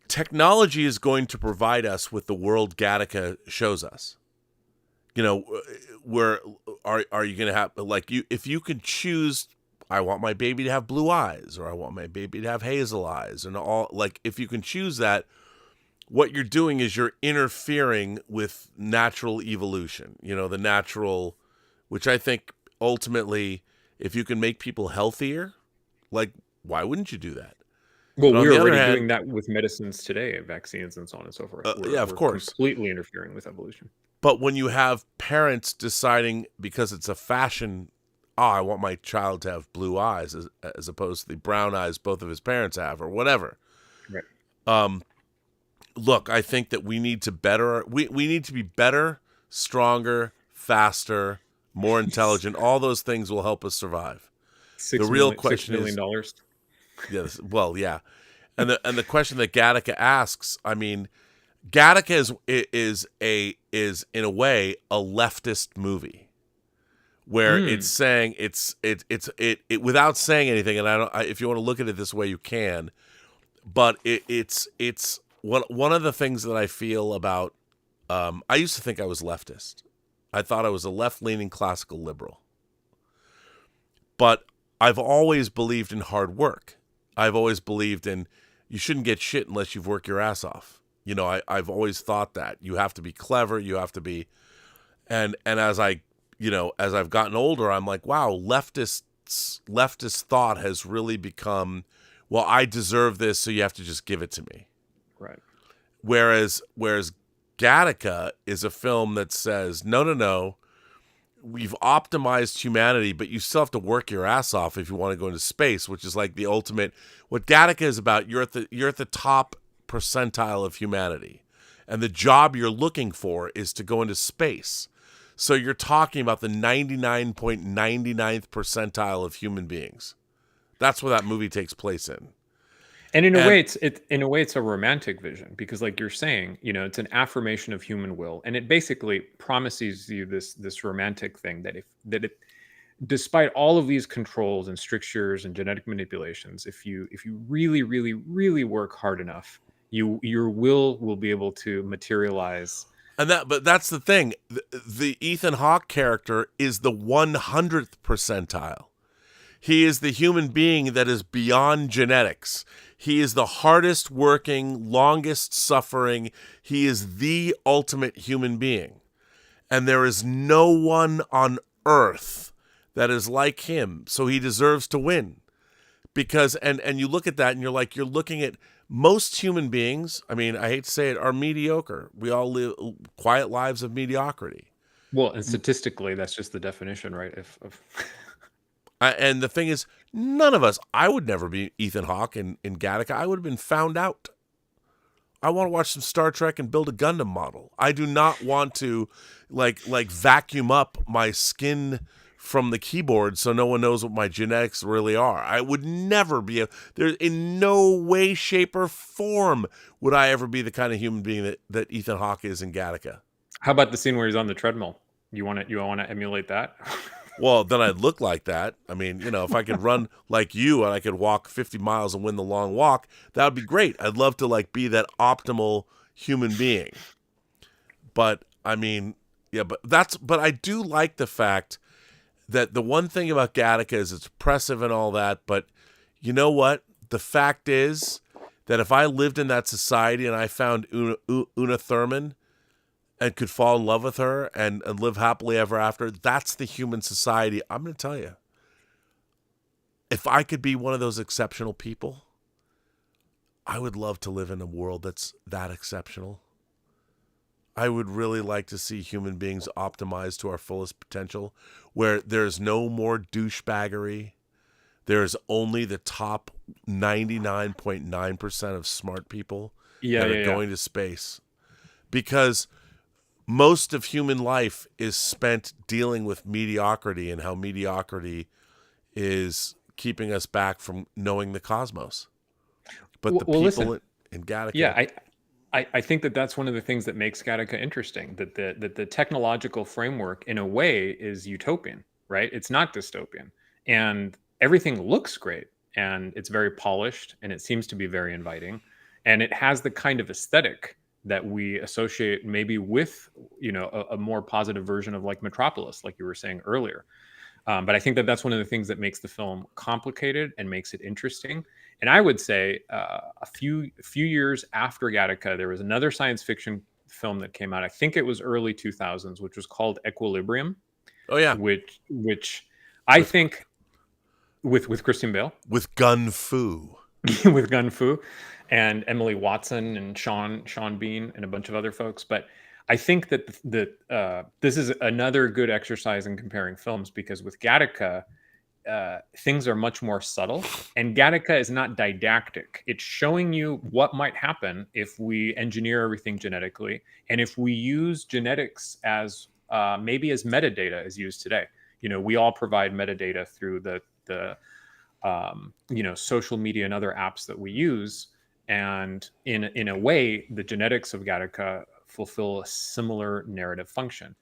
technology is going to provide us with the world Gattaca shows us. Where are you going to have, like, if you could choose, I want my baby to have blue eyes, or I want my baby to have hazel eyes, and all, like, if you can choose that, what you're doing is you're interfering with natural evolution, the natural, which I think ultimately, if you can make people healthier, like, why wouldn't you do that? Well, we're already doing that with medicines today, vaccines and so on and so forth. Of course. Completely interfering with evolution. But when you have parents deciding, because it's a fashion, I want my child to have blue eyes as opposed to the brown eyes both of his parents have, or whatever. Right. Look, I think that we need to we need to be better, stronger, faster, more intelligent. All those things will help us survive. The real question is $6 million. Yes. Well, yeah. And the question that Gattaca asks, I mean, Gattaca is in a way a leftist movie, where it's saying it's without saying anything. And if you want to look at it this way, you can. But it's one of the things that I feel about. I used to think I was leftist. I thought I was a left-leaning classical liberal. But I've always believed in hard work. I've always believed in you shouldn't get shit unless you've worked your ass off. I've always thought that you have to be clever, you have to be, and as I've gotten older, I'm like, wow, leftist thought has really become, well, I deserve this, so you have to just give it to me. Right. Whereas Gattaca is a film that says, no, we've optimized humanity, but you still have to work your ass off if you want to go into space, which is like the ultimate. What Gattaca is about, you're at the top percentile of humanity, And the job you're looking for is to go into space. So you're talking about the 99.99th percentile of human beings. That's where that movie takes place in. And in a way, it's a romantic vision, because, like you're saying, it's an affirmation of human will, and it basically promises you this romantic thing that despite all of these controls and strictures and genetic manipulations, if you really, really, really work hard enough, your will be able to materialize. But that's the thing. The Ethan Hawke character is the 100th percentile. He is the human being that is beyond genetics. He is the hardest working, longest suffering. He is the ultimate human being. And there is no one on earth that is like him. So he deserves to win. Because, and you look at that and you're looking at most human beings, I mean, I hate to say it, are mediocre. We all live quiet lives of mediocrity. Well, and statistically, that's just the definition, right? And the thing is, none of us, I would never be Ethan Hawke in Gattaca. I would have been found out. I want to watch some Star Trek and build a Gundam model. I do not want to like vacuum up my skin from the keyboard so no one knows what my genetics really are. I would never be there's in no way, shape, or form would I ever be the kind of human being that Ethan Hawke is in Gattaca. How about the scene where he's on the treadmill? You want to emulate that? Well, then I'd look like that. I mean, if I could run like you and I could walk 50 miles and win the long walk, that would be great. I'd love to be that optimal human being. But I mean, yeah, but I do like the fact that the one thing about Gattaca is it's oppressive and all that, but you know what? The fact is that if I lived in that society and I found Una Thurman and could fall in love with her and live happily ever after, that's the human society. I'm going to tell you, if I could be one of those exceptional people, I would love to live in a world that's that exceptional. I would really like to see human beings optimized to our fullest potential, where there's no more douchebaggery. There's only the top 99.9% of smart people that are going to space. Because most of human life is spent dealing with mediocrity and how mediocrity is keeping us back from knowing the cosmos. But the people in Gattaca... Yeah, I think that's one of the things that makes Gattaca interesting, that the technological framework, in a way, is utopian, right? It's not dystopian. And everything looks great, and it's very polished, and it seems to be very inviting. And it has the kind of aesthetic that we associate maybe with, a more positive version of like Metropolis, like you were saying earlier. But I think that's one of the things that makes the film complicated and makes it interesting. And I would say a few years after Gattaca, there was another science fiction film that came out. I think it was early 2000s, which was called Equilibrium. Oh yeah, which I think with Christian Bale, with Gun Fu, with Gun Fu, and Emily Watson and Sean Bean and a bunch of other folks. But I think that this is another good exercise in comparing films, because with Gattaca, things are much more subtle, and Gattaca is not didactic. It's showing you what might happen if we engineer everything genetically, and if we use genetics as maybe as metadata is used today. We all provide metadata through the social media and other apps that we use, and in a way, the genetics of Gattaca fulfill a similar narrative function,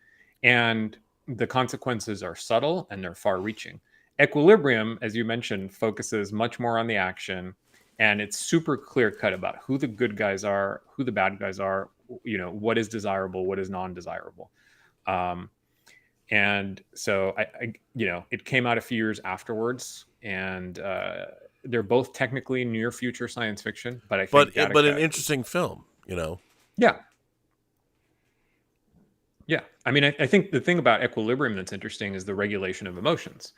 and the consequences are subtle and they're far-reaching. Equilibrium, as you mentioned, focuses much more on the action, and it's super clear-cut about who the good guys are, who the bad guys are, what is desirable, what is non-desirable. And so it came out a few years afterwards, and they're both technically near future science fiction, but I think but an interesting film, Yeah. I mean, I think the thing about Equilibrium that's interesting is the regulation of emotions,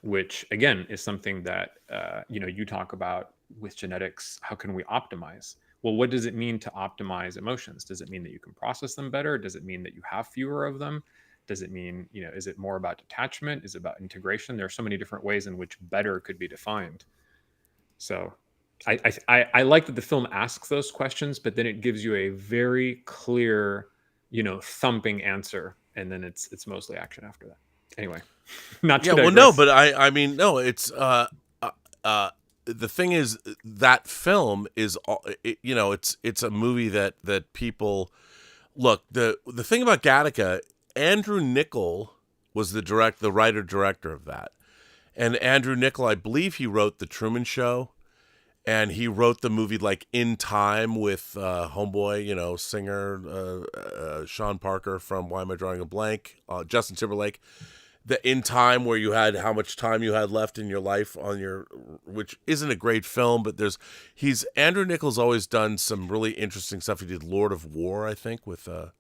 which again is something that you talk about with genetics. How can we optimize? Well, what does it mean to optimize emotions? Does it mean that you can process them better? Does it mean that you have fewer of them? Does it mean, is it more about detachment? Is it about integration? There are so many different ways in which better could be defined. So I like that the film asks those questions, but then it gives you a very clear, thumping answer, and then it's mostly action after that. Anyway, not to Yeah, well, digress. no, but I mean, no, it's the thing is that film is it's a movie that people look. The thing about Gattaca, Andrew Niccol was the writer director of that, and Andrew Niccol, I believe he wrote The Truman Show, and he wrote the movie like In Time with homeboy, singer Sean Parker from Why Am I Drawing a Blank, Justin Timberlake. The In Time, where you had how much time you had left in your life which isn't a great film, but Andrew Niccol's always done some really interesting stuff. He did Lord of War, I think, with oh,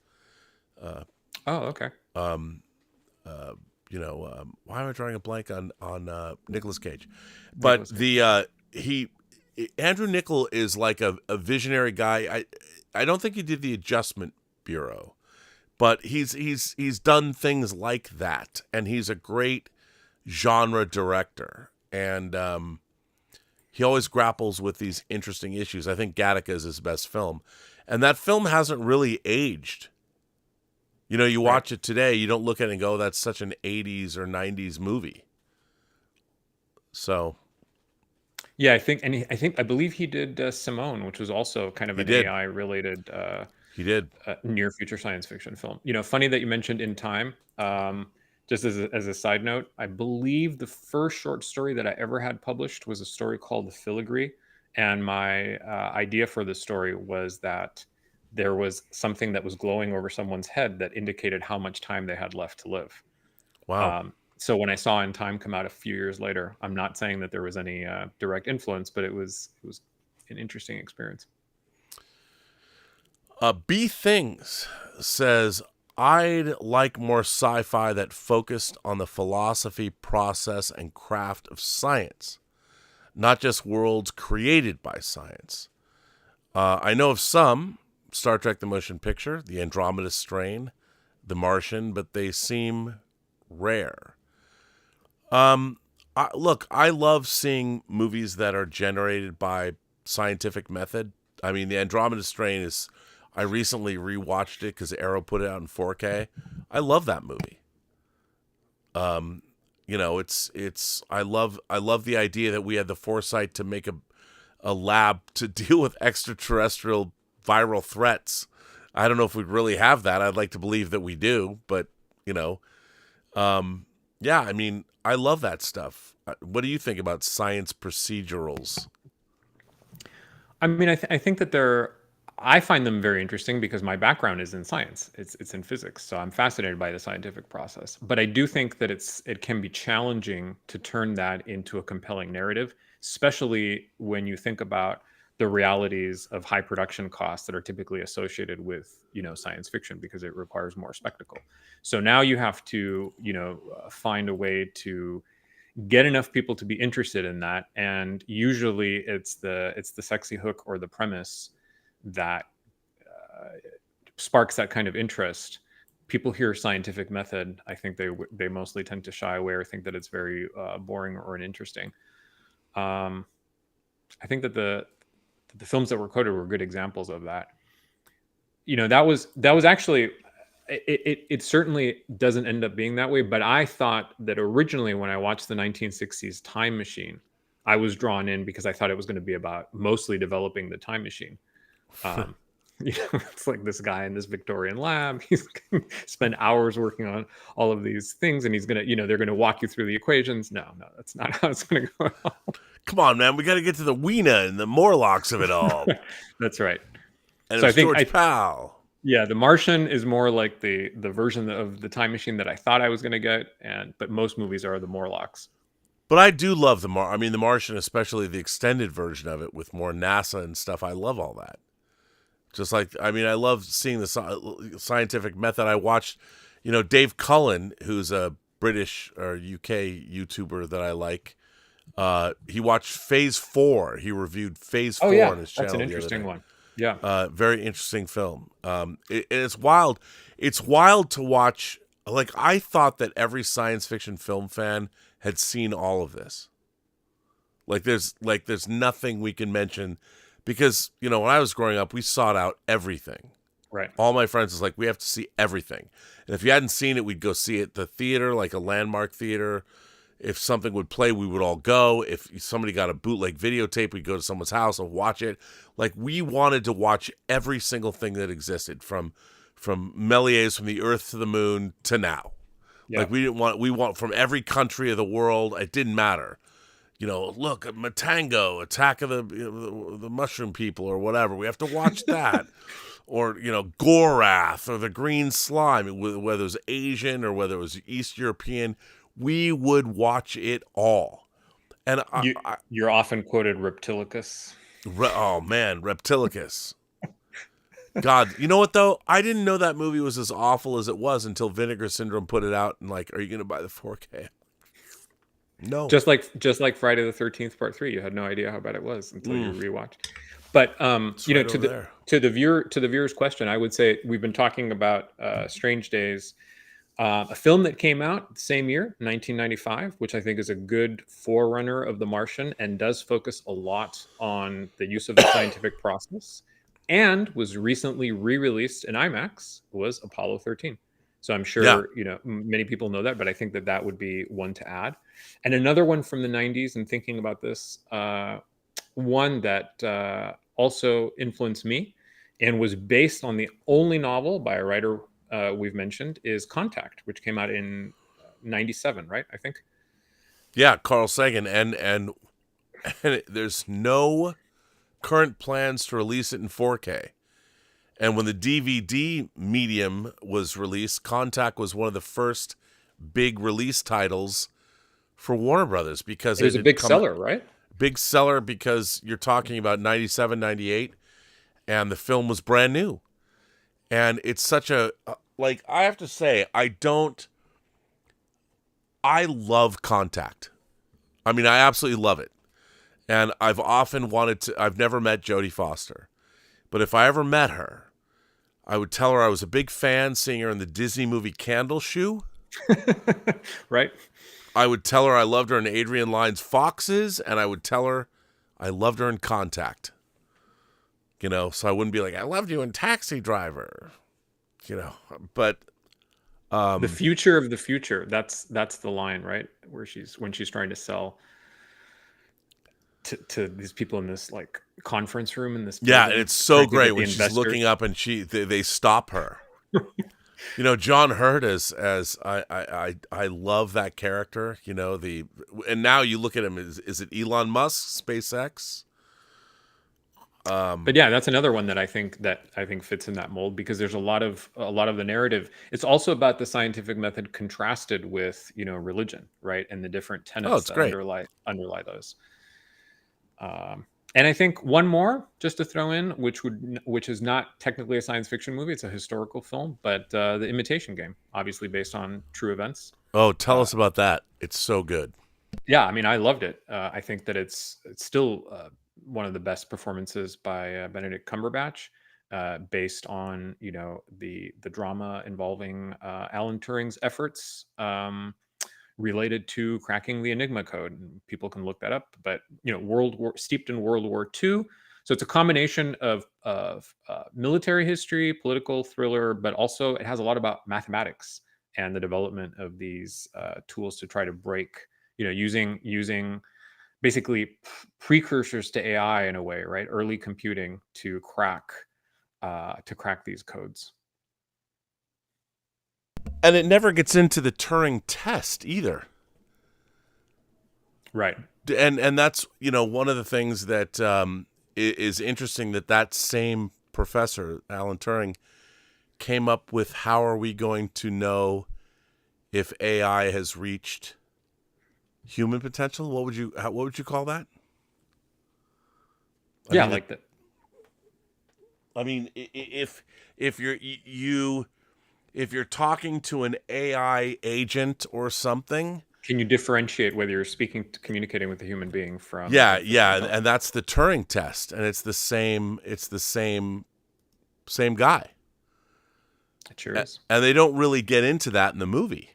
okay. Why am I drawing a blank on Nicolas Cage? But Andrew Niccol is like a visionary guy. I don't think he did The Adjustment Bureau, but he's done things like that, and he's a great genre director, and he always grapples with these interesting issues. I think Gattaca is his best film, and that film hasn't really aged. You watch it today, you don't look at it and go, that's such an 80s or 90s movie. So, yeah, I believe he did Simone, which was also kind of an AI related. He did near future science fiction film. Funny that you mentioned In Time. Just as a side note, I believe the first short story that I ever had published was a story called The Filigree, and my idea for the story was that there was something that was glowing over someone's head that indicated how much time they had left to live. Wow. So when I saw In Time come out a few years later, I'm not saying that there was any direct influence, but it was an interesting experience. B Things says, I'd like more sci-fi that focused on the philosophy, process, and craft of science, not just worlds created by science. I know of some, Star Trek The Motion Picture, The Andromeda Strain, The Martian, but they seem rare. I love seeing movies that are generated by scientific method. I mean, The Andromeda Strain is... I recently rewatched it because Arrow put it out in 4K. I love that movie. I love the idea that we had the foresight to make a lab to deal with extraterrestrial viral threats. I don't know if we really have that. I'd like to believe that we do, but I mean, I love that stuff. What do you think about science procedurals? I mean, I think that I find them very interesting because my background is in science. It's in physics, so I'm fascinated by the scientific process. But I do think that it can be challenging to turn that into a compelling narrative, especially when you think about the realities of high production costs that are typically associated with science fiction, because it requires more spectacle. So now you have to find a way to get enough people to be interested in that, and usually it's the sexy hook or the premise that sparks that kind of interest. People hear scientific method, I think they mostly tend to shy away or think that it's very boring or uninteresting. I think that the films that were quoted were good examples of that. That was actually it certainly doesn't end up being that way, but I thought that originally when I watched the 1960s Time Machine, I was drawn in because I thought it was going to be about mostly developing the time machine. It's like this guy in this Victorian lab. He's going to spend hours working on all of these things, and he's going to, they're going to walk you through the equations. No, that's not how it's going to go. Come on, man. We got to get to the Weena and the Morlocks of it all. That's right. And so I think George Powell. Yeah, The Martian is more like the version of the time machine that I thought I was going to get, but most movies are the Morlocks. But I do love The Martian, especially the extended version of it with more NASA and stuff. I love all that. Just like, I love seeing the scientific method. I watched, Dave Cullen, who's a British or UK YouTuber that I like. He watched Phase 4. He reviewed Phase 4 on his channel. That's an interesting one. Yeah. Very interesting film. It's wild. It's wild to watch. Like, I thought that every science fiction film fan had seen all of this. There's nothing we can mention because, when I was growing up, we sought out everything. Right. All my friends was like, we have to see everything. And if you hadn't seen it, we'd go see it at the theater, like a landmark theater. If something would play, we would all go. If somebody got a bootleg videotape, we'd go to someone's house and watch it. We wanted to watch every single thing that existed from Méliès, From the Earth to the Moon to now. Yeah. We want from every country of the world. It didn't matter. Look at Matango, Attack of the Mushroom People or whatever. We have to watch that. Or, Gorath or the Green Slime, whether it was Asian or whether it was East European, we would watch it all. And you're often quoted Reptilicus. Oh, man, Reptilicus. God, you know what, though? I didn't know that movie was as awful as it was until Vinegar Syndrome put it out and, are you going to buy the 4K? No. Just like Friday the 13th Part 3, you had no idea how bad it was until you rewatched. But to the viewer's question, I would say we've been talking about Strange Days, a film that came out the same year, 1995, which I think is a good forerunner of The Martian and does focus a lot on the use of the scientific process, and was recently re-released in IMAX, was Apollo 13. So I'm sure many people know that, but I think that would be one to add. And another one from the 90s, and thinking about this, one that also influenced me and was based on the only novel by a writer we've mentioned is Contact, which came out in 97, right? I think. Yeah, Carl Sagan. And there's no current plans to release it in 4K. And when the DVD medium was released, Contact was one of the first big release titles for Warner Brothers because it was a big seller, right? Big seller because you're talking about 97, 98, and the film was brand new. And it's such a, I have to say, I love Contact. I mean, I absolutely love it. And I've never met Jodie Foster. But if I ever met her, I would tell her I was a big fan, seeing her in the Disney movie Candle Shoe. Right. I would tell her I loved her in Adrian Lyne's Foxes, and I would tell her I loved her in Contact. So I wouldn't be like, I loved you in Taxi Driver. But the future of the future. That's the line, right? When she's trying to sell to these people in this conference room in this building. Yeah, and it's so great when she's looking up and they stop her. John Hurt as I love that character. And now you look at him, is it Elon Musk, SpaceX? But yeah, that's another one that I think fits in that mold because there's a lot of the narrative. It's also about the scientific method contrasted with religion, right, and the different tenets that underlie those. And I think one more just to throw in, which is not technically a science fiction movie, it's a historical film, but The Imitation Game, obviously based on true events. Oh, tell us about that. It's so good. Yeah, I mean, I loved it. I think that it's still one of the best performances by Benedict Cumberbatch, based on the drama involving Alan Turing's efforts related to cracking the Enigma code. And people can look that up, but steeped in World War II. So it's a combination of military history, political thriller, but also it has a lot about mathematics and the development of these tools to try to break, using basically precursors to AI in a way, right? Early computing to crack these codes. And it never gets into the Turing test either. Right. And that's, one of the things that is interesting, that same professor, Alan Turing, came up with how are we going to know if AI has reached human potential? What would you call that? I like that. I mean, if you're talking to an AI agent or something, can you differentiate whether you're communicating with a human being from? Yeah, and that's the Turing test, and it's the same guy. It sure is. And they don't really get into that in the movie,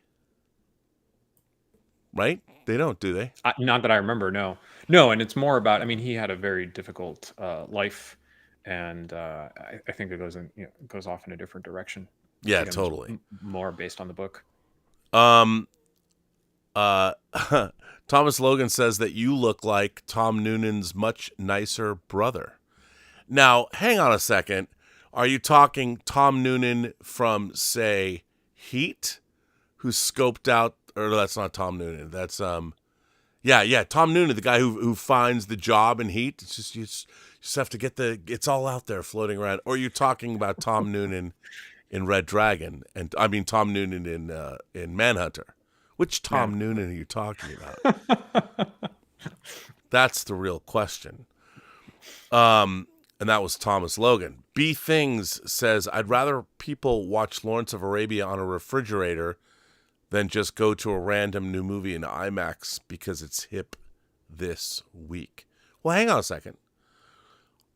right? They don't, do they? Not that I remember. No, and it's more about. I mean, he had a very difficult life, and I think it goes off in a different direction. Yeah, Again, totally. More based on the book. Thomas Logan says that you look like Tom Noonan's much nicer brother. Now, hang on a second. Are you talking Tom Noonan from, say, Heat, who scoped out? Or that's not Tom Noonan. That's Tom Noonan, the guy who finds the job in Heat. It's just you just have to get it's all out there floating around. Or you're talking about Tom Noonan in Red Dragon, and I mean Tom Noonan in Manhunter. Which Tom Noonan are you talking about? That's the real question. And that was Thomas Logan. B Things says, I'd rather people watch Lawrence of Arabia on a refrigerator than just go to a random new movie in IMAX because it's hip this week. Well, hang on a second.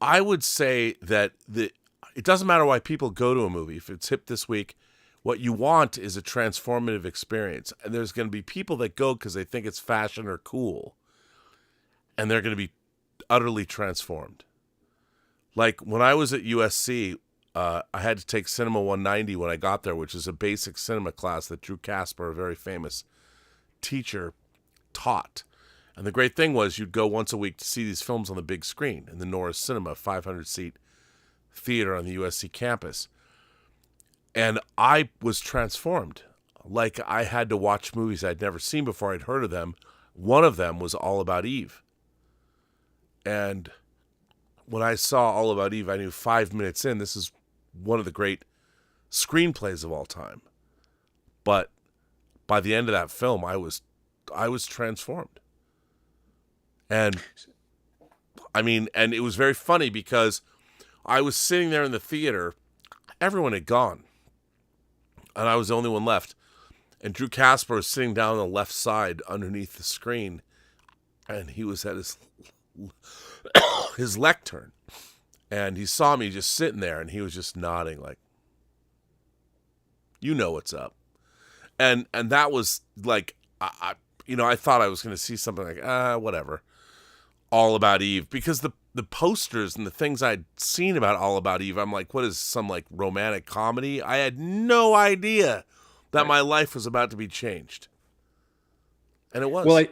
I would say that it doesn't matter why people go to a movie. If it's hip this week, what you want is a transformative experience. And there's going to be people that go because they think it's fashion or cool. And they're going to be utterly transformed. Like when I was at USC, I had to take Cinema 190 when I got there, which is a basic cinema class that Drew Casper, a very famous teacher, taught. And the great thing was you'd go once a week to see these films on the big screen in the Norris Cinema, 500-seat theater on the USC campus. And I was transformed. Like I had to watch movies I'd never seen before. I'd heard of them. One of them was All About Eve. And when I saw All About Eve, I knew 5 minutes in, this is one of the great screenplays of all time. But by the end of that film, I was transformed. And I mean, and it was very funny because I was sitting there in the theater, everyone had gone, and I was the only one left. And Drew Casper was sitting down on the left side underneath the screen, and he was at his lectern. And he saw me just sitting there, and he was just nodding like, you know what's up. And that was like, I thought I was going to see something like, whatever, All About Eve. Because the posters and the things I'd seen about All About Eve, I'm like, what is some like romantic comedy? I had no idea that my life was about to be changed. And it was. Well,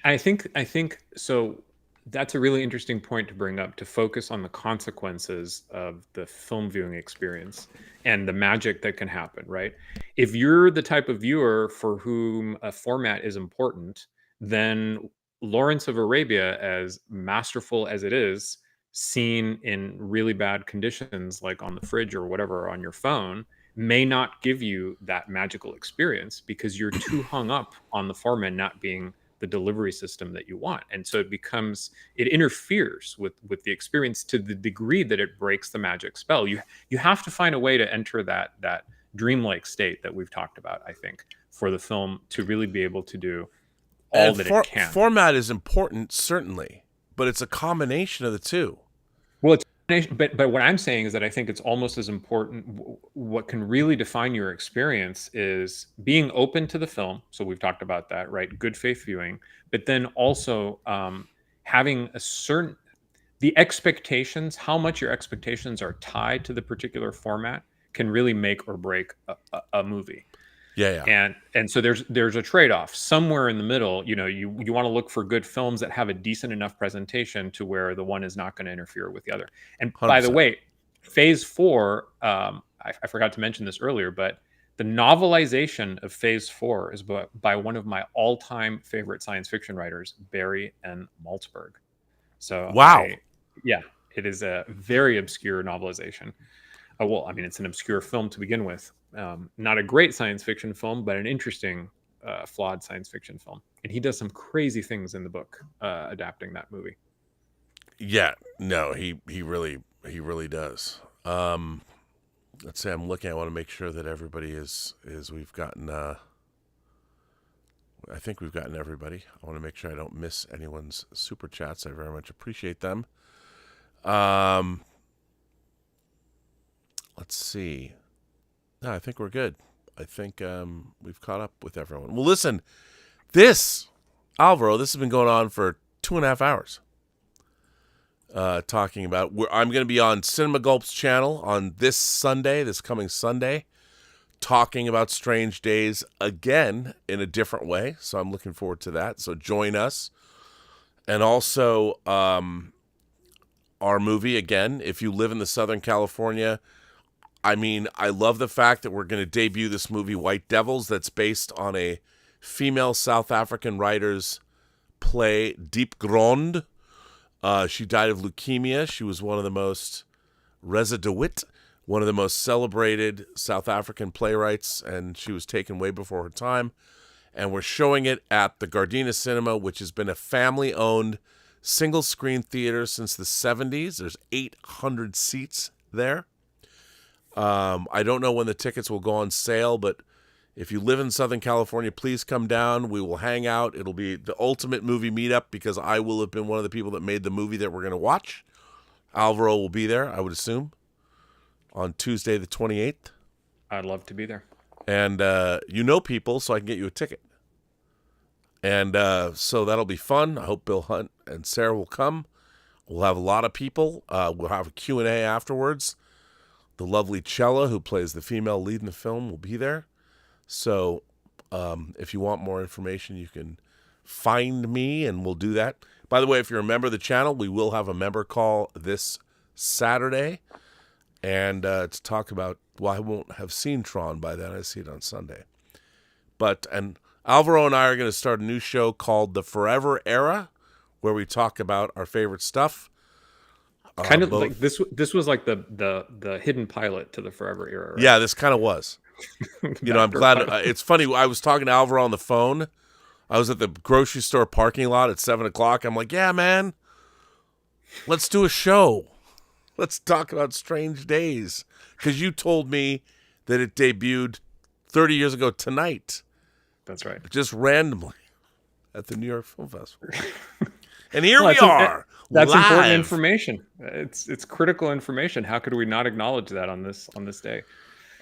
I think so. That's a really interesting point to bring up, to focus on the consequences of the film viewing experience and the magic that can happen, right? If you're the type of viewer for whom a format is important, then Lawrence of Arabia, as masterful as it is, seen in really bad conditions, like on the fridge or whatever, on your phone, may not give you that magical experience because you're too hung up on the format not being the delivery system that you want. And so it interferes with the experience to the degree that it breaks the magic spell. You have to find a way to enter that dreamlike state that we've talked about, I think, for the film to really be able to do all that it can. Format is important, certainly, but it's a combination of the two. Well, it's but what I'm saying is that I think it's almost as important. What can really define your experience is being open to the film. So we've talked about that, right? Good faith viewing, but then also having the expectations, how much your expectations are tied to the particular format can really make or break a movie. Yeah. And so there's a trade-off somewhere in the middle. You want to look for good films that have a decent enough presentation to where the one is not going to interfere with the other. And 100%. By the way, Phase 4, I forgot to mention this earlier, but the novelization of Phase 4 is by one of my all-time favorite science fiction writers, Barry N. Maltzberg. So wow, it is a very obscure novelization. Well, I mean, it's an obscure film to begin with. Not a great science fiction film, but an interesting, flawed science fiction film. And he does some crazy things in the book, adapting that movie. Yeah, no, he really does. Let's say I'm looking. I want to make sure that everybody is we've gotten. I think we've gotten everybody. I want to make sure I don't miss anyone's super chats. I very much appreciate them. Let's see. No, I think we're good. I think we've caught up with everyone. Well, listen, this Alvaro, this has been going on for 2.5 hours. Talking about, I'm going to be on Cinema Gulp's channel on this coming Sunday, talking about Strange Days again in a different way. So I'm looking forward to that. So join us. And also, our movie, again, if you live in the Southern California, I mean, I love the fact that we're going to debut this movie, White Devils, that's based on a female South African writer's play, Diep Grond. She died of leukemia. She was one of the most, Reza de Wit, one of the most celebrated South African playwrights, and she was taken way before her time. And we're showing it at the Gardena Cinema, which has been a family-owned single-screen theater since the 70s. There's 800 seats there. I don't know when the tickets will go on sale, but if you live in Southern California, please come down. We will hang out. It'll be the ultimate movie meetup because I will have been one of the people that made the movie that we're going to watch. Alvaro will be there, I would assume, on Tuesday the 28th. I'd love to be there. And you know people, so I can get you a ticket. And so that'll be fun. I hope Bill Hunt and Sarah will come. We'll have a lot of people. We'll have a Q&A afterwards. The lovely Cella, who plays the female lead in the film, will be there. So if you want more information, you can find me, and we'll do that. By the way, if you're a member of the channel, we will have a member call this Saturday. And to talk about, well, I won't have seen Tron by then. I see it on Sunday. And Alvaro and I are going to start a new show called The Forever Era, where we talk about our favorite stuff. Kind of like this was like the hidden pilot to the Forever Era. Right? Yeah, this kind of was. I'm glad. It's funny. I was talking to Alvaro on the phone. I was at the grocery store parking lot at 7:00. I'm like, yeah, man, let's do a show. Let's talk about Strange Days. Because you told me that it debuted 30 years ago tonight. That's right. Just randomly at the New York Film Festival. And here we are. That's live. Important information. It's critical information. How could we not acknowledge that on this day?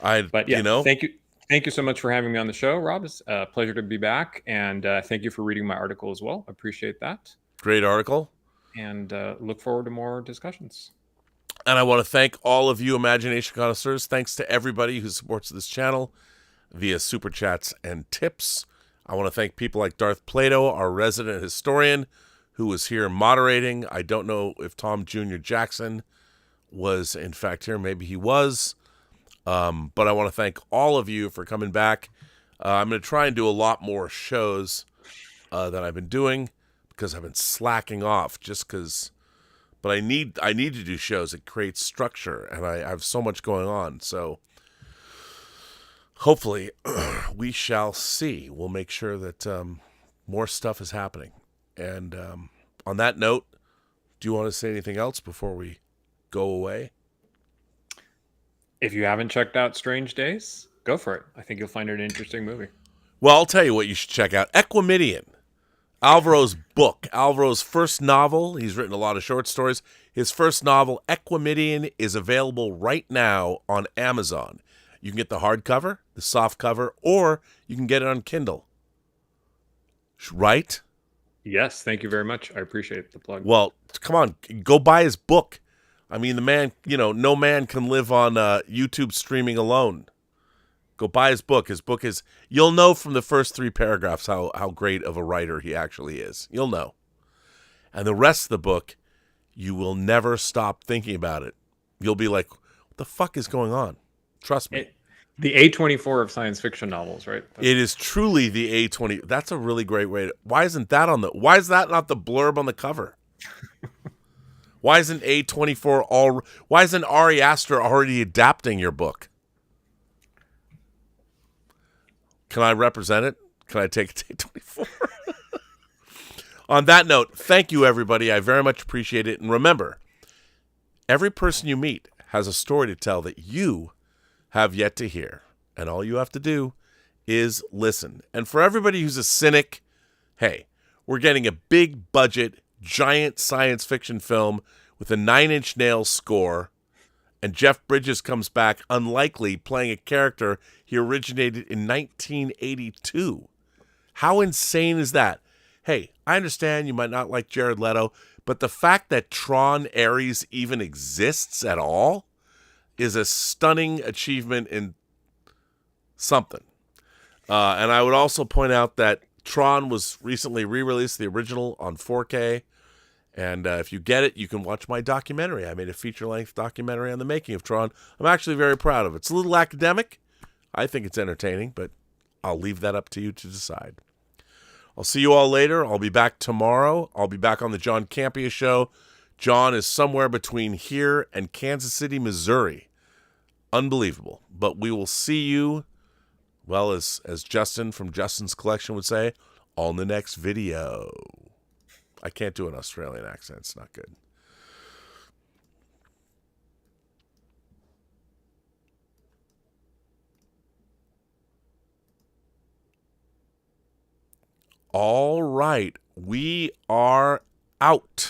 Thank you so much for having me on the show, Rob. It's a pleasure to be back, and thank you for reading my article as well. Appreciate that. Great article. And look forward to more discussions. And I want to thank all of you imagination connoisseurs. Thanks to everybody who supports this channel via super chats and tips. I want to thank people like Darth Plato, our resident historian, who was here moderating. I don't know if Tom Jr. Jackson was in fact here. Maybe he was. But I want to thank all of you for coming back. I'm going to try and do a lot more shows than I've been doing because I've been slacking off just because. But I need to do shows that create structure, and I have so much going on. So hopefully we shall see. We'll make sure that more stuff is happening. And on that note, do you want to say anything else before we go away? If you haven't checked out Strange Days, go for it. I think you'll find it an interesting movie. Well, I'll tell you what you should check out. Equimedian. Alvaro's book. Alvaro's first novel. He's written a lot of short stories. His first novel, Equimedian, is available right now on Amazon. You can get the hardcover, the soft cover, or you can get it on Kindle. Right? Yes, thank you very much. I appreciate the plug. Well, come on, go buy his book. I mean, the man, no man can live on YouTube streaming alone. Go buy his book. His book is, you'll know from the first 3 paragraphs how great of a writer he actually is. You'll know. And the rest of the book, you will never stop thinking about it. You'll be like, what the fuck is going on? Trust me. The A24 of science fiction novels, right? It is truly the A20. That's a really great way to, why is that not the blurb on the cover? Why isn't A24 why isn't Ari Aster already adapting your book? Can I represent it? Can I take it to A24? On that note, thank you, everybody. I very much appreciate it. And remember, every person you meet has a story to tell that you have yet to hear. And all you have to do is listen. And for everybody who's a cynic, hey, we're getting a big budget, giant science fiction film with a 9 Inch Nails score. And Jeff Bridges comes back, unlikely, playing a character he originated in 1982. How insane is that? hey, I understand you might not like Jared Leto, but the fact that Tron Ares even exists at all is a stunning achievement in something. And I would also point out that Tron was recently re-released, the original, on 4K. And if you get it, you can watch my documentary. I made a feature-length documentary on the making of Tron. I'm actually very proud of it. It's a little academic. I think it's entertaining, but I'll leave that up to you to decide. I'll see you all later. I'll be back tomorrow. I'll be back on the John Campea Show. John is somewhere between here and Kansas City, Missouri. Unbelievable. But we will see you, well, as Justin from Justin's Collection would say, on the next video. I can't do an Australian accent. It's not good. All right. We are out.